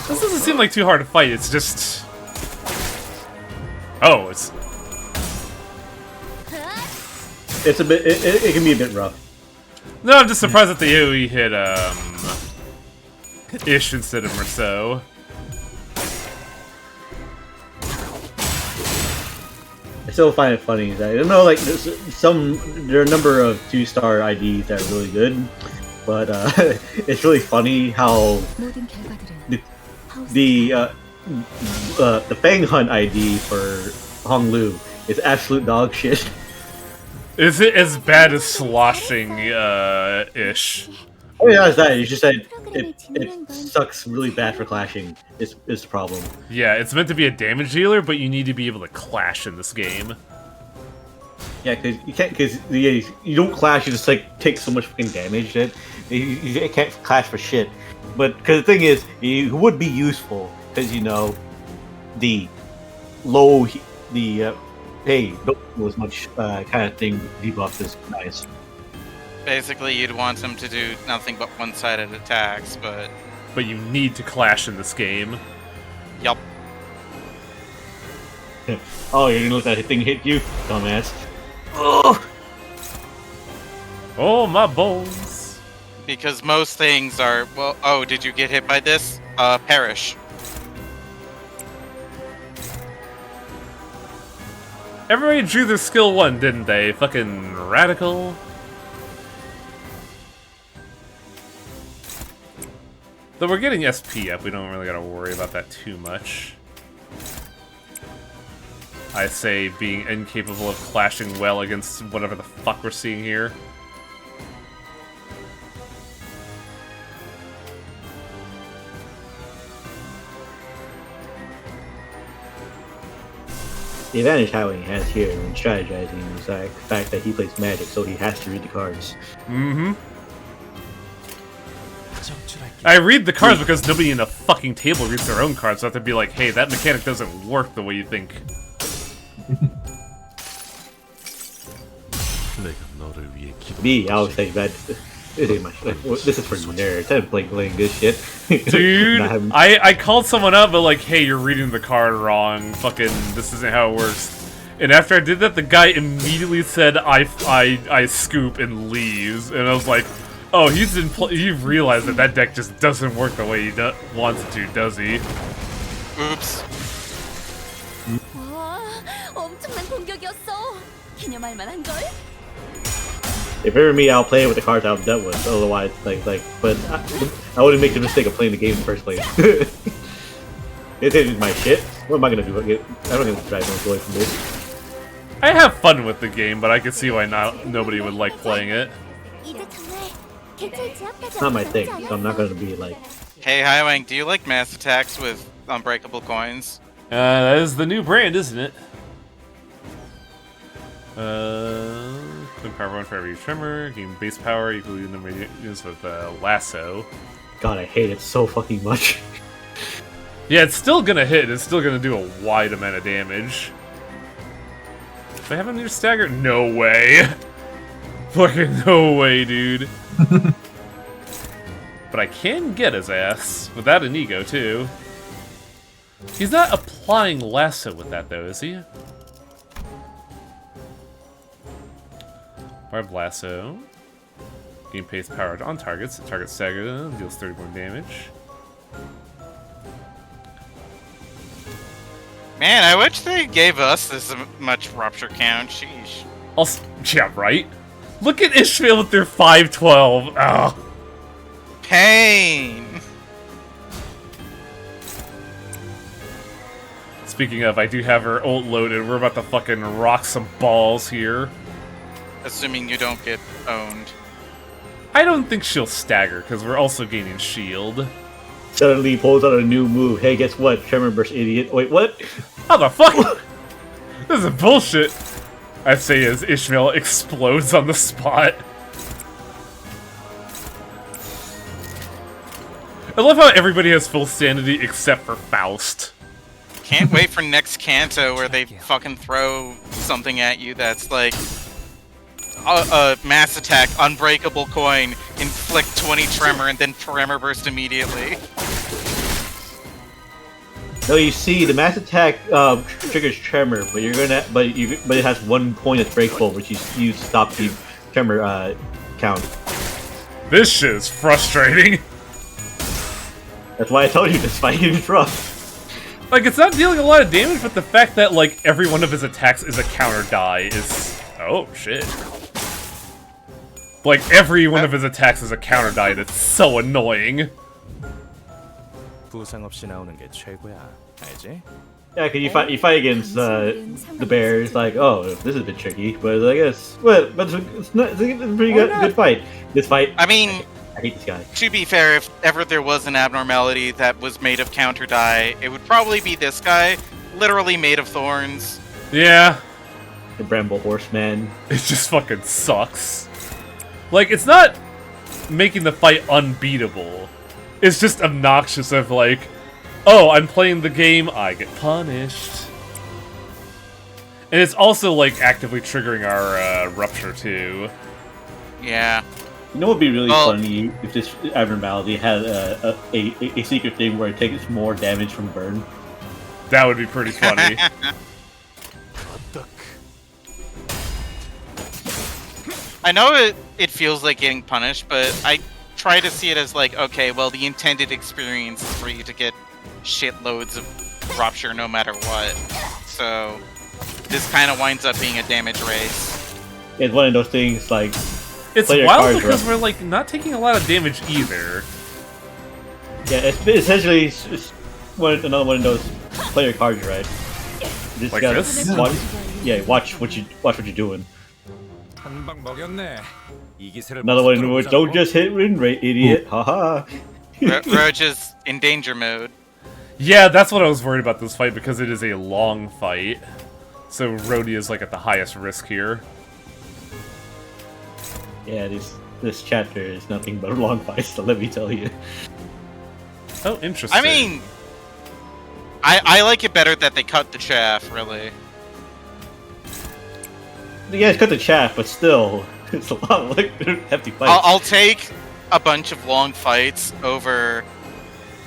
This doesn't seem like too hard to fight, it's just... Oh, it's... It's a bit. It can be a bit rough. No, I'm just surprised that the AoE hit, Ish instead of Merceau. I still find it funny that I don't know, like there are a number of 2-star IDs that are really good, but it's really funny how the Fang Hunt ID for Hong Lu is absolute dog shit. Is it as bad as sloshing, Ish? Oh yeah, it's that. It's just that it sucks really bad for clashing. Is the problem? Yeah, it's meant to be a damage dealer, but you need to be able to clash in this game. Yeah, because you can't. Because you don't clash. You just like take so much fucking damage that you can't clash for shit. But because the thing is, it would be useful because you know the low hey, don't do as much kind of thing debuff is nice. Basically, you'd want them to do nothing but one-sided attacks, but... But you need to clash in this game. Yup. Oh, you're gonna let that thing hit you? Dumbass. Ugh. Oh, my bones. Because most things are... Well, oh, did you get hit by this? Perish. Everybody drew their skill 1, didn't they? Fucking radical. Though we're getting SP up, we don't really gotta worry about that too much. I say being incapable of clashing well against whatever the fuck we're seeing here. The advantage Highwing has here when strategizing is the fact that he plays Magic, so he has to read the cards. Mm-hmm. I read the cards because nobody in the fucking table reads their own cards, so I have to be like, hey, that mechanic doesn't work the way you think. Me, I would say that this is for nerds. I'm playing good shit. Dude, I called someone up, but like, hey, you're reading the card wrong. Fucking, this isn't how it works. And after I did that, the guy immediately said, I scoop and leaves. And I was like, oh, you've realized that deck just doesn't work the way he wants it to, does he? Oops. 와, 엄청난 공격이었어. 기념할 만한걸? If it were me, I'll play it with the cards I'm done with. Otherwise, but I wouldn't make the mistake of playing the game in the first place. It's my shit. What am I gonna do? I'm not gonna drive no joy from this. I have fun with the game, but I can see why nobody would like playing it. It's not my thing, so I'm not gonna be like. Hey, Highwing, do you like mass attacks with unbreakable coins? That is the new brand, isn't it? Power 1 for every tremor, gain base power equal to the number of units with lasso. God, I hate it so fucking much. Yeah, it's still gonna hit, it's still gonna do a wide amount of damage. Do I have a near stagger? No way. Fucking no way, dude. But I can get his ass without an ego, too. He's not applying lasso with that, though, is he? Barb lasso. Gain pace power on targets. Target stagger deals 30 more damage. Man, I wish they gave us this much rupture count. Sheesh. Also, yeah, right? Look at Ishmael with their 512. Oh. Pain. Speaking of, I do have her ult loaded. We're about to fucking rock some balls here. Assuming you don't get owned. I don't think she'll stagger, because we're also gaining shield. Suddenly pulls out a new move. Hey, guess what? Tremor burst, idiot. Wait, what? How the fuck? This is bullshit. I say as Ishmael explodes on the spot. I love how everybody has full sanity except for Faust. Can't wait for next Kanto where they fucking throw something at you that's like a mass attack, unbreakable coin, inflict 20 tremor, and then tremor burst immediately. No, you see, the mass attack triggers tremor, but it has 1 point of breakable, which you stop the tremor count. This shit is frustrating. That's why I told you this fight is rough. Like, it's not dealing a lot of damage, but the fact that, like, every one of his attacks is a counter die is... Oh, shit. Like, every one of his attacks is a counter die that's so annoying. 부상 없이 나오는 게 최고야. 알지? Yeah, cause you fight against the bears, like, oh, this is a bit tricky, but I guess, well, but it's a pretty good fight. This fight, I mean, I hate this guy. To be fair, if ever there was an abnormality that was made of counter die, it would probably be this guy, literally made of thorns. Yeah. The Bramble Horseman. It just fucking sucks. Like, it's not making the fight unbeatable. It's just obnoxious of like, oh, I'm playing the game, I get punished. And it's also like actively triggering our rupture too. Yeah. You know what would be really funny if this abnormality had a secret thing where it takes more damage from burn? That would be pretty funny. I know it feels like getting punished, but I try to see it as like, okay, well, the intended experience is for you to get shitloads of rupture no matter what. So this kind of winds up being a damage race. It's one of those things like... It's wild because we're like not taking a lot of damage either. Yeah, it's essentially another one of those player cards, right? Just like gotta this? Watch what you're doing. Another one which don't just hit win rate, idiot. Haha. Roach is in danger mode. Yeah, that's what I was worried about this fight because it is a long fight. So Rhodey is like at the highest risk here. Yeah, this chapter is nothing but a long fight, so let me tell you. Oh, interesting. I mean, I like it better that they cut the chaff, really. Yeah, it's cut the chaff, but still, it's a lot of like hefty fights. I'll take a bunch of long fights over,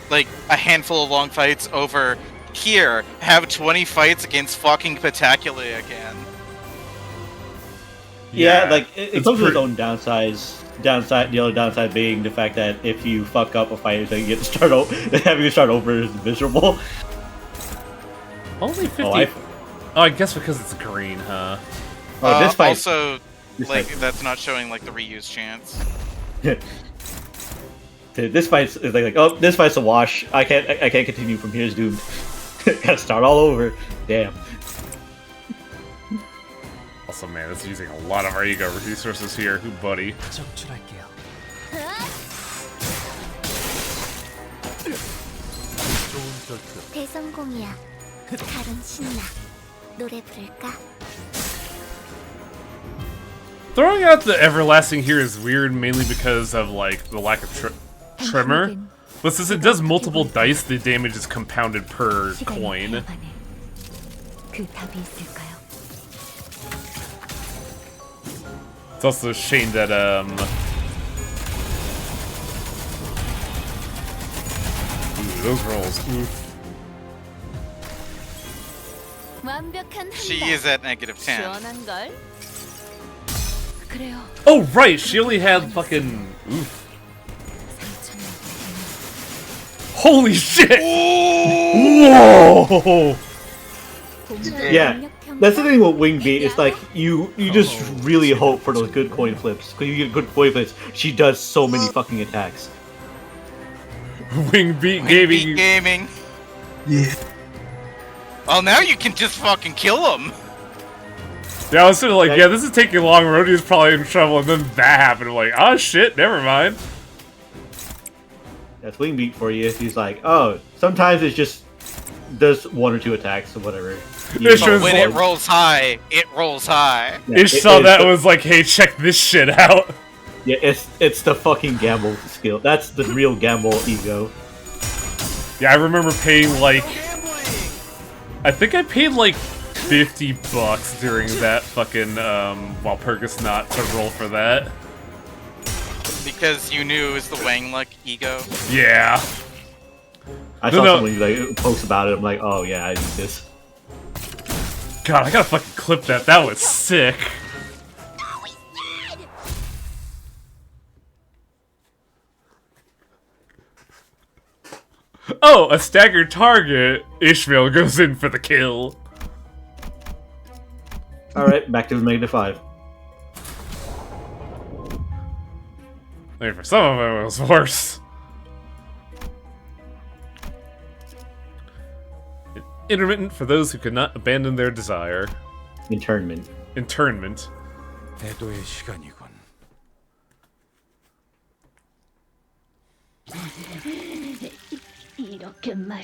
like, a handful of long fights over, here, have 20 fights against fucking Petacula again. Yeah, like, it comes with its own downsides. The other downside being the fact that if you fuck up a fight, then you get to start over. Having to start over is miserable. Only 50. Oh, I guess because it's green, huh? Oh, this fight. Also, like, that's not showing like the reuse chance. Dude, this fight's like, oh, this fight's a wash. I can't continue from here. It's doomed. Gotta start all over. Damn. Also, man, it's using a lot of our ego resources here, buddy. 대성공이야. 다른 신나. 노래 부를까? Throwing out the everlasting here is weird, mainly because of like the lack of tremor. But since it does multiple dice, the damage is compounded per coin. It's also a shame that ooh, those rolls. Oof. She is at -10. Oh right, she only had fucking oof. Holy shit! Whoa! Yeah, that's the thing with Wing Beat. It's like you just really hope for those good coin flips. Because you get good coin flips, she does so many fucking attacks. Wing Beat Gaming. Yeah. Well, now you can just fucking kill him. Yeah, I was sort of like, yeah, this is taking long. Rhodey's probably in trouble, and then that happened. I'm like, oh shit, never mind. That's Wing Beat for you. He's like, oh, sometimes it's just does 1 or 2 attacks or whatever. But when it rolls high, it rolls high. Yeah, Ish saw that and was like, hey, check this shit out. Yeah, it's the fucking gamble skill. That's the real gamble ego. Yeah, I remember paying like, I think I paid like $50 during that fucking Walpurgis Knot to roll for that. Because you knew it was the Wang Luck ego. Yeah. I saw someone like post about it. I'm like, oh yeah, I need this. God, I gotta fucking clip that. That was sick. Oh, a staggered target. Ishmael goes in for the kill. Alright, back to the -5. I mean, for some of them, it was worse. Intermittent for those who could not abandon their desire. Internment. Internment. 애도의 시간이군.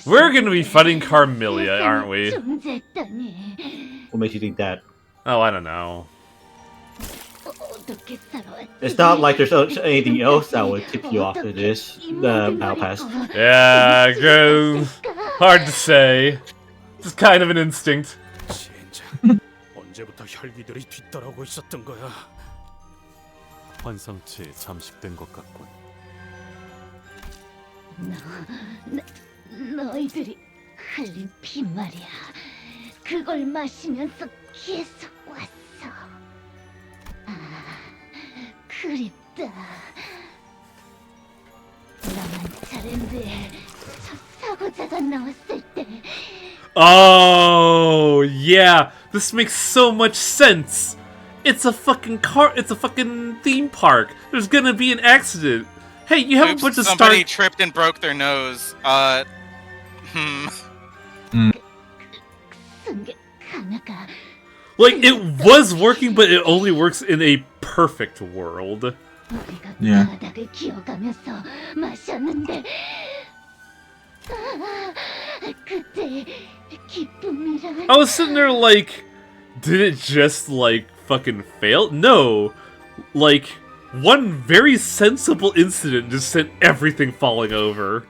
We're gonna be fighting Carmelia, aren't we? What makes you think that? Oh, I don't know. It's not like there's anything else that would tip you off of this, the Battle Pass. Yeah, good. Hard to say. Just kind of an instinct. 언제부터 혈기들이 뒤따라오고 있었던 거야? 환상체에 잠식된 것 같군. 너희들이 흘린 피 말이야. 그걸 마시면서 계속 왔어. 아, 그립다. 나만 차랜드에 첫 사고자가 나왔을 때. Oh, yeah. This makes so much sense. It's a fucking theme park. There's gonna be an accident. Hey, you have a bunch of somebody tripped and broke their nose. Like, it was working, but it only works in a perfect world. Yeah. I was sitting there like, did it just, like, fucking fail? No. Like, one very sensible incident just sent everything falling over.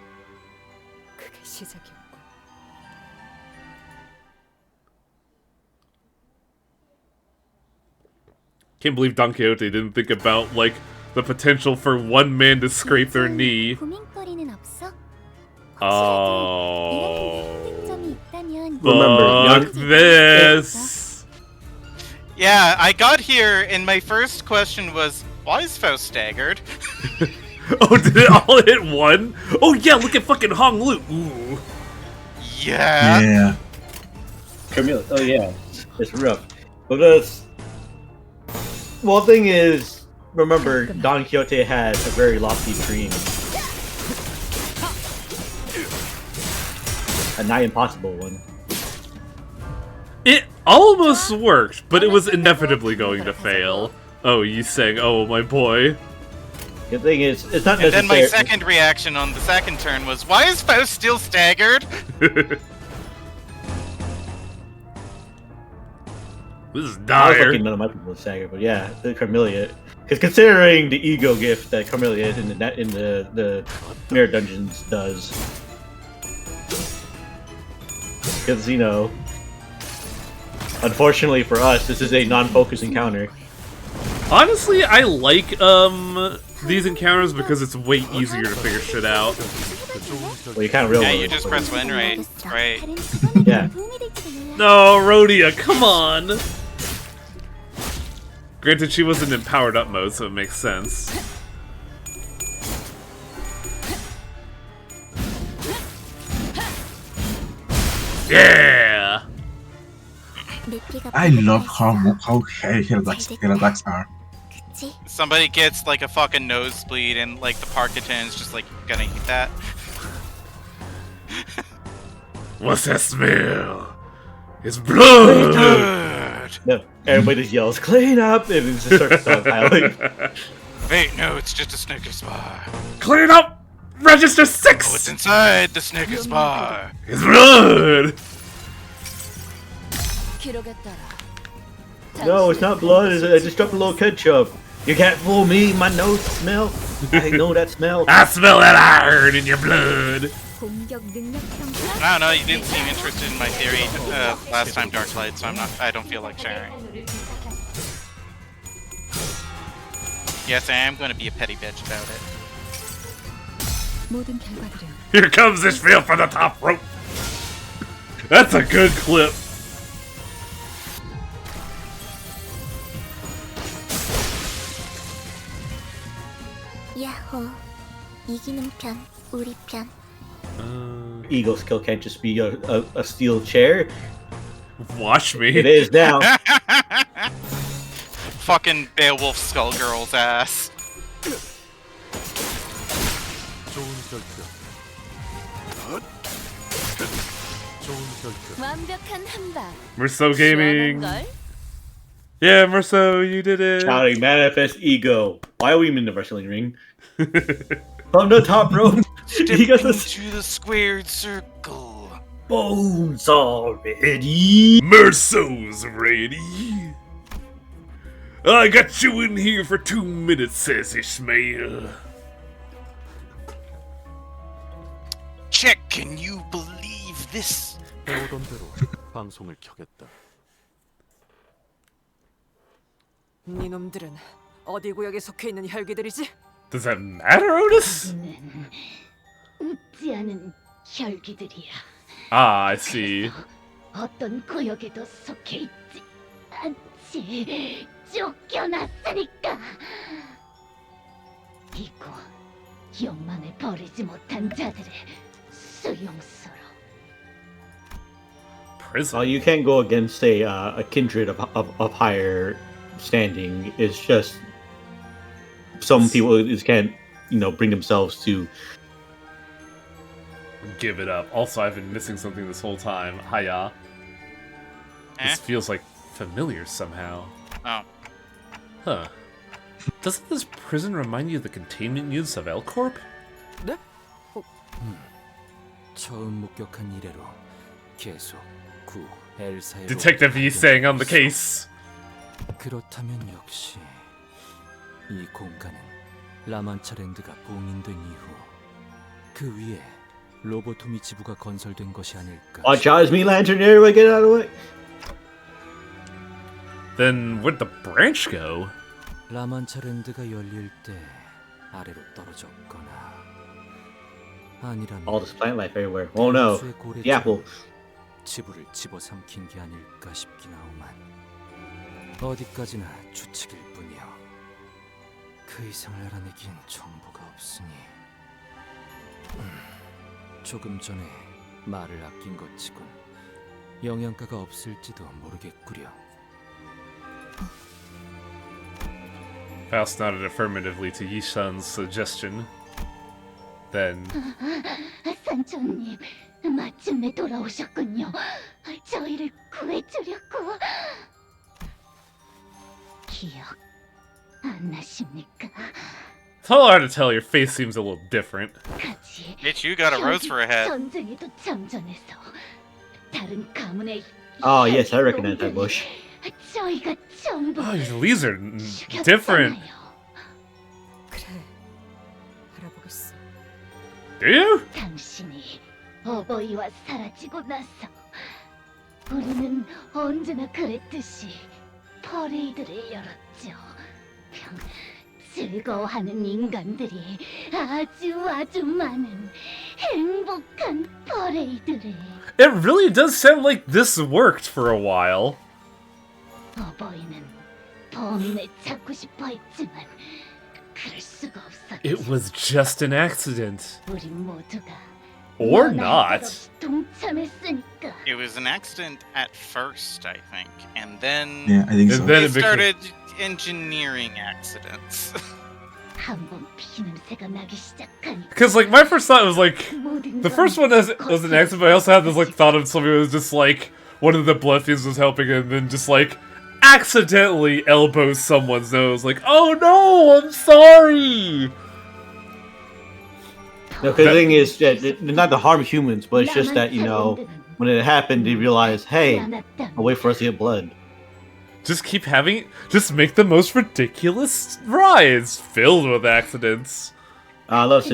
Can't believe Don Quixote didn't think about, like, the potential for one man to scrape their knee. Oh. Fuck this. Yeah, I got here and my first question was, why is Faust staggered? Oh, did it all hit one? Oh yeah, look at fucking Hong Lu. Ooh. Yeah. Yeah. Camille, oh yeah, it's rough. Because one thing is, remember, Don Quixote had a very lofty dream. A nigh impossible one. It almost worked, but it was inevitably going to fail. Oh, you saying, oh, my boy. The thing is, it's not necessary. necessary. And then my second reaction on the second turn was, why is Faust still staggered? This is I was dire. lucky none of my people were staggered, but yeah, the Carmelia. Because considering the ego gift that Carmelia in the Mirror Dungeons does. Because, you know, unfortunately for us, this is a non-focus encounter. Honestly, I like these encounters because it's way easier to figure shit out. Well, you kind of realize. Yeah, you just press win, right? Right. Yeah. No, Rhodia, come on! Granted, she wasn't in powered up mode, so it makes sense. Yeah! I love how hairy Heradax are. Somebody gets like a fucking nosebleed and like the park attendant's just like gonna eat that. What's that smell? It's blood! No, everybody just yells, "Clean up!" and it just starts stockpiling. Wait, no, it's just a Snickers bar. Clean up! Register 6! What's inside the Snickers bar? It's blood! No, it's not blood. I just dropped a little ketchup. You can't fool me. My nose smell. I know that smell. I smell that iron in your blood. I don't know. You didn't seem interested in my theory last time, Darklight, so I don't feel like sharing. Yes, I am going to be a petty bitch about it. Here comes this feel for the top rope. That's a good clip. 야호, 이기는 편, 우리 편. Eagle skill can't just be a steel chair. Watch me. It is now. Fucking Beowulf Skullgirl's ass. Merceau Gaming. Yeah, Merceau, you did it. Shouting manifest ego. Why are we in the wrestling ring? From the top rope. He got to the squared circle. Bones are ready. Merceau's ready. I got you in here for 2 minutes, says Ishmael. Check, can you believe this? 배우던 대로 방송을 켜겠다. 니놈들은 어디 구역에 속해 있는 혈기들이지? Does that matter, Otis? 웃지 않은 혈기들이야. Ah, I see. 어떤 구역에도 속해 있지 않지. 쫓겨났으니까. 이곳 욕망을 버리지 못한 자들의 수용소로. Prison. You can't go against a kindred of higher standing. It's just some people just can't, bring themselves to give it up. Also, I've been missing something this whole time. Hiya. This feels like familiar somehow. Oh. Huh. Doesn't this prison remind you of the containment units of L-Corp? 네? 처음 목격한 이래로 계속 구 엘사의 Detective E saying on the case. 그렇다면 역시 이 공간은 라만차랜드가 봉인된 이후 그 위에 로보토미 지부가 건설된 것이 아닐까. Watch out, me lantern! Everybody get out of the way. Then where'd the branch go? 라만차랜드가 열릴 때 아래로 떨어졌거나 아니라면 All this plant life everywhere. Oh no, the apple. 지부를 집어삼킨 게 아닐까 싶긴 하오만 어디까지나 추측일 뿐이요. 그 이상을 알아내긴 정보가 없으니 조금 전에 말을 아낀 것 치곤 영양가가 없을지도 모르겠구려. Faust nodded affirmatively to Yishan's suggestion. Then... 산초님, 마침내 돌아오셨군요. 저희를 구해주려고. 기억 안 나십니까? It's a little hard to tell, your face seems a little different. Bitch, you got a rose for a head. 전쟁에도 참전해서 다른 가문의 Oh yes, I recognize that bush. 저희가 전부 Oh, these are different. 그래, 알아보겠어. Do you? 당신이 어버이와 사라지고 나서 우리는 언제나 그랬듯이 퍼레이드를 열었죠. 즐거워하는 인간들이 아주 많은 행복한 퍼레이드를. It really does sound like this worked for a while. 어버이는 범인을 찾고 싶어 했지만 그럴 수가 없었지. It was just an accident. 우리 모두가 Or not. 동참했으니까. It was an accident at first, I think, and then Yeah, I think so. And then they it became- started engineering accidents. 한번 피냄새가 나기 시작하니까. Because, like, my first thought was, like, the first one was an accident, but I also had this, like, thought of somebody who was just, like, one of the blood thieves was helping and then just, like, accidentally elbows someone's nose. Like, oh no, I'm sorry! No, because the thing is, that not to harm humans, but it's just that, you know, when it happened, they realized, hey, I'll wait for us to get blood. Just keep having, just make the most ridiculous rides filled with accidents. I love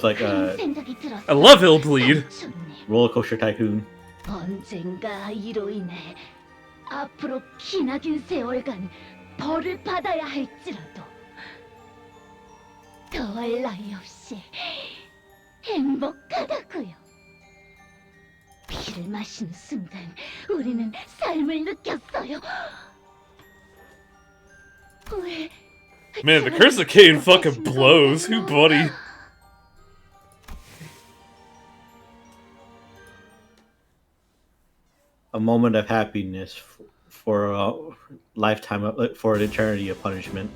like I love Hillbleed. Roller Coaster Tycoon. 언젠가 이로 인해 앞으로 기나긴 세월간 벌을 받아야 할지라도 더할 나위 없이 행복하다고요. 피를 마시는 순간 우리는 삶을 느꼈어요. 왜 Man, the Curse of Cain fucking blows. Who, buddy? A moment of happiness for a lifetime, for an eternity of punishment.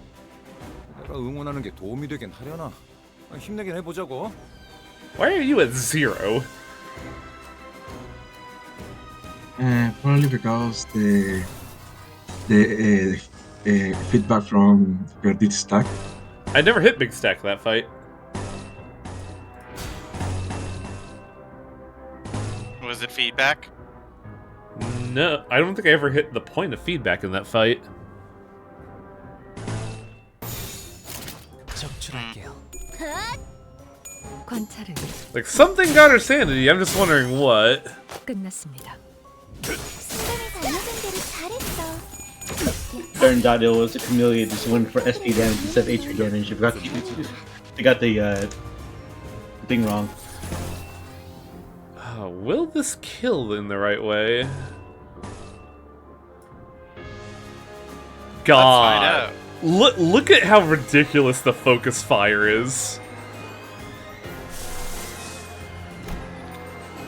내가 응원하는 게 도움이 되긴 하려나? 힘내긴 해보자고. Why are you at 0? Probably because the feedback from your Big Stack. I never hit Big Stack that fight. Was it feedback? No, I don't think I ever hit the point of feedback in that fight. 적출할게요. 관찰은 Like, something got her sanity, I'm just wondering what. 끝났습니다. Turns out it was a chameleon just went for SP damage instead of HP damage. They got the thing wrong. Will this kill in the right way? God. Look at how ridiculous the focus fire is.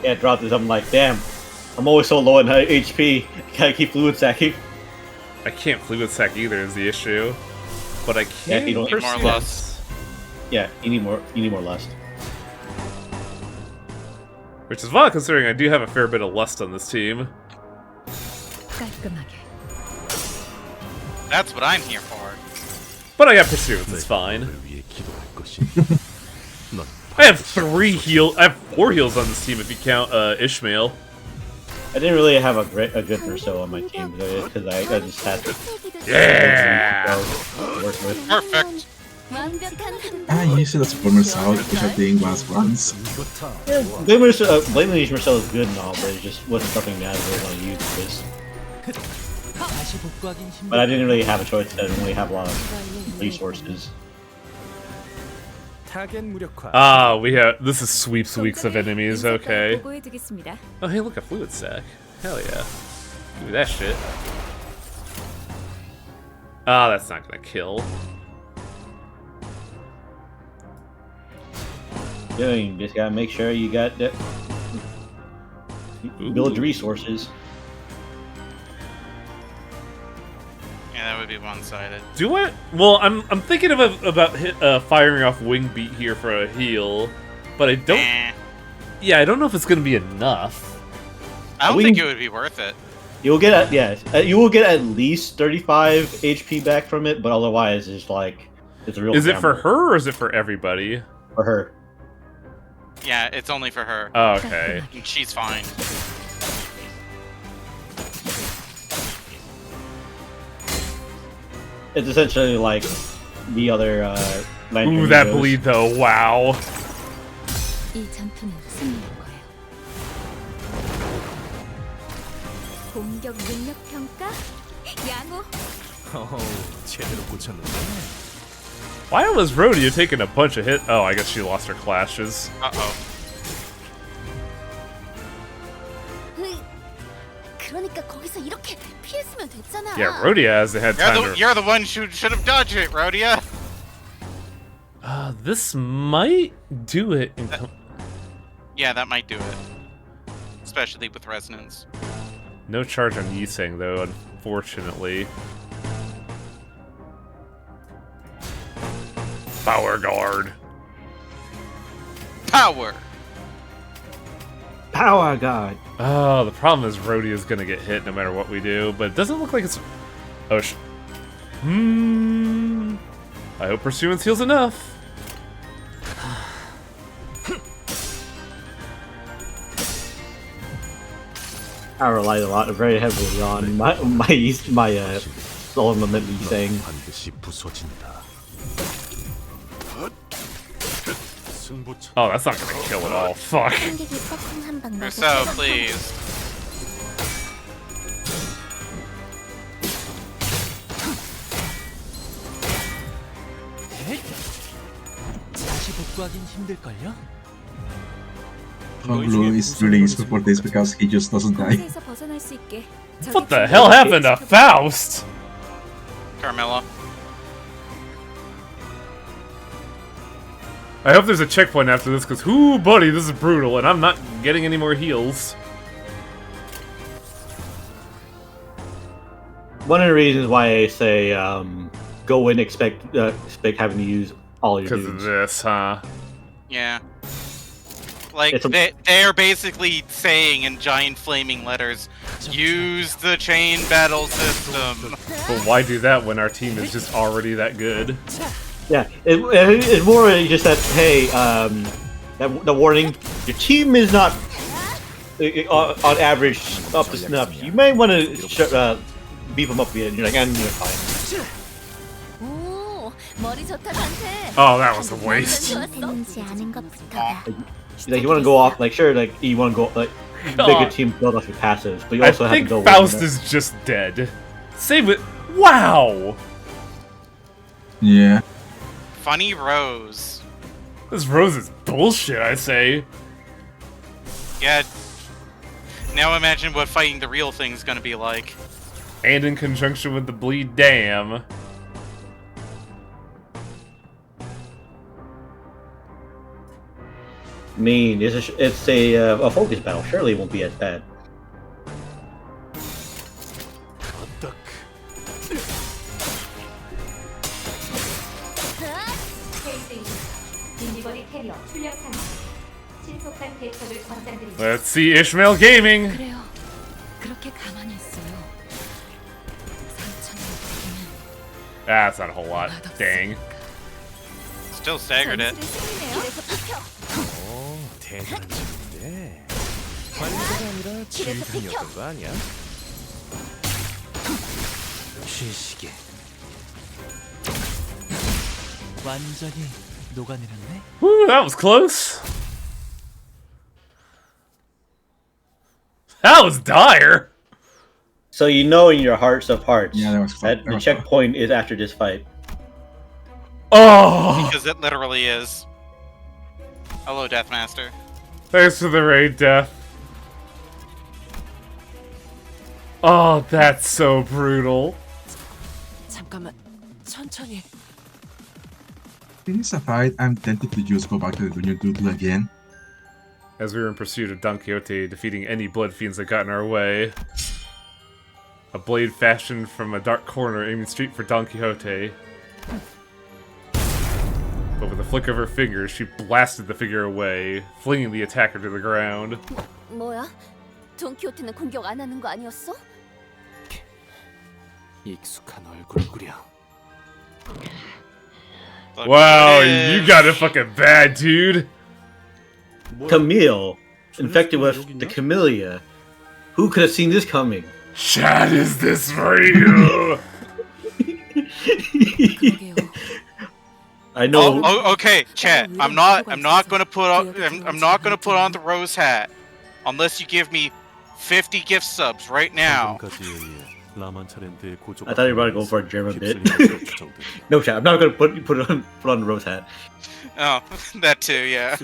Yeah, I dropped this. I'm like, damn. I'm always so low on HP. Gotta keep fluid sacking. I can't fluid sack either is the issue. But I can you don't need more lust. Yeah, you need more lust. Which is wild considering I do have a fair bit of lust on this team. 깔끔하게. That's what I'm here for. But I got pursuits, it's fine. I have 4 heals on this team if you count Ishmael. I didn't really have a good Verso on my team because I just had to. Yeah. Work with. Perfect. I used it as a former South, which I think was once. Yeah, Blaming Marcel is good and all, but it just wasn't something that I really want to use this. But I didn't really have a choice. I didn't really have a lot of resources. Ah, this is sweeps weeks of enemies, okay. Oh hey, look, a fluid sack. Hell yeah. Give me that shit. Ah, that's not gonna kill. Yeah, you just gotta make sure you got that. Build resources. Yeah, that would be one-sided. Do it? Well, I'm thinking about firing off Wing Beat here for a heal, but I don't. Yeah, I don't know if it's gonna be enough. I don't think it would be worth it. You will get you will get at least 35 HP back from it, but otherwise it's like it's a real. Is it for gamble. her or is it for everybody? For her. Yeah, it's only for her. Oh, okay. She's fine. It's essentially like the other. Ooh, that bleed though! Wow. 이 전투는 승리일 거예요. 공격 능력 평가? 양호. 제대로 꽂혔는데. Why was Rhodia taking a bunch of hit? Oh, I guess she lost her clashes. Uh-oh. 그러니까 거기서 이렇게 피했으면 됐잖아. Yeah, Rhodia hasn't had time to... You're the one who should have dodged it, Rhodia. This might do it. Yeah, that might do it. Especially with resonance. No charge on Yiseng, though, unfortunately. Power guard. Power. Power guard. Oh, the problem is Rhodia's gonna get hit no matter what we do, but it doesn't look like it's... Oh, I hope Pursuance heals enough. I relied a lot, very heavily on my soul moment thing. Oh, that's not gonna kill at all. Fuck. So, please. 다시 복구하긴 힘들걸요? Honglu is really useful for this because he just doesn't die. What the hell happened to Faust? Carmilla. I hope there's a checkpoint after this, because whoo, buddy, this is brutal, and I'm not getting any more heals. One of the reasons why I say go in expect having to use all your dudes. Because of this, huh? Yeah. Like, they are basically saying in giant flaming letters, use the chain battle system. But why do that when our team is just already that good? Yeah, it's more just that, hey, the warning, your team is not, on average, up to snuff. You may want to beef them up a bit, and you're like, and you're fine. Oh, that was a waste. Like, you want to go off, like, sure, like, you want to go, like, bigger team build off your passives, but you also have to go... I think Faust is just dead. Save it. Wow! Yeah. Funny Rose. This Rose is bullshit, I say. Yeah. Now imagine what fighting the real thing's gonna be like. And in conjunction with the Bleed Dam. I mean, it's a focus battle. Surely it won't be as bad. Let's see Ishmael Gaming. That's not a whole lot. Dang. Still staggered it. 대단한 친구인데 관리자가 아니라 지휘관이었던 거 아니야? 쉬시게. 완전히 녹아내렸네. Woo, that was close. That was dire. So you know in your hearts of hearts that the checkpoint is after this fight. Oh! Because it literally is. Hello, Deathmaster. Thanks for the raid, Death. Oh, that's so brutal. 잠깐만, 천천히. This is a fight I'm tempted to just go back to the Dungeon Doodle again. As we were in pursuit of Don Quixote, defeating any blood fiends that got in our way. A blade fashioned from a dark corner aiming straight for Don Quixote. But with a flick of her fingers, she blasted the figure away, flinging the attacker to the ground. 뭐야? 돈키호테는 공격 안 하는 거 아니었어? 익숙한 얼굴이구려. Wow, you got it fucking bad, dude. Camille, infected with the Camellia. Who could have seen this coming? Chad, is this real? I know. Oh, okay, chat. I'm not gonna put on the rose hat unless you give me 50 gift subs right now. 라만차랜드의 고조. I thought you were about to go for a German bit. No, chat. I'm not going to put on the Rose hat. Oh, that too, yeah.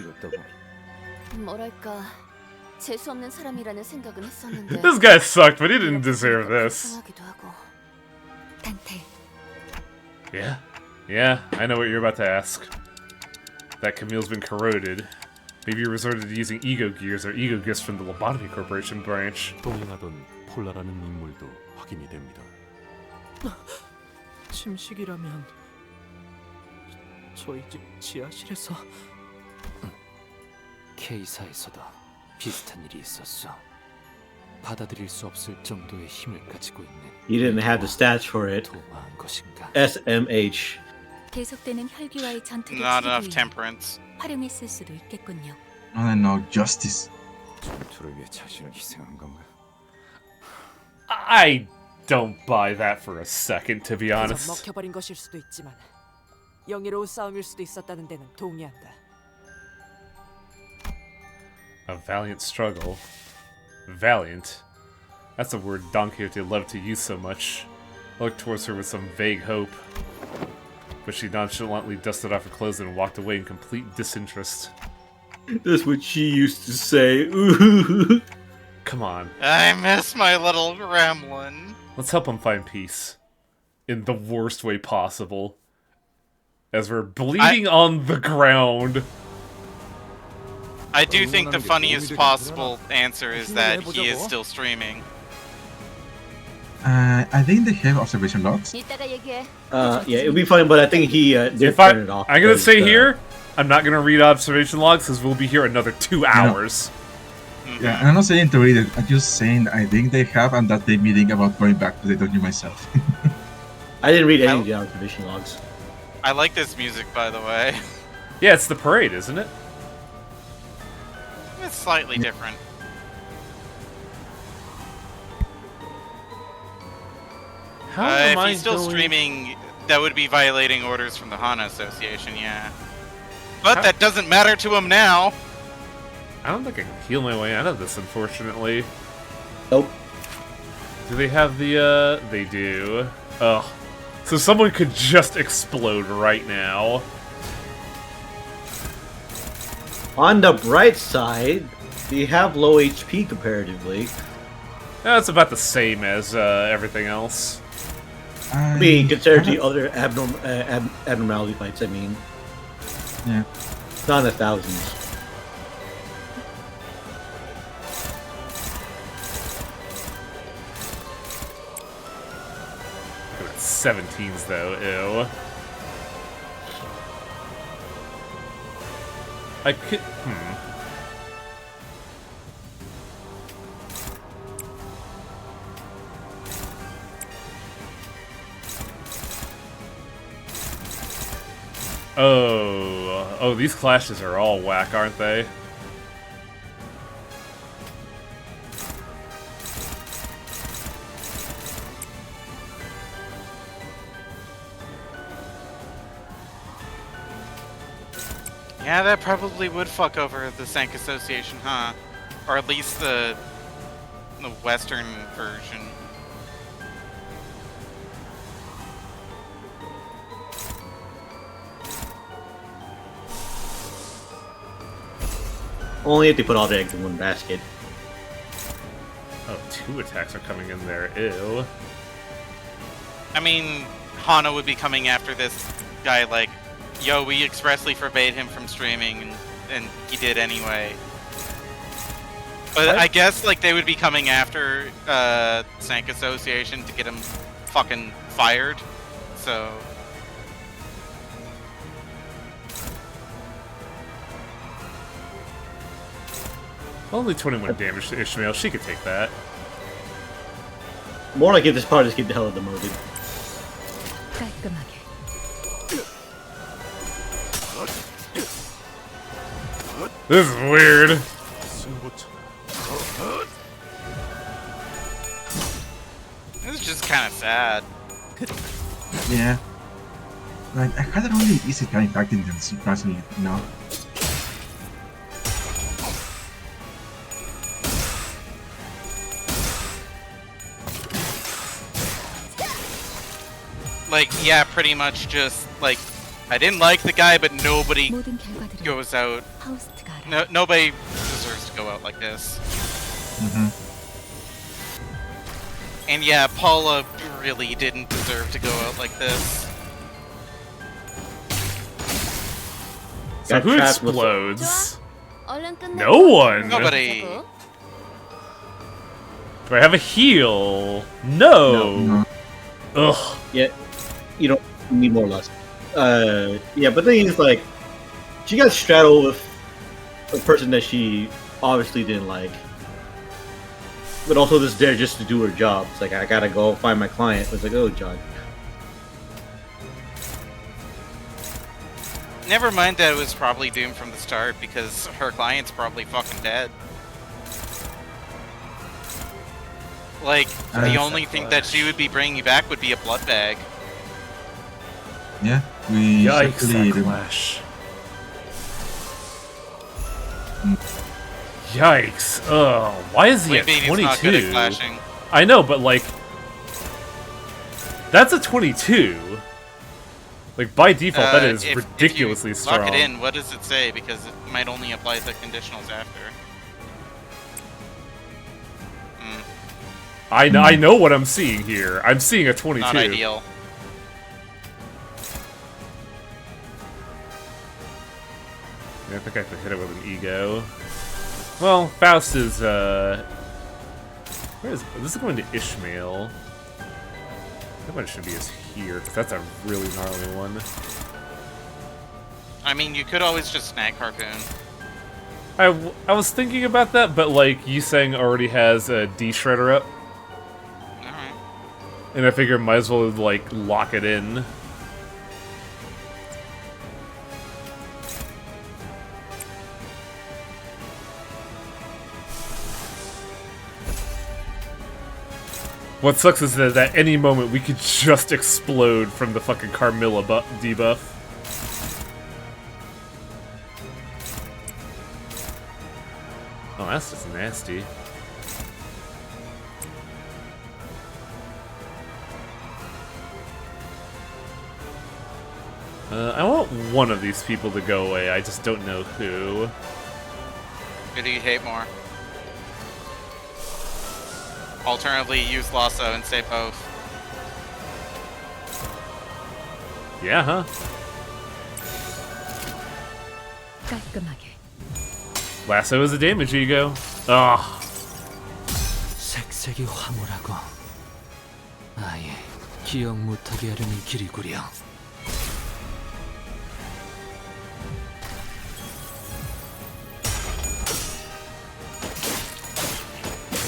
뭐랄까 재수 없는 사람이라는 생각은 했었는데. This guy sucked, but he didn't deserve this. 단테. Yeah, I know what you're about to ask. That Camille's been corroded. Maybe you resorted to using ego gears or ego gifts from the Lobotomy Corporation branch. 동행하던 폴라라는 인물도 확인이 됩니다. 침식이라면 저희 집 지하실에서 K사에서도 비슷한 일이 있었어. 받아들일 수 없을 정도의 힘을 가지고 있는. You didn't have the stats for it. SMH. 계속되는 혈기와의 전투를 Not enough 치르기 위해 temperance. 활용했을 수도 있겠군요. No, justice. 전투를 위해 자신을 희생한 건가? I don't buy that for a second, to be honest. 먹혀버린 것일 수도 있지만 영예로운 싸움일 수도 있었다는 데는 동의한다. A valiant struggle. Valiant. That's a word Don Quixote loved to use so much. I looked towards her with some vague hope. But she nonchalantly dusted off her clothes and walked away in complete disinterest. That's what she used to say. Come on. I miss my little gremlin. Let's help him find peace. In the worst way possible. As we're bleeding on the ground. I do think the funniest possible answer is that he is still streaming. I think they have observation logs. Yeah, it'll be fine, but I think he did turn it off. I'm gonna say here, I'm not gonna read observation logs because we'll be here another 2 hours. Yeah, and I'm not saying to read it. I'm just saying I think they have, and that they're meeting about going back to the dungeon myself. I didn't read any of the observation logs. I like this music, by the way. Yeah, it's the parade, isn't it? It's slightly different. If he's still streaming, that would be violating orders from the Hana Association, yeah. But that doesn't matter to him now. I don't think I can heal my way out of this, unfortunately. Nope. Do they have the, they do. Ugh. So someone could just explode right now. On the bright side, they have low HP comparatively. That's about the same as everything else. I mean, compared to the other abnormality fights, I mean. Yeah. It's not in the thousands. Look at 17s though, ew. I could, Oh, these clashes are all whack, aren't they? Yeah, that probably would fuck over the Sank Association, huh? Or at least the Western version. Only if they put all the eggs in one basket. Oh, 2 attacks are coming in there, ew. I mean, Hana would be coming after this guy like, yo, we expressly forbade him from streaming, and he did anyway. But I guess like they would be coming after Sank Association to get him fucking fired, so... Only 21 damage to Ishmael, she could take that. More like if this part just get the hell demoted. This is weird. This is just kind of sad. Yeah. Like, I had a really easy time fighting them, surprisingly, you know? Like, yeah, pretty much just like I didn't like the guy, but nobody goes out. Nobody deserves to go out like this. And yeah, Paula really didn't deserve to go out like this. So who explodes? No one. Nobody. Do I have a heal? No. Ugh. Yeah, you don't need more lust. Yeah, but the thing is, like, she got straddled with a person that she obviously didn't like, but also just there just to do her job. It's like, I gotta go find my client. It's like, oh, John. Never mind that it was probably doomed from the start because her client's probably fucking dead. Like, the only thing that she would be bringing back would be a blood bag. Yeah, we Yikes, actually that clash. Yikes. Ugh, why is he at Maybe 22? he's not good at clashing. I know, but like, that's a 22. Like, by default, that is ridiculously if you strong. lock it in, what does it say? Because it might only apply to conditionals after. I know what I'm seeing here. I'm seeing a 22. Not ideal. Yeah, I think I could hit it with an ego. Well, Faust is, where is this is going to Ishmael. That one should be is here, because that's a really gnarly one. I mean, you could always just snag Harpoon. I was thinking about that, but like, Yuseng already has a D-Shredder up. Alright. And I figure might as well, like, lock it in. What sucks is that at any moment we could just explode from the fucking Carmilla debuff. Oh, that's just nasty. I want one of these people to go away, I just don't know who. Who do you hate more? Alternatively, use Lasso and say both. Yeah, huh? Lasso is a damage ego. Ah. 색색이 화물하고 아예 기억 못하게 하려는 길이구려.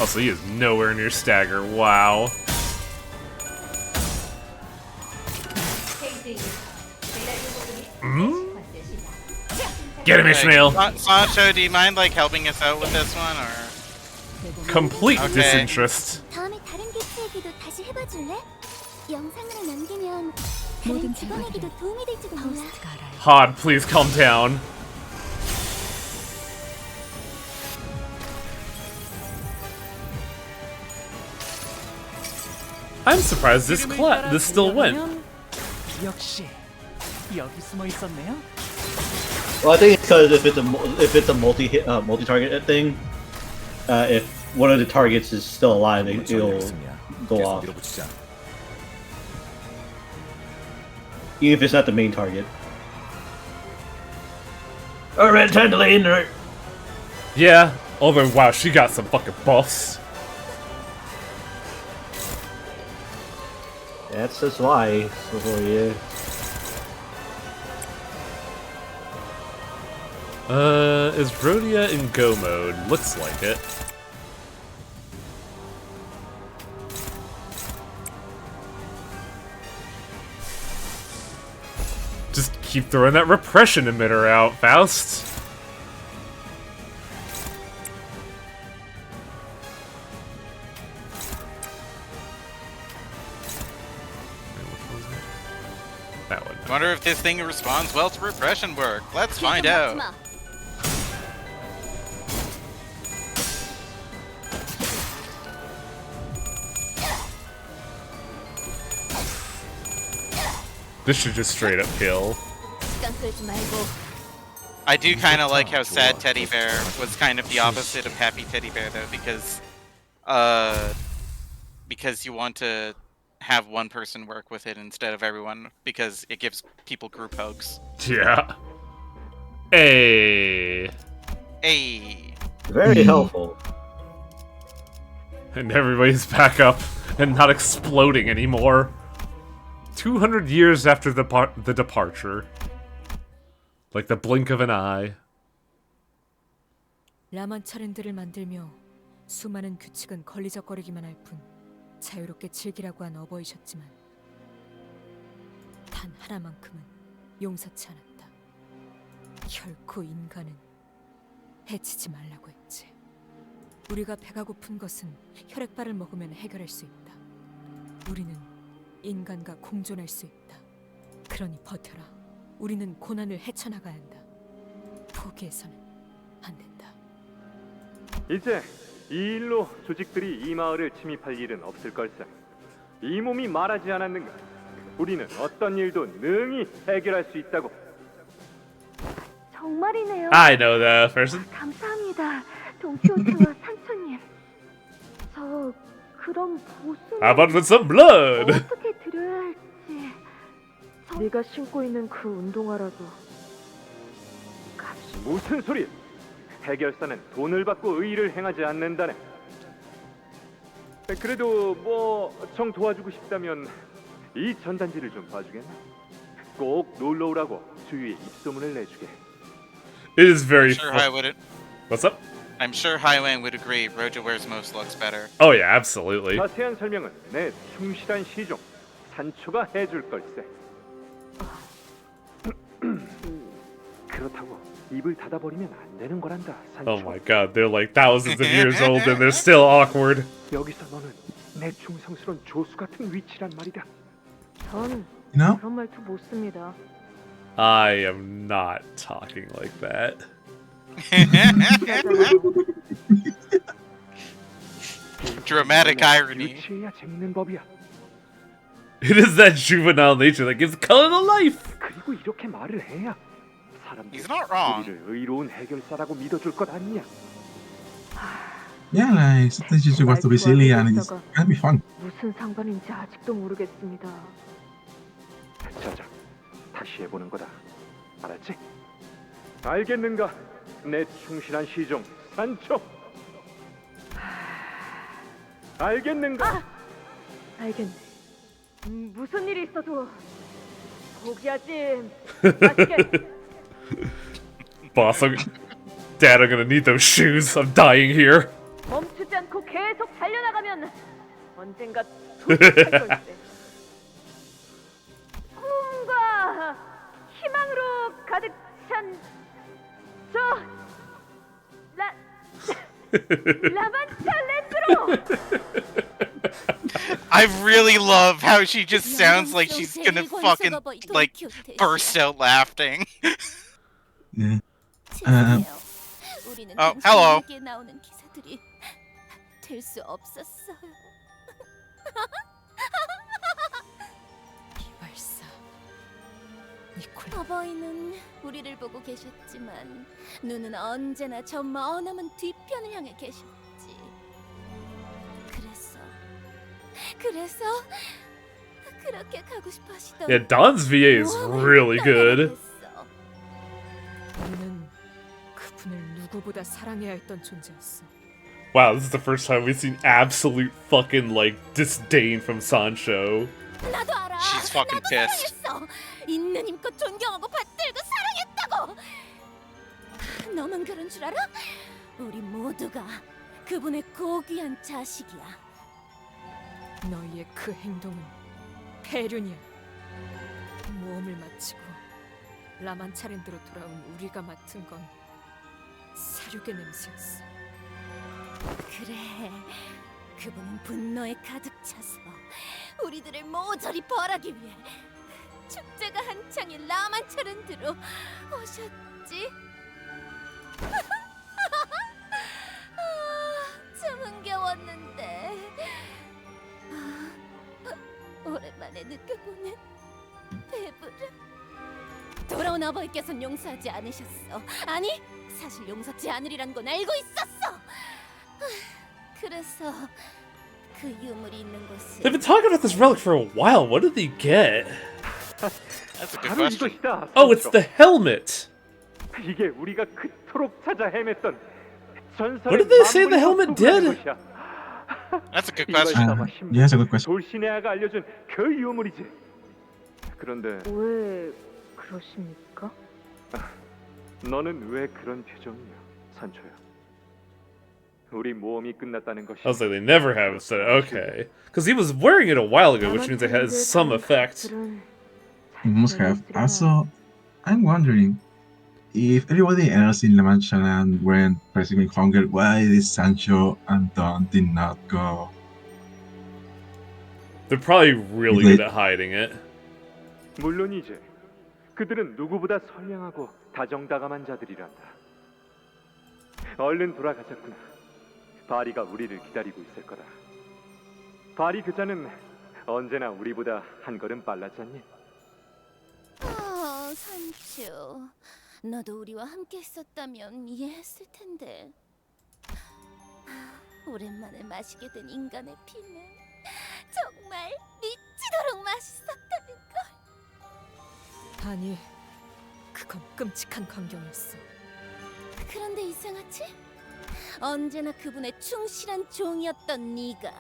Also, he is nowhere near stagger. Wow. Get him, Ishmael! Sancho, do you mind like helping us out with this one, or? Complete disinterest. 다음에 다른 개체 얘기도 다시 해봐줄래? 영상으로 남기면 다른 직원에게도 도움이 될지도 몰라. Hod, please calm down. I'm surprised this still went. 역시 여기 숨어 있었네요. Well, I think it's because if it's a multi-target thing, if one of the targets is still alive, it'll go off. Even if it's not the main target. Alright, time to lay in there. Yeah, although wow, she got some fucking buffs. That's just why. So yeah. Is Rhodia in go mode? Looks like it. Just keep throwing that repression emitter out, Faust. That one. I wonder if this thing responds well to repression work. Let's find out. This should just straight up kill. 시간 끌지 말고. I do kind of like how sad teddy bear was kind of the opposite of happy teddy bear though, because you want to have one person work with it instead of everyone because it gives people group hugs. Yeah. Hey. Hey. Very helpful. And everybody's back up and not exploding anymore. 200 years after the departure. Like the blink of an eye. 라만차렌들을 만들며 수많은 규칙은 걸리적거리기만 할 뿐 자유롭게 즐기라고 한 어버이셨지만 단 하나만큼은 용서치 않았다. 결코 인간은 해치지 말라고 했지. 우리가 배가 고픈 것은 혈액발을 먹으면 해결할 수 있다. 우리는 인간과 공존할 수 있다. 그러니 버텨라. 우리는 고난을 헤쳐나가야 한다. 포기해서는 안 된다. 이제 이 일로 조직들이 이 마을을 침입할 일은 없을 걸세. 이 몸이 말하지 않았는가? 우리는 어떤 일도 능히 해결할 수 있다고. 정말이네요. I know the person. 감사합니다, 돈키호테와 산초님. 저 그럼 보수는 How about with some blood? 어떻게 드려야 할지. 네가 신고 있는 그 운동화라도. 무슨 소리야? 해결사는 돈을 받고 의를 행하지 않는다네. 그래도 뭐 정 도와주고 싶다면 이 전단지를 좀 봐주겠나? 꼭 놀러 오라고 주위에 입소문을 내주게. It is very Sure, I would. What's up? I'm sure Highwayne would agree. Roja wears most looks better. Oh yeah, absolutely. 자세한 설명은 내 충실한 시종 산초가 해줄 걸세. 그렇다고 입을 닫아버리면 안 되는 거란다, 산초. Oh my god, they're like thousands of years old and they're still awkward. 여기서 너는 내 충성스러운 조수 같은 위치란 말이다. 전 No? 그런 말투 못 씁니다. I am not talking like that. Dramatic irony. 유치해야 재밌는 법이야. It is that juvenile nature that gives color to life. 그리고 이렇게 말을 해야 사람들이 He's not wrong. 우리를 의로운 해결사라고 믿어줄 것 아니냐. Yeah, like sometimes you just want to be silly and it's gonna be fun. 무슨 상관인지 아직도 모르겠습니다. 자자, 다시 해보는 거다. 알았지? 알겠는가? 내 충실한 시종 산초. 알겠는가? 알겠네. 무슨 일이 있어도 포기하지. 마시게. Boss, Dad, I'm gonna need those shoes. I'm dying here. 멈추지 않고 계속 달려나가면 언젠가 도착할 걸세. 꿈과 희망으로 가득 찬 저 라만찰렌드로. I really love how she just sounds like she's gonna fucking like burst out laughing. Yeah. Oh, hello. 나오는 기사들이 될 수 없었어요. 이발사 어버이는 우리를 보고 계셨지만 눈은 언제나 저 머나먼 뒤편을 향해 계셨지. 그래서 그렇게 가고 싶어 하시던. Yeah, Don's VA is really good. 우리는 그분을 누구보다 사랑해야 했던 존재였어. Wow, this is the first time we've seen absolute fucking like disdain from Sancho. 나도 알아. She's fucking pissed. 사랑했어. 있는 힘껏 존경하고 받들고 사랑했다고. 너만 그런 줄 알아? 우리 모두가 그분의 고귀한 자식이야. 너희의 그 행동은 폐륜이야. 모험을 마치고 라만차렌드로 돌아온 우리가 맡은 건 사륙의 냄새였어. 그래, 그분은 분노에 가득 차서 우리들을 모조리 벌하기 위해 축제가 한창인 라만차렌드로 오셨지. 참 흥겨웠는데 오랜만에 느껴보는 베브를 돌아온 어버이께선 용서하지 않으셨어. 아니, 사실 용서치 않으리란 건 알고 있었어. 그래서 그 유물이 있는 곳을 They've been talking about this relic for a while. What did they get? That's a good 바로 question. 이것이다. Oh, it's the helmet. 이게 우리가 그토록 찾아 헤맸던 What 전설의 did they say the 만물의 helmet 협곡이라는 did? 것이야. That's a good 이것이 question. 아마 Yes, a good question. 돌시네아가 알려준 그 유물이지. 그런데 왜 그러십니까? 너는 왜 그런 표정이야, 산초야? 우리 모험이 끝났다는 것이. I was like, they never have said okay. Because he was wearing it a while ago, which means it has some effect. It must have. Also, I'm wondering if everybody else in La Mancha land went President Hunger, why did Sancho and Don did not go? They're probably really good at hiding it. 물론이지. 그들은 누구보다 선량하고 다정다감한 자들이란다. 얼른 돌아가자꾸나. 바리가 우리를 기다리고 있을 거다. 바리 그자는 언제나 우리보다 한 걸음 빨랐잖니? 산초, 너도 우리와 함께 했었다면 이해했을 텐데. 오랜만에 마시게 된 인간의 피는 정말 미치도록 맛있었다는 걸. 아니, 그건 끔찍한 광경이었어. 그런데 이상하지? 언제나 그분의 충실한 종이었던 네가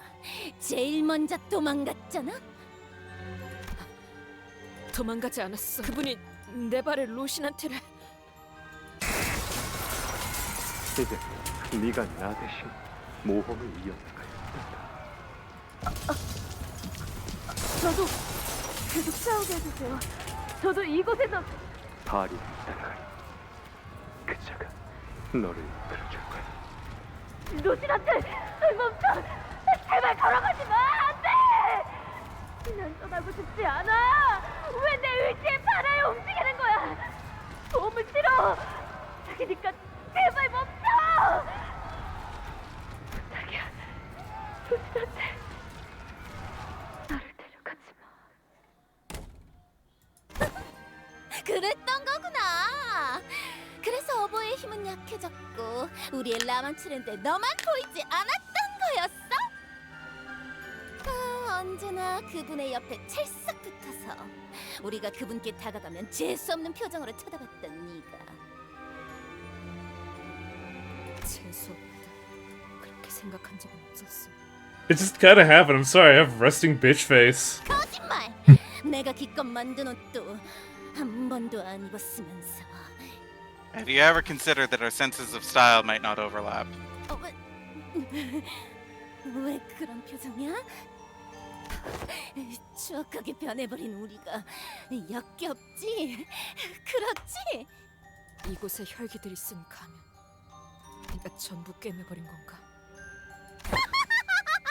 제일 먼저 도망갔잖아? 도망가지 않았어. 그분이 내 발을 로신한테를... 이제 네가 나 대신 모험을 이어나가야 한다. 저도 계속 싸우게 해주세요. 저도 이곳에서 바리 따라가리. 그자가 너를 이끌어줄 거야. 루신한테 멈춰! 제발 걸어가지 마! 안 돼! 난 떠나고 싶지 않아! 왜 내 의지에 반하여 움직이는 거야! 도움을 싫어! 부탁이니까 제발 멈춰! 부탁이야, 루신한테 나를 데려가지 마. 그랬던 거구나. 그래서 어버이의 힘은 약해졌고 우리의 라만츠랜드에 너만 보이지 않았던 거였어? 언제나 그분의 옆에 찰싹 붙어서 우리가 그분께 다가가면 재수 없는 표정으로 쳐다봤던 네가. 재수 없다. 그렇게 생각한 적은 없었어. It just kinda happened. I'm sorry, I have resting bitch face. 거짓말! 내가 기껏 만든 옷도 한 번도 안 입었으면서. Have you ever considered that our senses of style might not overlap? 왜 그런 표정이야? 추악하게 변해버린 우리가 역겹지? 그렇지? 이곳에 혈기들이 쓴 가면 네가 전부 꿰매버린 건가?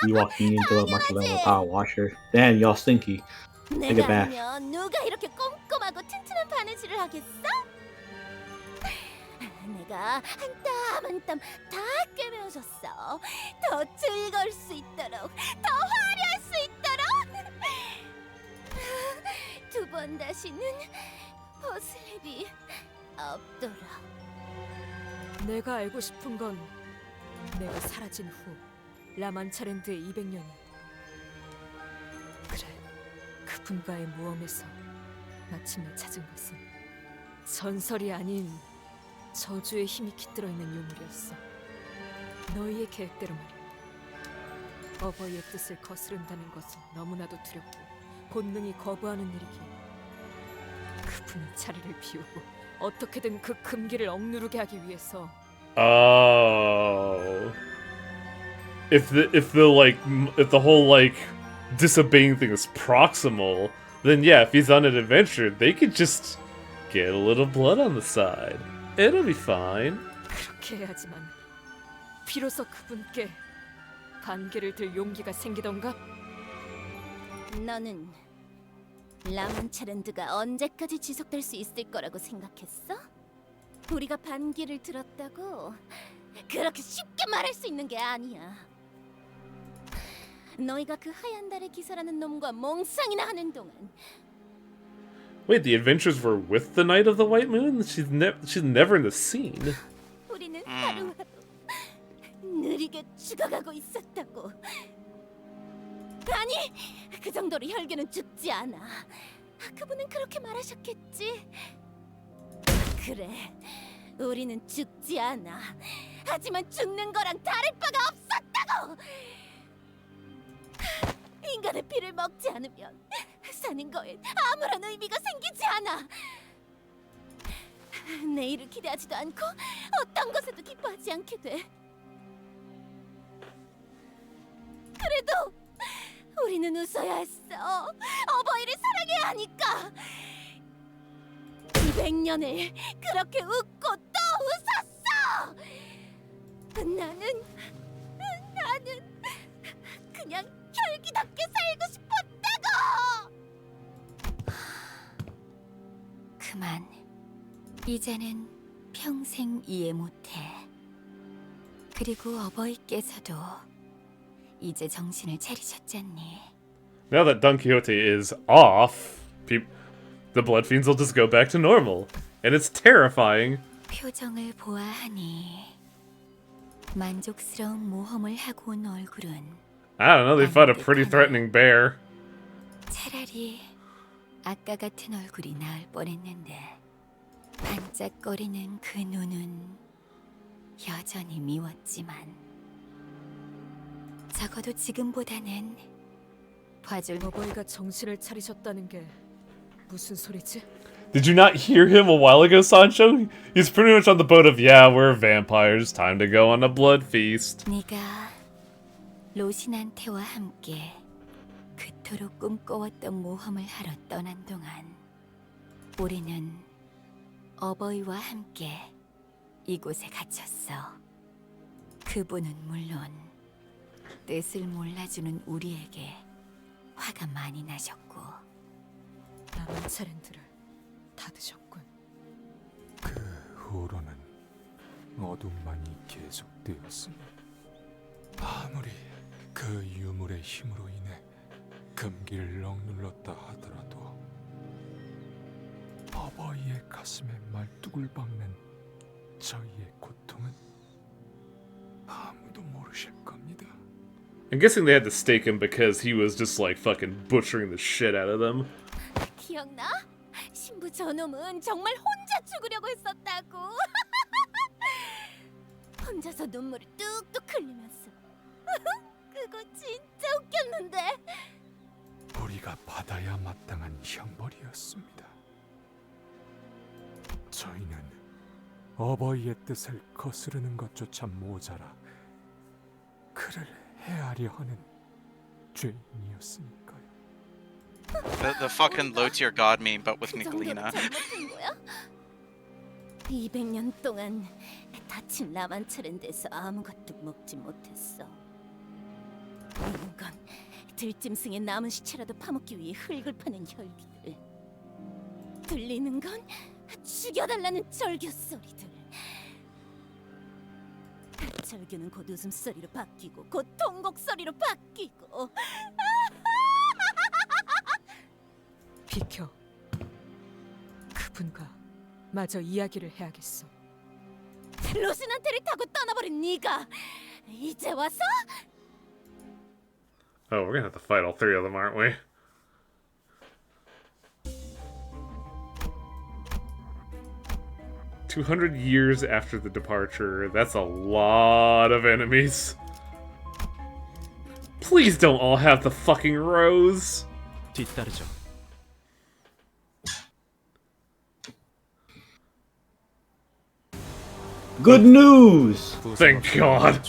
You walking into a much lower power washer. Damn, y'all stinky. Take a 내가 bath. 아니면 누가 이렇게 꼼꼼하고 튼튼한 바느질을 하겠어? 내가 한 땀 한 땀 다 꿰매어줬어. 더 즐거울 수 있도록, 더 화려할 수 있도록. 두 번 다시는 벗을 일이 없도록. 내가 알고 싶은 건 내가 사라진 후 라만차랜드의 200년이 그래, 그분과의 모험에서 마침내 찾은 것은 전설이 아닌 저주의 힘이 깃들어 있는 유물이었어. 너희의 계획대로 말이야. 어버이의 뜻을 거스른다는 것은 너무나도 두렵고 본능이 거부하는 일이기에 그분의 자리를 비우고 어떻게든 그 금기를 억누르게 하기 위해서. Oh. If the whole like disobeying thing is proximal, then yeah, if he's on an adventure, they could just get a little blood on the side. It'll be fine. 그렇게 해야지만 비로소 그분께 반기를 들 용기가 생기던가? 너는 라만차랜드가 언제까지 지속될 수 있을 거라고 생각했어? 우리가 반기를 들었다고 그렇게 쉽게 말할 수 있는 게 아니야. 너희가 그 하얀 달의 기사라는 놈과 몽상이나 하는 동안 Wait, the adventures were with the Knight of the White Moon? She's never in the scene. 우리는 하루하루 느리게 죽어가고 있었다고. 아니, 그 정도로 혈기는 죽지 않아. 그분은 그렇게 말하셨겠지. 그래, 우리는 죽지 않아. 하지만 죽는 거랑 다를 바가 없었다고. 인간의 피를 먹지 않으면 사는 거엔 아무런 의미가 생기지 않아. 내일을 기대하지도 않고 어떤 것에도 기뻐하지 않게 돼. 그래도 우리는 웃어야 했어. 어버이를 사랑해야 하니까. 200년을 그렇게 웃고 또 웃었어. 나는 그냥 혈기답게 살고 싶었다고. 그만. 이제는 평생 이해 못해. 그리고 어버이께서도 이제 정신을 차리셨잖니. Now that Don Quixote is off, the Blood Fiends will just go back to normal. And it's terrifying. 표정을 보아하니 만족스러운 모험을 하고 온 얼굴은 I don't know, they fought a pretty threatening bear. 차라리 아까 같은 얼굴이 나을 뻔했는데 반짝거리는 그 눈은 여전히 미웠지만 적어도 지금보다는 봐줄. 어버이가 정신을 차리셨다는 게 무슨 소리지? Did you not hear him a while ago, Sancho? He's pretty much on the boat of, yeah, we're vampires, time to go on a blood feast. 네가 로신한테와 함께 그토록 꿈꿔왔던 모험을 하러 떠난 동안 우리는 어버이와 함께 이곳에 갇혔어. 그분은 물론 뜻을 몰라주는 우리에게 화가 많이 나셨고 남은 차량들을 닫으셨군. 그 후로는 어둠만이 계속되었으니 아무리 그 유물의 힘으로 인해 금기를 억눌렀다 하더라도 어버이의 가슴에 말뚝을 박는 저희의 고통은 아무도 모르실 겁니다. I'm guessing they had to stake him because he was just like fucking butchering the shit out of them. 기억나? 신부 저놈은 정말 혼자 죽으려고 했었다고. 혼자서 눈물을 뚝뚝 흘리면서. 그거 진짜 웃겼는데. 우리가 받아야 마땅한 형벌이었습니다. 저희는 어버이의 뜻을 거스르는 것조차 모자라 그를 헤아려 하는 죄인이었으니까요. The fucking low tier god meme, but with Nicolina. 200년 동안 다친 라만차렌데서 아무것도 먹지 못했어. 보이는 건 들짐승의 남은 시체라도 파먹기 위해 흙을 파는 혈기들. 들리는 건 죽여달라는 절규 소리들. 절규는 곧 웃음소리로 바뀌고 곧 통곡 소리로 바뀌고. 비켜. 그분과 마저 이야기를 해야겠어. 로신한테를 타고 떠나버린 네가 이제 와서? Oh, we're gonna have to fight all three of them, aren't we? "200 years after the departure, that's a lot of enemies. Please don't all have the fucking rose." 뒤따르죠. Good news! Thank God.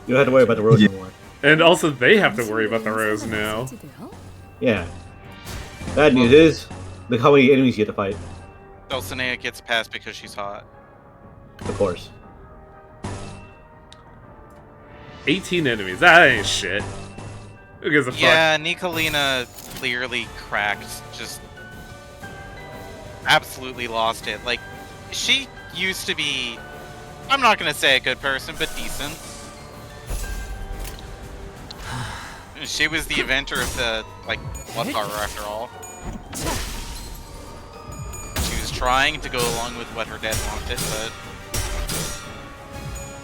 You don't have to worry about the rose anymore. And also, they have to worry about the rose now. Yeah. Bad news is, look how many enemies you have to fight. Dulcinea gets passed because she's hot. Of course. 18 enemies. That ain't shit. Who gives a fuck? Yeah, Nicolina clearly cracked. Just absolutely lost it. Like, she used to be, I'm not gonna say a good person, but decent. She was the inventor of the, like, blood power after all. trying to go along with what her dad wanted, but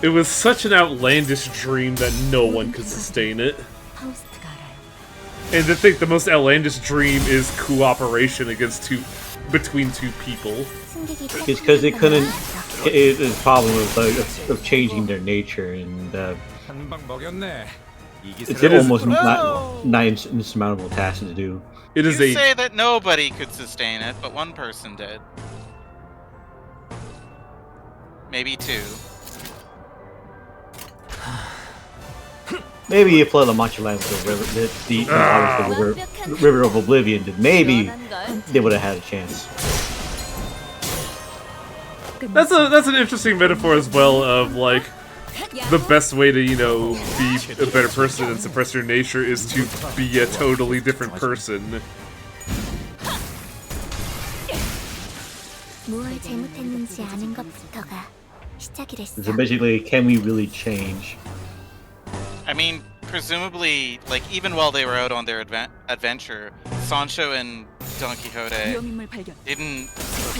it was such an outlandish dream that no one could sustain it. And to think the most outlandish dream is cooperation between two people. It's because they couldn't. It is a problem of changing their nature, and it's almost not insurmountable task to do. It is you say that nobody could sustain it, but one person did. Maybe two. Maybe if La Mancha Land was the river of Oblivion, then maybe they would have had a chance. That's an interesting metaphor as well of like the best way to, you know, be a better person and suppress your nature is to be a totally different person. So basically, can we really change? I mean, presumably, like, even while they were out on their adventure, Sancho and Don Quixote didn't,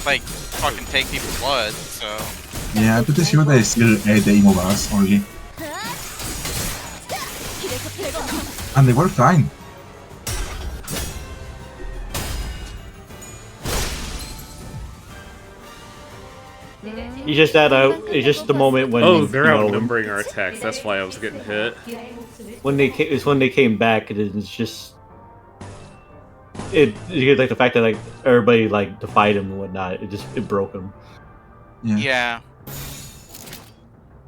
like, fucking take people's blood, so... Yeah, I'm pretty sure they still ate the Imovas only. And they were fine. It's just that it's just the moment when they're outnumbering our attacks. That's why I was getting hit. When they came back, it's just like the fact that like everybody like defied him and whatnot. It broke him. Yeah.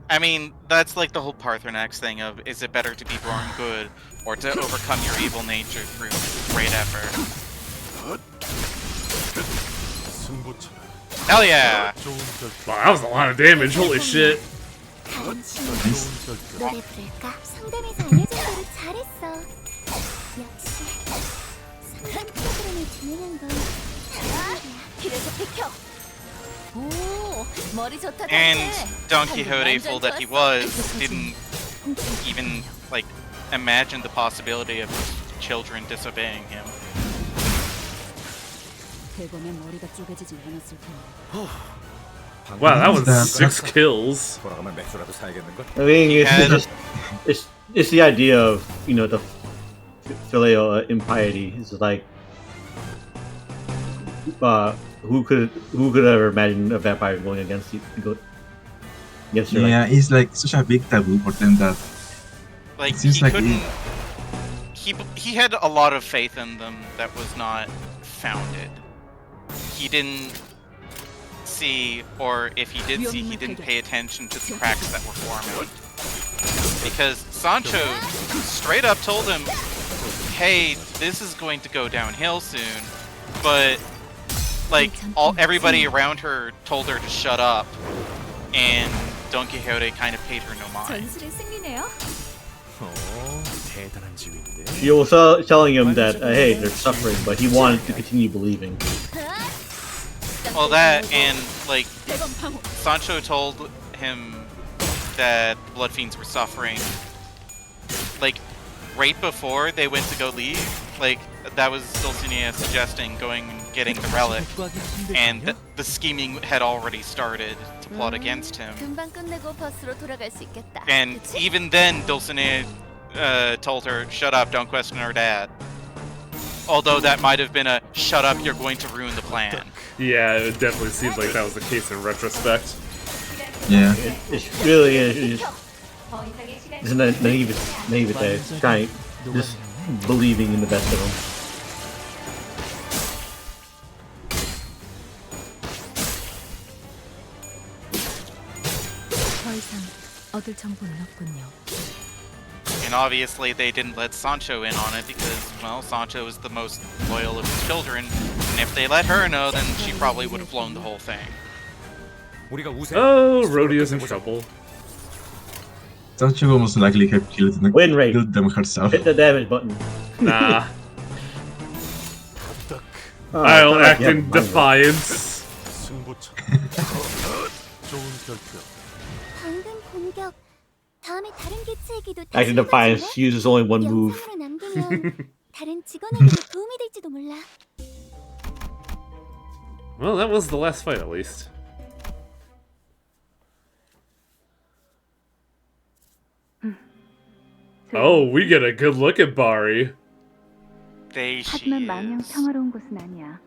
I mean, that's like the whole Parthenax thing of, is it better to be born good or to overcome your evil nature through great effort? Hell yeah! Wow, that was a lot of damage, holy shit. And Don Quixote, fool that he was, didn't even, like, imagine the possibility of his children disobeying him. Wow, that was 6 kills. I mean, it's the idea of, you know, the filial impiety. It's like, who could ever imagine a vampire going against you? Against your, yeah, it's like such a big taboo for them that like, it seems he like couldn't. He had a lot of faith in them that was not founded. He didn't see, or if he did see, he didn't pay attention to the cracks that were forming. Because Sancho straight up told him, hey, this is going to go downhill soon, but like everybody around her told her to shut up, and Don Quixote kind of paid her no mind. He was telling him that, hey, they're suffering, but he wanted to continue believing. Well, that, and, like, Sancho told him that Blood Fiends were suffering, like, right before they went to go leave. Like, that was Dulcinea suggesting going and getting the relic, and the scheming had already started to plot against him. And even then, Dulcinea told her, shut up, don't question our dad. Although that might have been a, shut up, you're going to ruin the plan. Yeah, it definitely seems like that was the case in retrospect. Yeah. It's really, it's naivete, trying, just believing in the best of them. And obviously they didn't let Sancho in on it because, well, Sancho is the most loyal of his children, and if they let her know, then she probably would have blown the whole thing. Oh, Rhodio's in trouble. Sancho most likely have killed them herself. Hit the damage button. Nah. I'll act in defiance. Act in defiance uses only one move. Well, that was the last fight, at least. Oh, we get a good look at Bari. There she 하지만 마냥 is. 평화로운 곳은 아니야.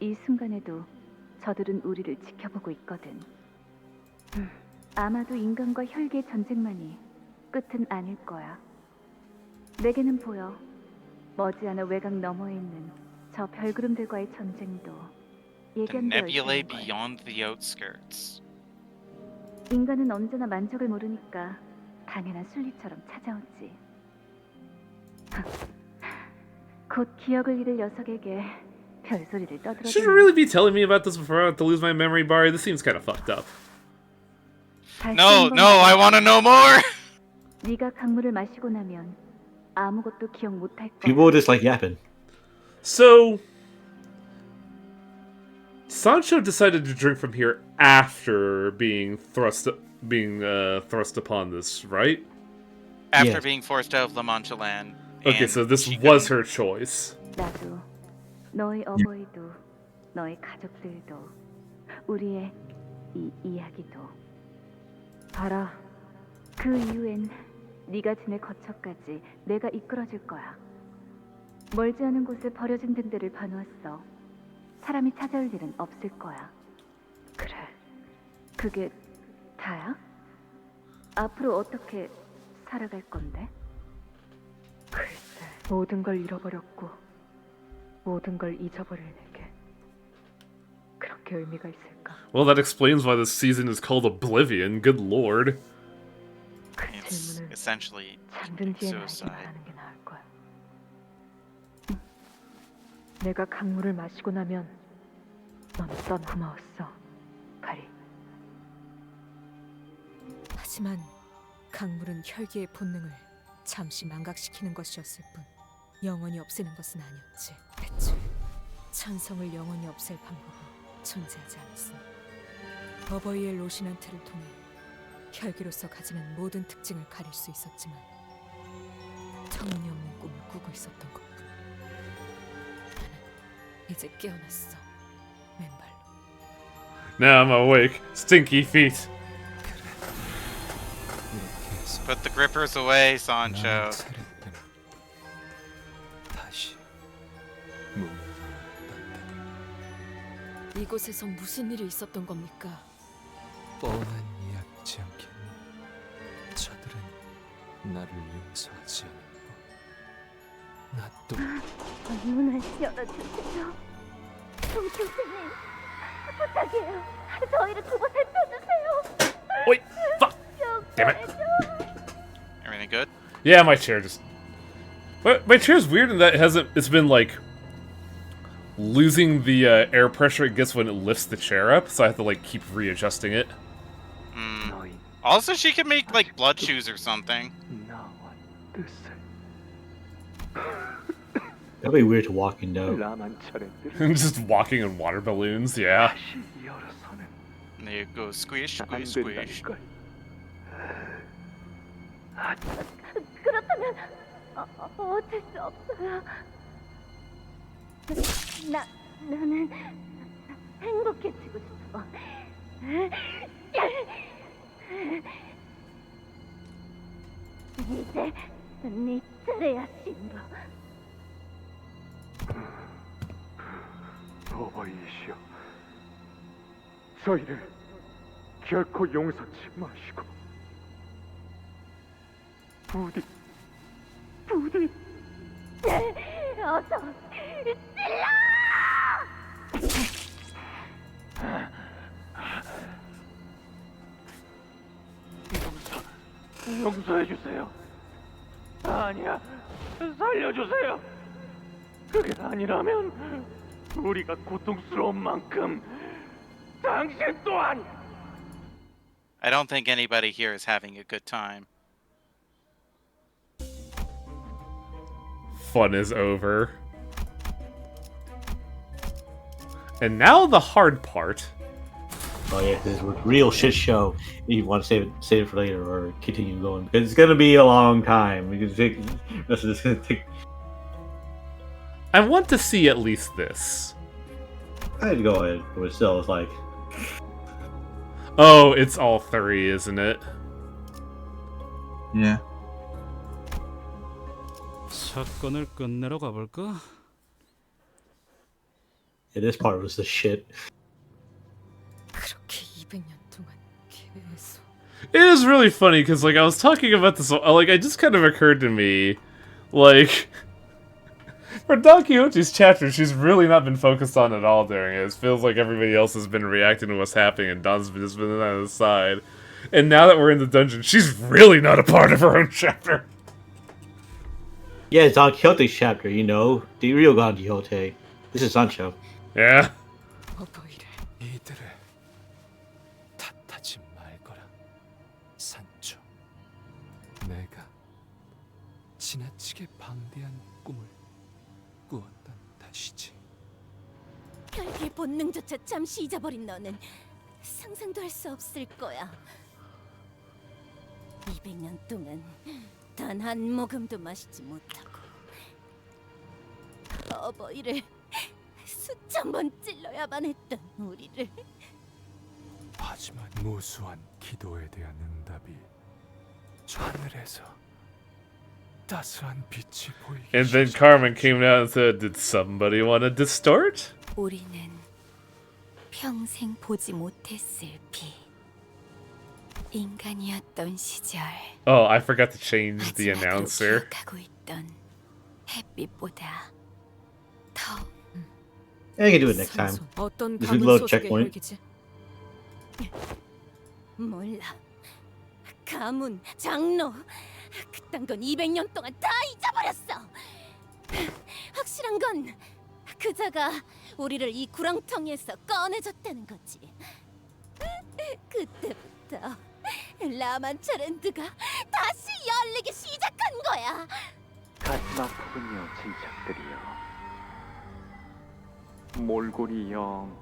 이 순간에도 저들은 우리를 지켜보고 있거든. 아마도 인간과 혈계의 전쟁만이 끝은 아닐 거야. 내게는 보여. 머지않아 외곽 너머에 있는 저 별구름들과의 전쟁도 The 예견되어 nebulae 있는 거야. beyond the outskirts. 인간은 언제나 만족을 모르니까 당연한 순리처럼 찾아오지. 곧 기억을 잃을 녀석에게 별소리를 Should you 떠들어대는 really be telling me about this before I have to lose my memory, Bari? This seems kind of fucked up. No, I want to know more. 네가 강물을 마시고 나면 아무것도 기억 못할 거야. People just like yapping. So, Sancho decided to drink from here after being thrust upon this, right? After being forced out of La Mancha land. Okay, and so this she was couldn't- her choice. 나도 너의 어버이도 너의 가족들도 우리의 이 이야기도 봐라. 그 이후엔 네가 지낼 거처까지 내가 이끌어줄 거야. 멀지 않은 곳에 버려진 등대를 봐놓았어. 사람이 찾아올 일은 없을 거야. 그래, 그게 다야? 앞으로 어떻게 살아갈 건데? 글쎄, 모든 걸 잃어버렸고 모든 걸 잊어버릴 내게 그렇게 의미가 있을까? Well, that explains why this season is called Oblivion. Good lord. It's essentially 잠든 뒤에 나에게 suicide. 말하는 게 나을 거야. 내가 강물을 마시고 나면 넌 고마웠어, 바리. 하지만 강물은 혈기의 본능을 잠시 망각시키는 것이었을 뿐 영원히 없애는 것은 아니었지. 애초에 천성을 영원히 없앨 방법은 존재하지 않았으니 어버이의 로시난트를 통해 혈기로서 가지는 모든 특징을 가릴 수 있었지만 터무니없는 꿈을 꾸고 있었던 것뿐. 나는 이제 깨어났어, 맨발로. Now I'm awake. Stinky feet. Put the grippers away, Sancho. 다시 이곳에서 무슨 일이 있었던 겁니까? 뻔한 이야기지 않겠니? 저들은 나를 용서하지 않았고 나 또 문을 열어주세요. 교수님, 부탁이에요. 저희를 그곳에 펴주세요. Wait, fuck! Damn it. Everything good? Yeah, my chair just... My chair's weird in that it's been, like, losing the air pressure it gets when it lifts the chair up, so I have to, like, keep readjusting it. Also, she could make, like, blood shoes or something. That'd be weird to walk in though. Just walking in water balloons, yeah. And there you go, squish, squish, squish. 그렇다면 어쩔 수 없어요. 나는 행복해지고 싶어. 이제 네 차례야, 신부. 어버이시여, 저희를 결코 용서치 마시고 부디 어서 찔러! 용서해 주세요. 아니야, 살려주세요. 그게 아니라면 우리가 고통스러운 만큼 당신 또한. I don't think anybody here is having a good time. Fun is over. And now the hard part. Oh yeah, this is a real shit show. You want to save it for later, or continue going because it's gonna be a long time. This is gonna take. I want to see at least this. I had to go ahead, but still, it's like. Oh, it's all three, isn't it? Yeah. 사건을 끝내러 가볼까? Yeah, this part was the shit. 그렇게 200년 동안 계속. It is really funny because, like, I was talking about this, like, it just kind of occurred to me, like, for Don Quixote's chapter, she's really not been focused on at all during it. It feels like everybody else has been reacting to what's happening, and Don's just been on the side. And now that we're in the dungeon, she's really not a part of her own chapter. Yeah, it's Don Quixote's chapter, you know, the real Don Quixote. This is Sancho. Yeah. 이들을 탓하지 말거라, 산초. 내가 지나치게 방대한 꿈을 꾸었단 탓이지. 혈기의 본능조차 잠시 잊어버린 너는 상상도 할 수 없을 거야. 200년 동안 단 한 모금도 마시지 못하고 어버이를 수천 번 찔러야만 했던 우리를. 하지만 무수한 기도에 대한 응답이 하늘에서 따스한 빛이 보이기 And then Carmen came out and said, "Did somebody want to distort?" 우리는 평생 보지 못했을 빛. 인간이었던 시절. Oh, I forgot to change the announcer. 기억하고 있던 햇빛보다 더. Yeah, you can do it next time. 어떤 This is 가문 low 소속의 checkpoint. 혈기지? 몰라. 가문, 장로, 그딴 건 200년 동안 다 잊어버렸어. 확실한 건 그자가 우리를 이 구렁텅이에서 꺼내줬다는 거지. 그때부터 라만차랜드가 다시 열리기 시작한 거야. 가슴 아프군요, 친척들이요. 몰골이 영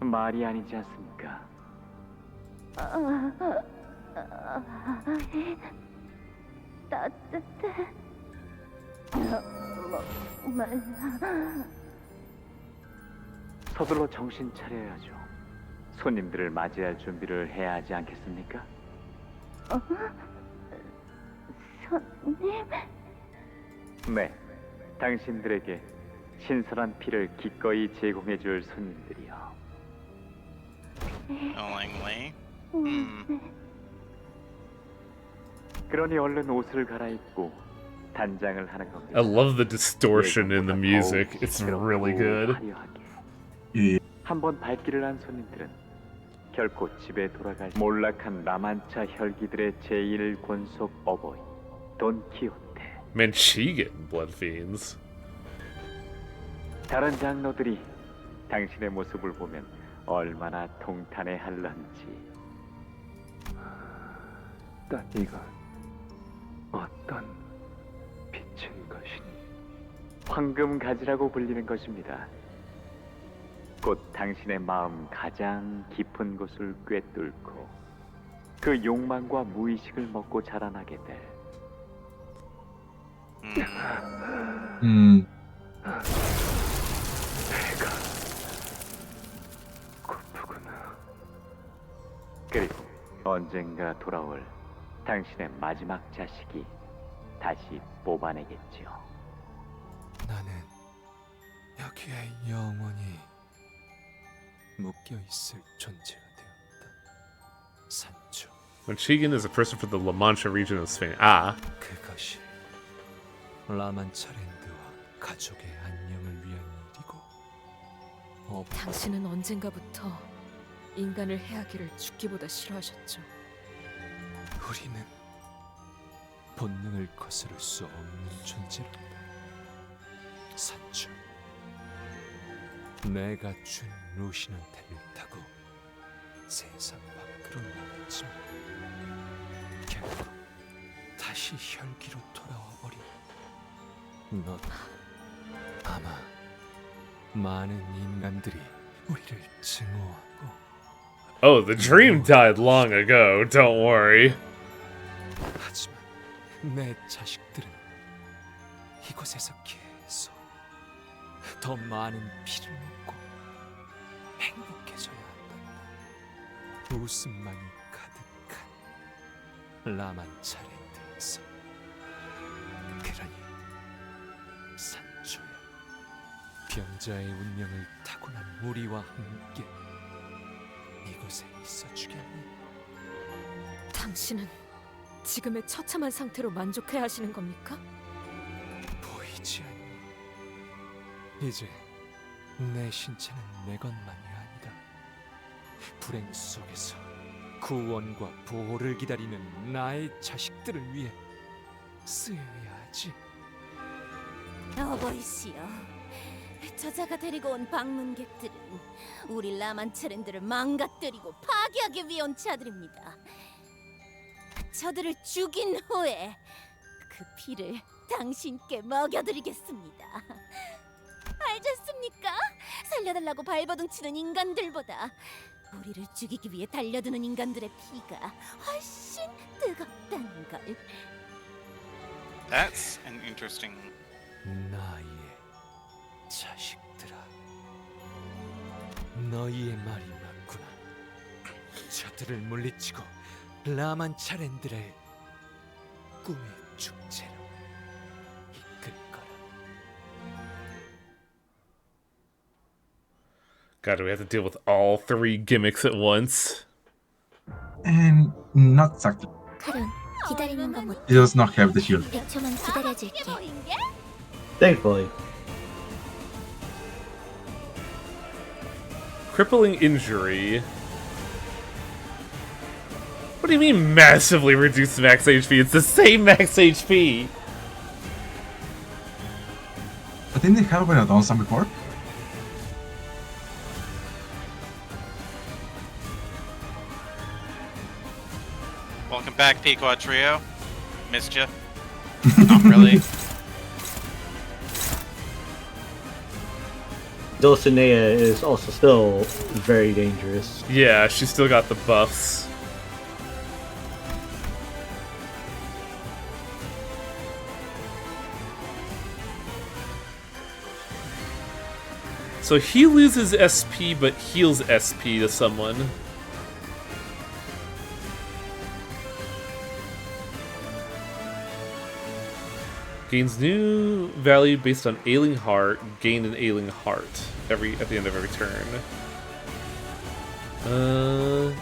말이 아니지 않습니까? 따뜻해. 말라. 서둘러 정신 차려야죠. 손님들을 맞이할 준비를 해야 하지 않겠습니까? 손님? 네, 당신들에게 신선한 피를 기꺼이 제공해줄 손님들이요. Willingly. 그러니 얼른 옷을 갈아입고 단장을 하는 겁니다. I love the distortion in the music. It's really good. 한번 발길을 한 손님들은 결코 집에 돌아갈 몰락한 라만차 혈기들의 제1 권속 어버이 돈 키호테. Man, she getting blood fiends. 다른 장로들이 당신의 모습을 보면 얼마나 통탄해할런지. 이건 어떤 빛인 것이니? 황금 가지라고 불리는 것입니다. 곧 당신의 마음 가장 깊은 곳을 꿰뚫고 그 욕망과 무의식을 먹고 자라나게 될. 배가 고프구나. 그리고 언젠가 돌아올 당신의 마지막 자식이 다시 뽑아내겠지요. 나는 여기에 영원히 묶여 있을 존재가 되었다. 산초. When Chigan is a person from the La Mancha region of Spain. Ah. 그것이 라만차랜드와 가족의 안녕을 위한 일이고. 당신은 언젠가부터 인간을 해하기를 죽기보다 싫어하셨죠. 우리는 본능을 거스를 수 없는 존재란다. 산초. 내가 준 루시넌테를 타고 세상 밖으로 나갔지만 결국 다시 혈기로 돌아와 버린 넌 아마 많은 인간들이 우리를 증오하고. Oh, the dream died long ago. Don't worry. 하지만 내 자식들은 이곳에서 계속 더 많은 피를 먹고 웃음만이 가득한 라만차랜드에서. 그러니 산초야, 병자의 운명을 타고난 우리와 함께 이곳에 있어주겠니? 당신은 지금의 처참한 상태로 만족해야 하시는 겁니까? 보이지 않니? 이제 내 신체는 내 것만이 아니다. 불행 속에서 구원과 보호를 기다리는 나의 자식들을 위해 쓰여야 하지. 어버이시여, 저자가 데리고 온 방문객들은 우리 라만차랜드를 망가뜨리고 파괴하기 위해 온 자들입니다. 저들을 죽인 후에 그 피를 당신께 먹여드리겠습니다. 알겠습니까? 살려달라고 발버둥치는 인간들보다 우리를 죽이기 위해 달려드는 인간들의 피가 훨씬 뜨겁다는 걸. That's an interesting. 나의 자식들아, 너희의 말이 맞구나. 저들을 물리치고 라만차랜드를 꿈의 축제로 이끌 거라. God, do we have to deal with all three gimmicks at once? And not exactly. 카론, 기다리는 거 못. He does not have the shield. 100초만 기다려줄게. Thankfully. Crippling injury. What do you mean massively reduced max HP? It's the same max HP! But didn't they have it done some before? Welcome back, Pequod Trio. Missed ya. Not really. Dulcinea is also still very dangerous. Yeah, she's still got the buffs. So he loses SP but heals SP to someone. Gains new value based on ailing heart. Gain an ailing heart at the end of every turn.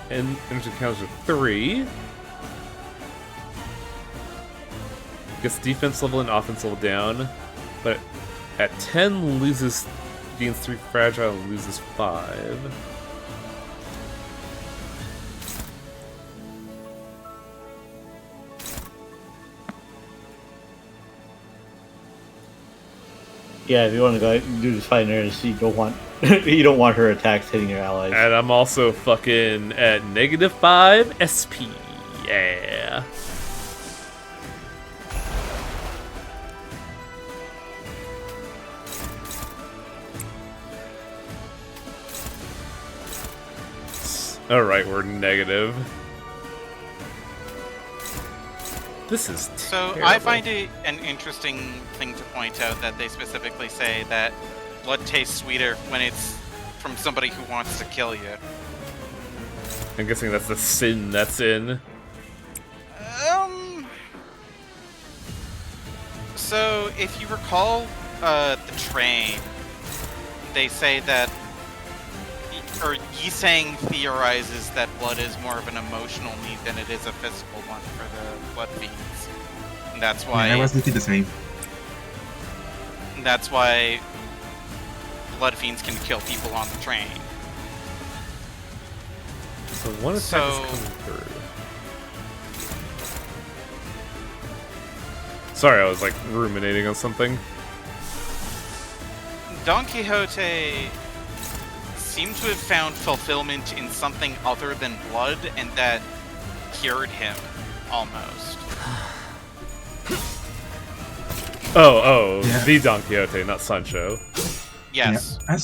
And energy counters with 3. Gets defense level and offense level down, but at 10 gains 3 fragile and loses 5. Yeah, if you want to go do this fight in earnest, you don't want you don't want her attacks hitting your allies. And I'm also fucking at -5 SP. Yeah. Alright, we're negative. This is So terrible. I find it an interesting thing to point out that they specifically say that blood tastes sweeter when it's from somebody who wants to kill you. I'm guessing that's the sin that's in. So if you recall the train, they say that, or Yisang theorizes that blood is more of an emotional need than it is a physical one for the blood fiends. And that's why. I was thinking the same. That's why blood fiends can kill people on the train. So one attack is coming through. Sorry, I was like ruminating on something. Don Quixote seemed to have found fulfillment in something other than blood, and that cured him, almost. Yeah. The Don Quixote, not Sancho. Yes. Yeah.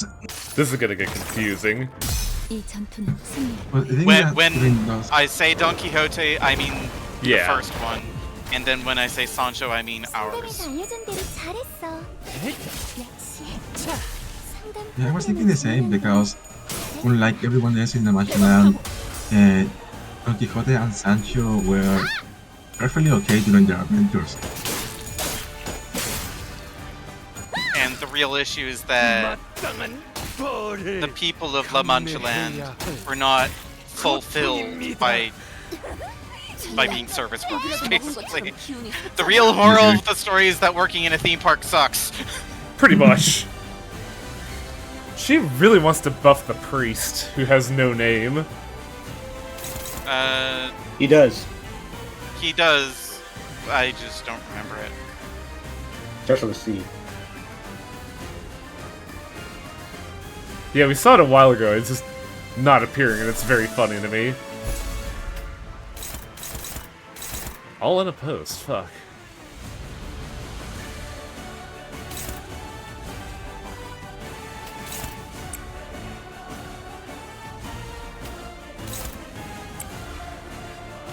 This is gonna get confusing. When I say Don Quixote, I mean the first one. And then when I say Sancho, I mean ours. Yeah, I was thinking the same because unlike everyone else in the Matchland, Don Quixote and Sancho were perfectly okay during their adventures. And the real issue is that the people of La Mancha Land were not fulfilled by being service workers, basically. The real moral of the story is that working in a theme park sucks. Pretty much. She really wants to buff the priest, who has no name. He does. He does. I just don't remember it. Starts with a C. Yeah, we saw it a while ago. It's just not appearing, and it's very funny to me. All in a post. Fuck.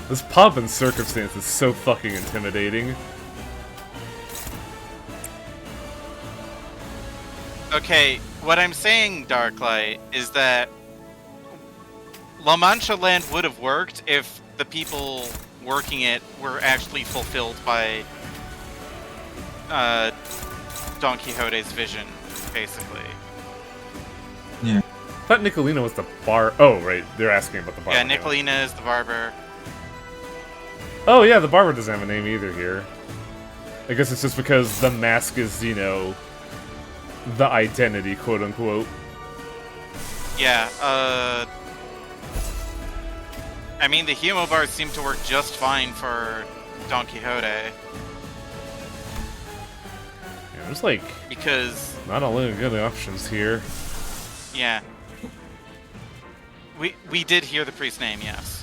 This pomp and circumstance is so fucking intimidating. Okay, what I'm saying, Darklight, is that La Mancha Land would have worked if the people working it were actually fulfilled by Don Quixote's vision, basically. Yeah. I thought Nicolina was the bar. Oh, right. They're asking about the barber. Yeah, Nicolina is the barber. Oh, yeah, the barber doesn't have a name either here. I guess it's just because the mask is, you know, the identity, quote unquote. Yeah, I mean, the Humo bars seem to work just fine for Don Quixote. Yeah, there's like... Because... not a lot of good options here. Yeah. We did hear the priest's name, yes.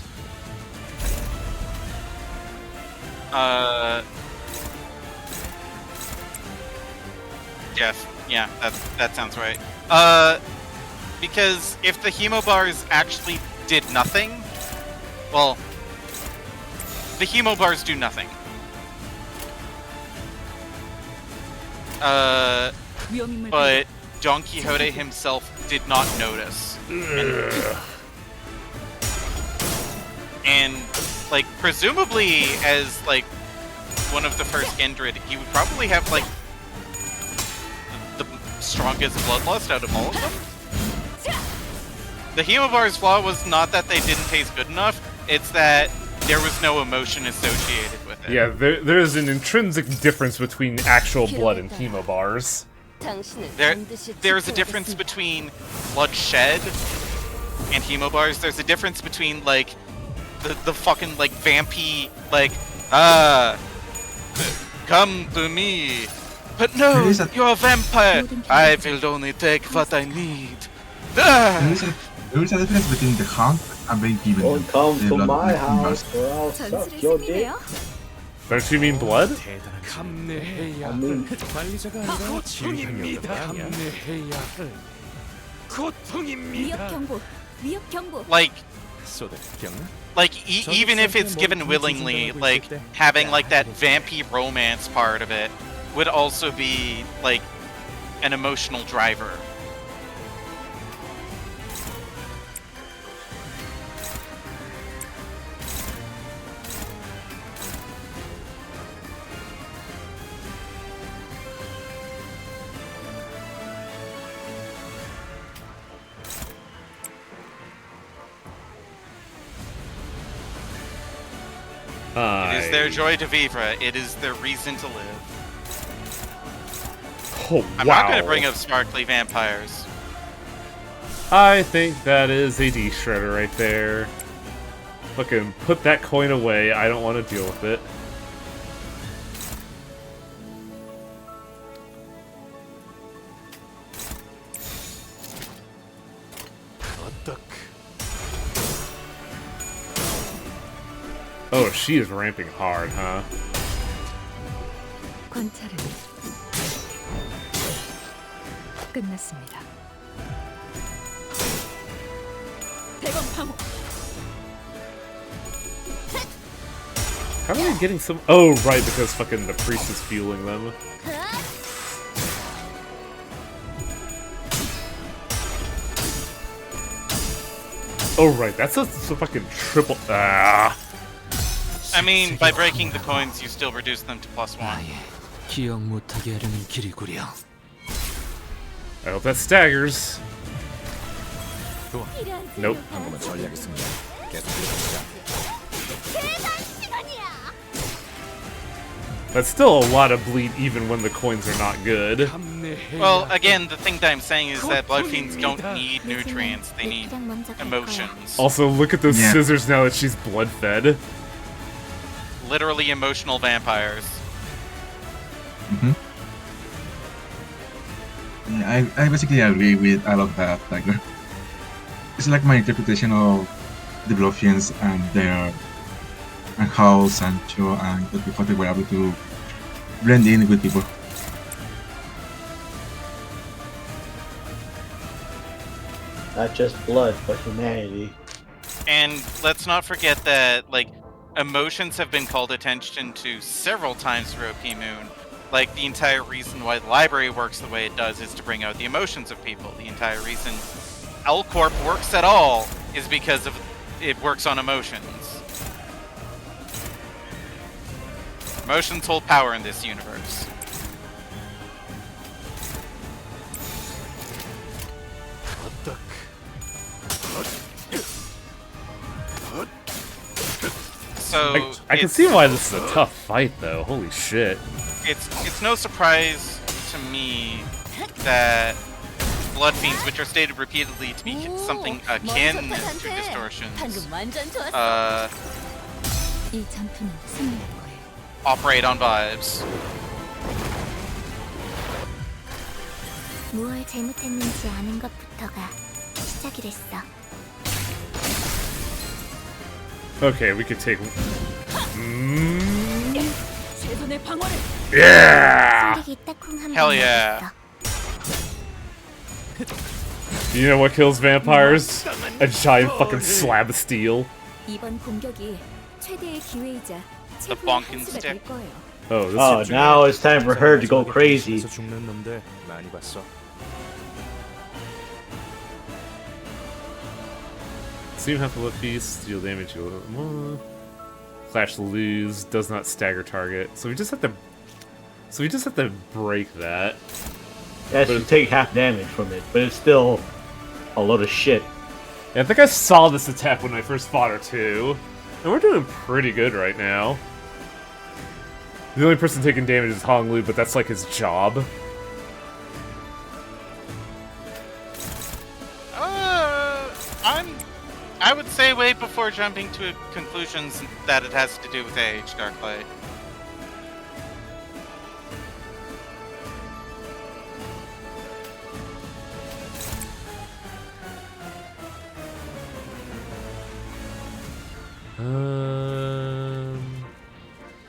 Jeff. Yeah, that sounds right. Because if the Hemo bars actually did nothing, well, the Hemo bars do nothing. But Don Quixote himself did not notice. And like, presumably, as, like, one of the first Kindred, he would probably have, like, the strongest bloodlust out of all of them. The Hemobar's flaw was not that they didn't taste good enough, it's that there was no emotion associated with it. Yeah, there is an intrinsic difference between actual blood and Hemobars. There's a difference between blood shed and Hemobars. There's a difference between, like, the fucking, like, vampy, like, come to me. But no, you're a vampire. I will only take what I need. There is a difference between the hunt and being given. Don't come to my house or I'll suck your dick. Don't you mean blood? Like, even if it's given willingly, like, having, like, that vampy romance part of it would also be, like, an emotional driver. It is their joy to vivre. It is their reason to live. Oh, wow. I'm not going to bring up sparkly vampires. I think that is a D-shredder right there. Fucking put that coin away. I don't want to deal with it. Oh, she is ramping hard, huh? 관찰은 끝났습니다. How are they getting some? Oh, right, because fucking the priest is fueling them. Oh right, that's a fucking triple. Ah. I mean, by breaking the coins, you still reduce them to +1. 기억 못하게 하려는 길이구려. I hope that staggers. Nope. 한번만 전략했습니다. 계속 들어가자. That's still a lot of bleed even when the coins are not good. Well, again, the thing that I'm saying is that blood fiends don't need nutrients; they need emotions. Also, look at those Yeah. scissors now that she's blood fed. Literally emotional vampires. Yeah, I basically agree with all of that. Like, it's like my interpretation of the Bluffians and their and how Sancho and Don Quixote were able to blend in with people. Not just blood, but humanity. And let's not forget that, like, emotions have been called attention to several times throughout P-Moon. Like, the entire reason why the library works the way it does is to bring out the emotions of people. The entire reason L-Corp works at all is because of it works on emotions. Emotions hold power in this universe. So I can see why this is a tough fight, though. Holy shit! It's no surprise to me that blood fiends, which are stated repeatedly to be something akin to distortions, 이 전투는 승리할 거예요. operate on vibes. 무얼 잘못했는지 아는 것부터가 시작이랬어. Okay, we could take. 최선의 방어를. Yeah! Hell yeah! You know what kills vampires? A giant fucking slab of steel. 이번 공격이 최대의 기회이자 The bonking stick. Oh, this now it's time for her to go crazy. 죽는 놈들 많이 봤어. Seem half a left piece, deal damage a little bit more. Clash lose, does not stagger target. So we just have to break that. Yeah, she take half damage from it, but it's still a lot of shit. Yeah, I think I saw this attack when I first fought her too. And we're doing pretty good right now. The only person taking damage is Hong Lu, but that's like his job. I would say wait before jumping to conclusions that it has to do with age, Darklight.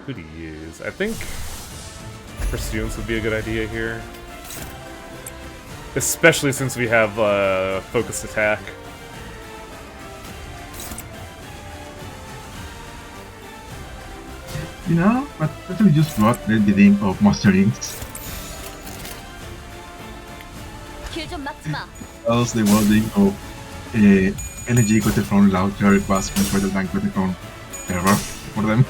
Who to use? I think Pursuance would be a good idea here. Especially since we have focused attack. You know, but what we just brought the name of Monster Inks. 길좀 막지 마. Else the wording of energy got it from louder was much better than got it from terror for them.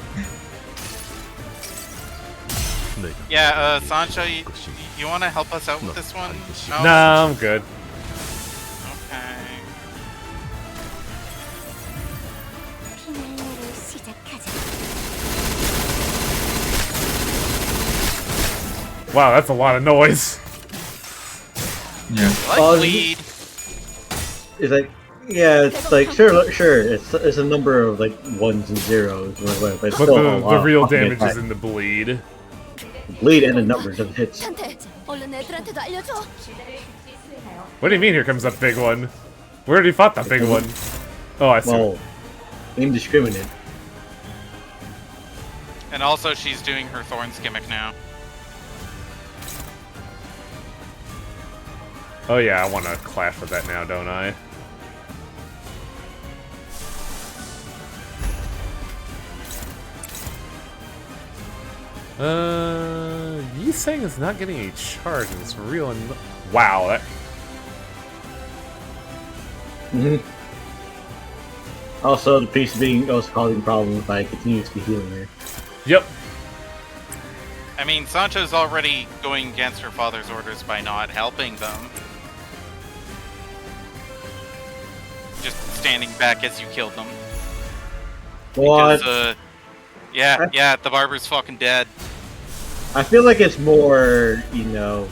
Yeah, Sancho, you want to help us out with this one? No? Nah, I'm good. Okay. Wow, that's a lot of noise. Yeah. Bleed. It's like, yeah, it's like sure, it's a number of like ones and zeros, but it's But still a lot the real of fucking damage attack. is in the bleed. Bleed and the numbers of hits. 얼른 애들한테도 알려줘. What do you mean here comes that big one? We already fought that big one. Oh, I see. Well, indiscriminate. And also, she's doing her Thorns gimmick now. Oh yeah, I want to clash with that now, don't I? Yi Sang is not getting a charge, and it's real. And wow, that. Also, the priest being also causing problems by continuously healing her. Yep. I mean, Sancho's already going against her father's orders by not helping them. Just standing back as you killed them. What? Because, yeah, the barber's fucking dead. I feel like it's more, you know,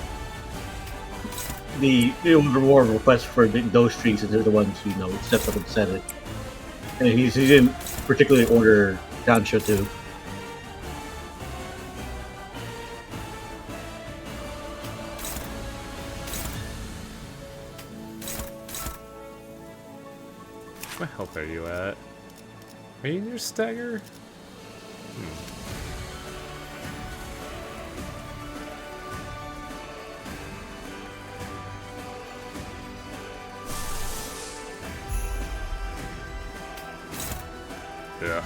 it was more of a request for those trees, and they're the ones who, you know, stepped up and said it. And he didn't particularly order Sancho to. What health are you at? Are you in your stagger? Yeah.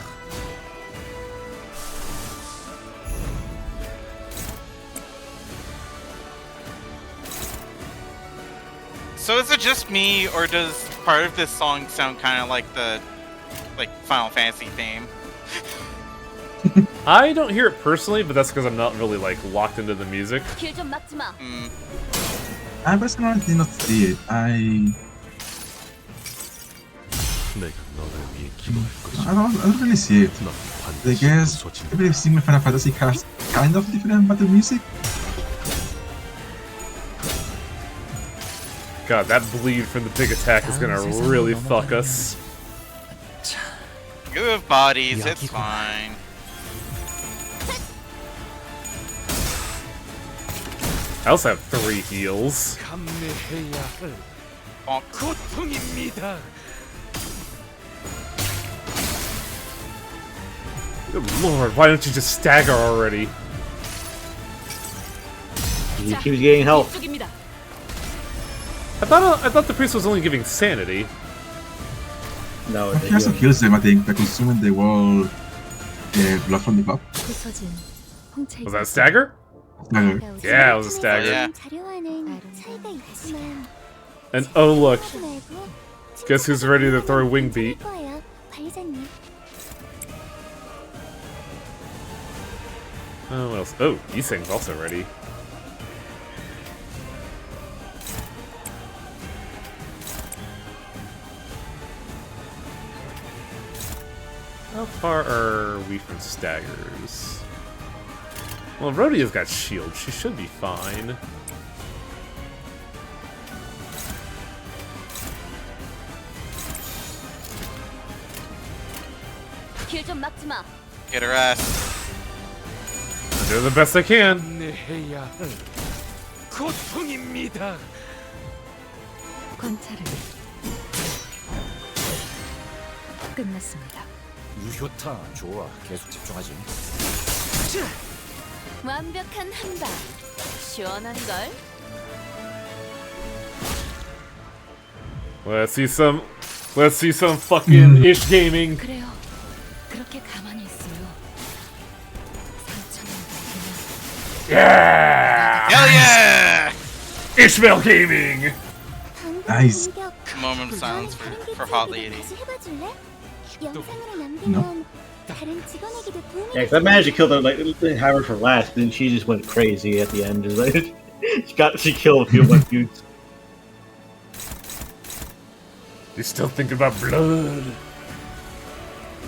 So is it just me, or does part of this song sound kind of like the Final Fantasy theme? I don't hear it personally, but that's because I'm not really like locked into the music. I personally did not see it. I don't really see it. I guess every single Final Fantasy has kind of different battle music. God, that bleed from the big attack is gonna really fuck us. You have bodies, it's fine. I also have 3 heals. Good lord, why don't you just stagger already? He keeps getting health. I thought the priest was only giving sanity. No, he also kills them, I think, by consuming the wall blood from the cup. Was that a stagger? Stagger. Yeah, it was a stagger. Yeah. And oh look, guess who's ready to throw a wing beat? Oh, what else? Oh, Yiseng's also ready. How far are we from staggers? Well, Rhodia's got shield. She should be fine. Get her ass. I'm doing the best I can. 관찰은 끝났습니다. 유효타 좋아. 계속 집중하지. 완벽한 한방. 시원한 걸. Let's see some fucking ish gaming. 그래요. 그렇게 가만히 있어요. 상처는 Yeah! Hell yeah! Ishmael gaming. Nice. Moment of silence for Hot Lady. No. Yeah, 'cause I managed to kill the have her for last, then she just went crazy at the end. Just like she killed a few of my dudes. You still thinking about blood?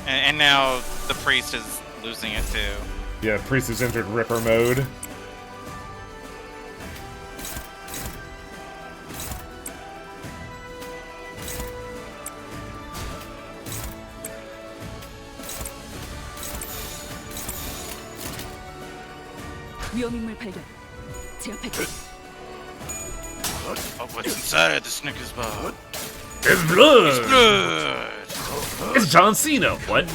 And now the priest is losing it too. Yeah, priest has entered Ripper mode. 위험인물 발견. 제압할게. Oh, what's inside the Snickers bar? It's blood! It's blood! It's John Cena! What?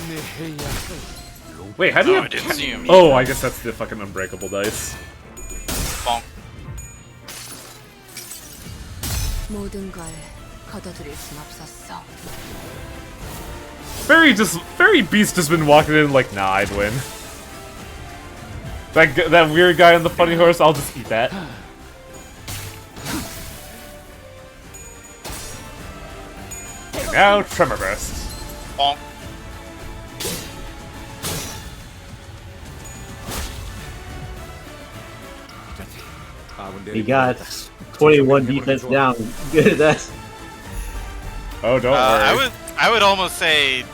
Wait, how do you I didn't see him. Oh, I guess that's the fucking unbreakable dice. Bonk. 모든 걸 거둬들일 순 없었어. Fairy Beast has been walking in like, nah, I'd win. That weird guy on the funny horse, I'll just eat that. And now, Tremor Burst. Bonk. He got 21 defense down. Good at that. Oh, don't worry. I would almost say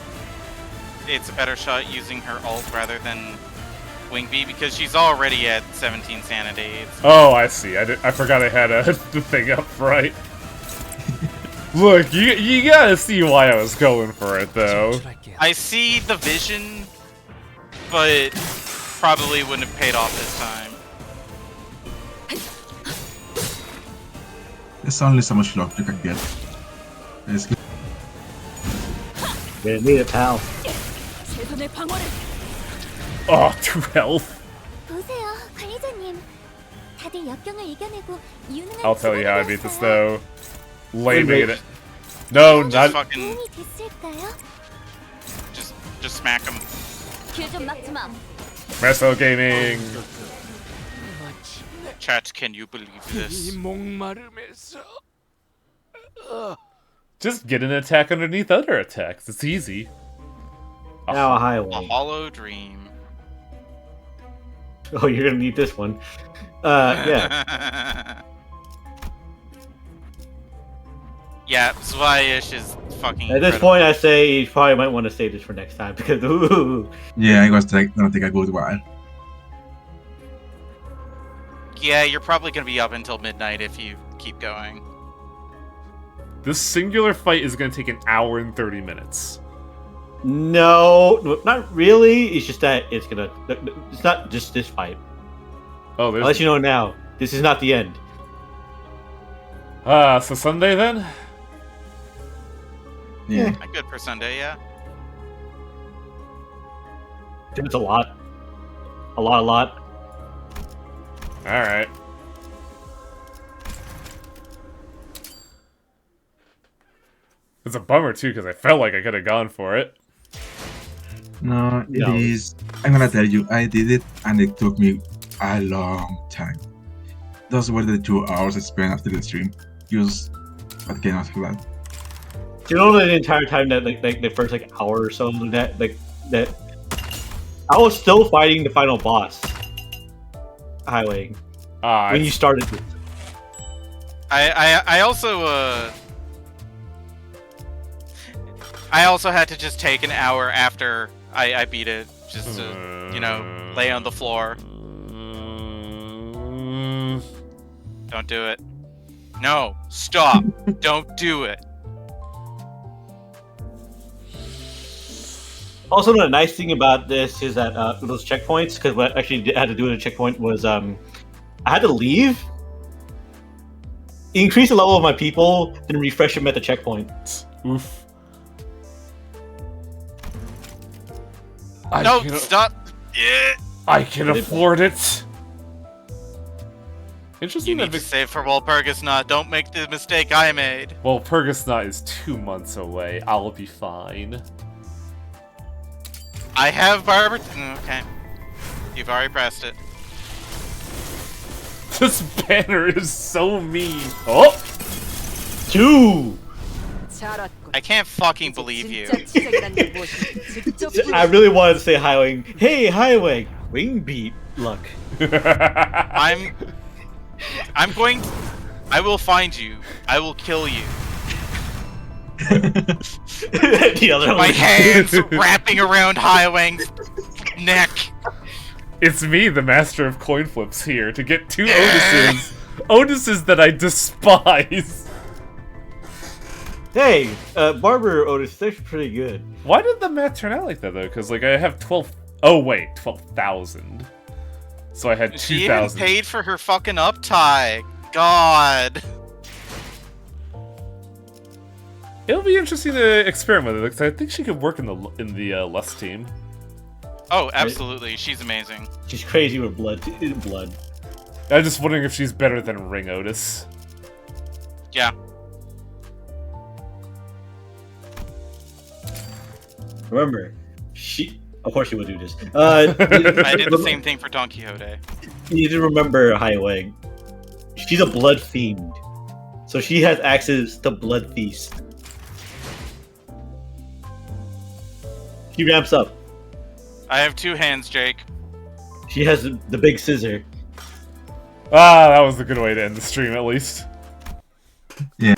it's a better shot using her ult rather than Wing B because she's already at 17 sanity. Oh, I see. I forgot I had the thing up right. Look, you gotta see why I was going for it, though. I see the vision, but probably wouldn't have paid off this time. There's only so much luck you can get. Basically. Gonna need it, pal. Oh, 2 health. 보세요, 관리자님. 다들 역경을 이겨내고 유능한 I'll tell you how I beat this, though. Laming it. No, not. just fucking. 됐을까요? Just smack him. 길좀 막지 마. Meso Gaming. Chat, can you believe this? Just get an attack underneath other attacks. It's easy. Now a high A one. hollow dream. Oh, you're gonna need this one. Yeah. Yeah, Zwaish is fucking At this point, I say you probably might want to save this for next time because ooh. Yeah, I was gonna take a good while. Yeah, you're probably gonna be up until midnight if you keep going. This singular fight is gonna take an hour and 30 minutes. No, not really. It's just that it's gonna. It's not just this fight. Oh, I'll let you know now. This is not the end. So Sunday then? Yeah. Good for Sunday, yeah. It's a lot. A lot. Alright. It's a bummer too, because I felt like I could have gone for it. No, it is. I'm gonna tell you, I did it and it took me a long time. Those were the 2 hours I spent after the stream. Just what came after that. Do you know the entire time that like the first hour or so that I was still fighting the final boss. Highway. When you started this. I also had to just take an hour after I beat it just to, you know, lay on the floor. Don't do it. No, stop. Don't do it. Also, the nice thing about this is that those checkpoints, because what I actually had to do at a checkpoint was I had to leave, increase the level of my people, then refresh them at the checkpoint. Oof. No, stop. Yeah. I can afford it. Interesting. You need to save for Walpurgisnacht. Don't make the mistake I made. Well, Purgisnacht is 2 months away. I'll be fine. I have Barber. Okay. You've already pressed it. This banner is so mean. Oh! 2! I can't fucking believe you. I really wanted to say Highway. Hey, Highway! Wing beat luck. I'm going to, I will find you. I will kill you. The other My hands wrapping around Highway's neck. It's me, the master of coin flips, here to get 2 Otises. Otises that I despise. Hey, Barber Otis, they're pretty good. Why did the math turn out like that, though? Because, like, I have 12... Oh, wait, 12,000. So I had 2,000. She even paid for her fucking uptie. God. It'll be interesting to experiment with it, because I think she could work in the Lust team. Oh, absolutely. She's amazing. She's crazy with blood. I'm just wondering if she's better than Ring Otis. Yeah. Remember, of course she would do this. I did the same thing for Don Quixote. You need to remember, Highway. She's a blood fiend. So she has access to Blood Feast. She ramps up. I have 2 hands, Jake. She has the big scissor. Ah, that was a good way to end the stream, at least. Yeah.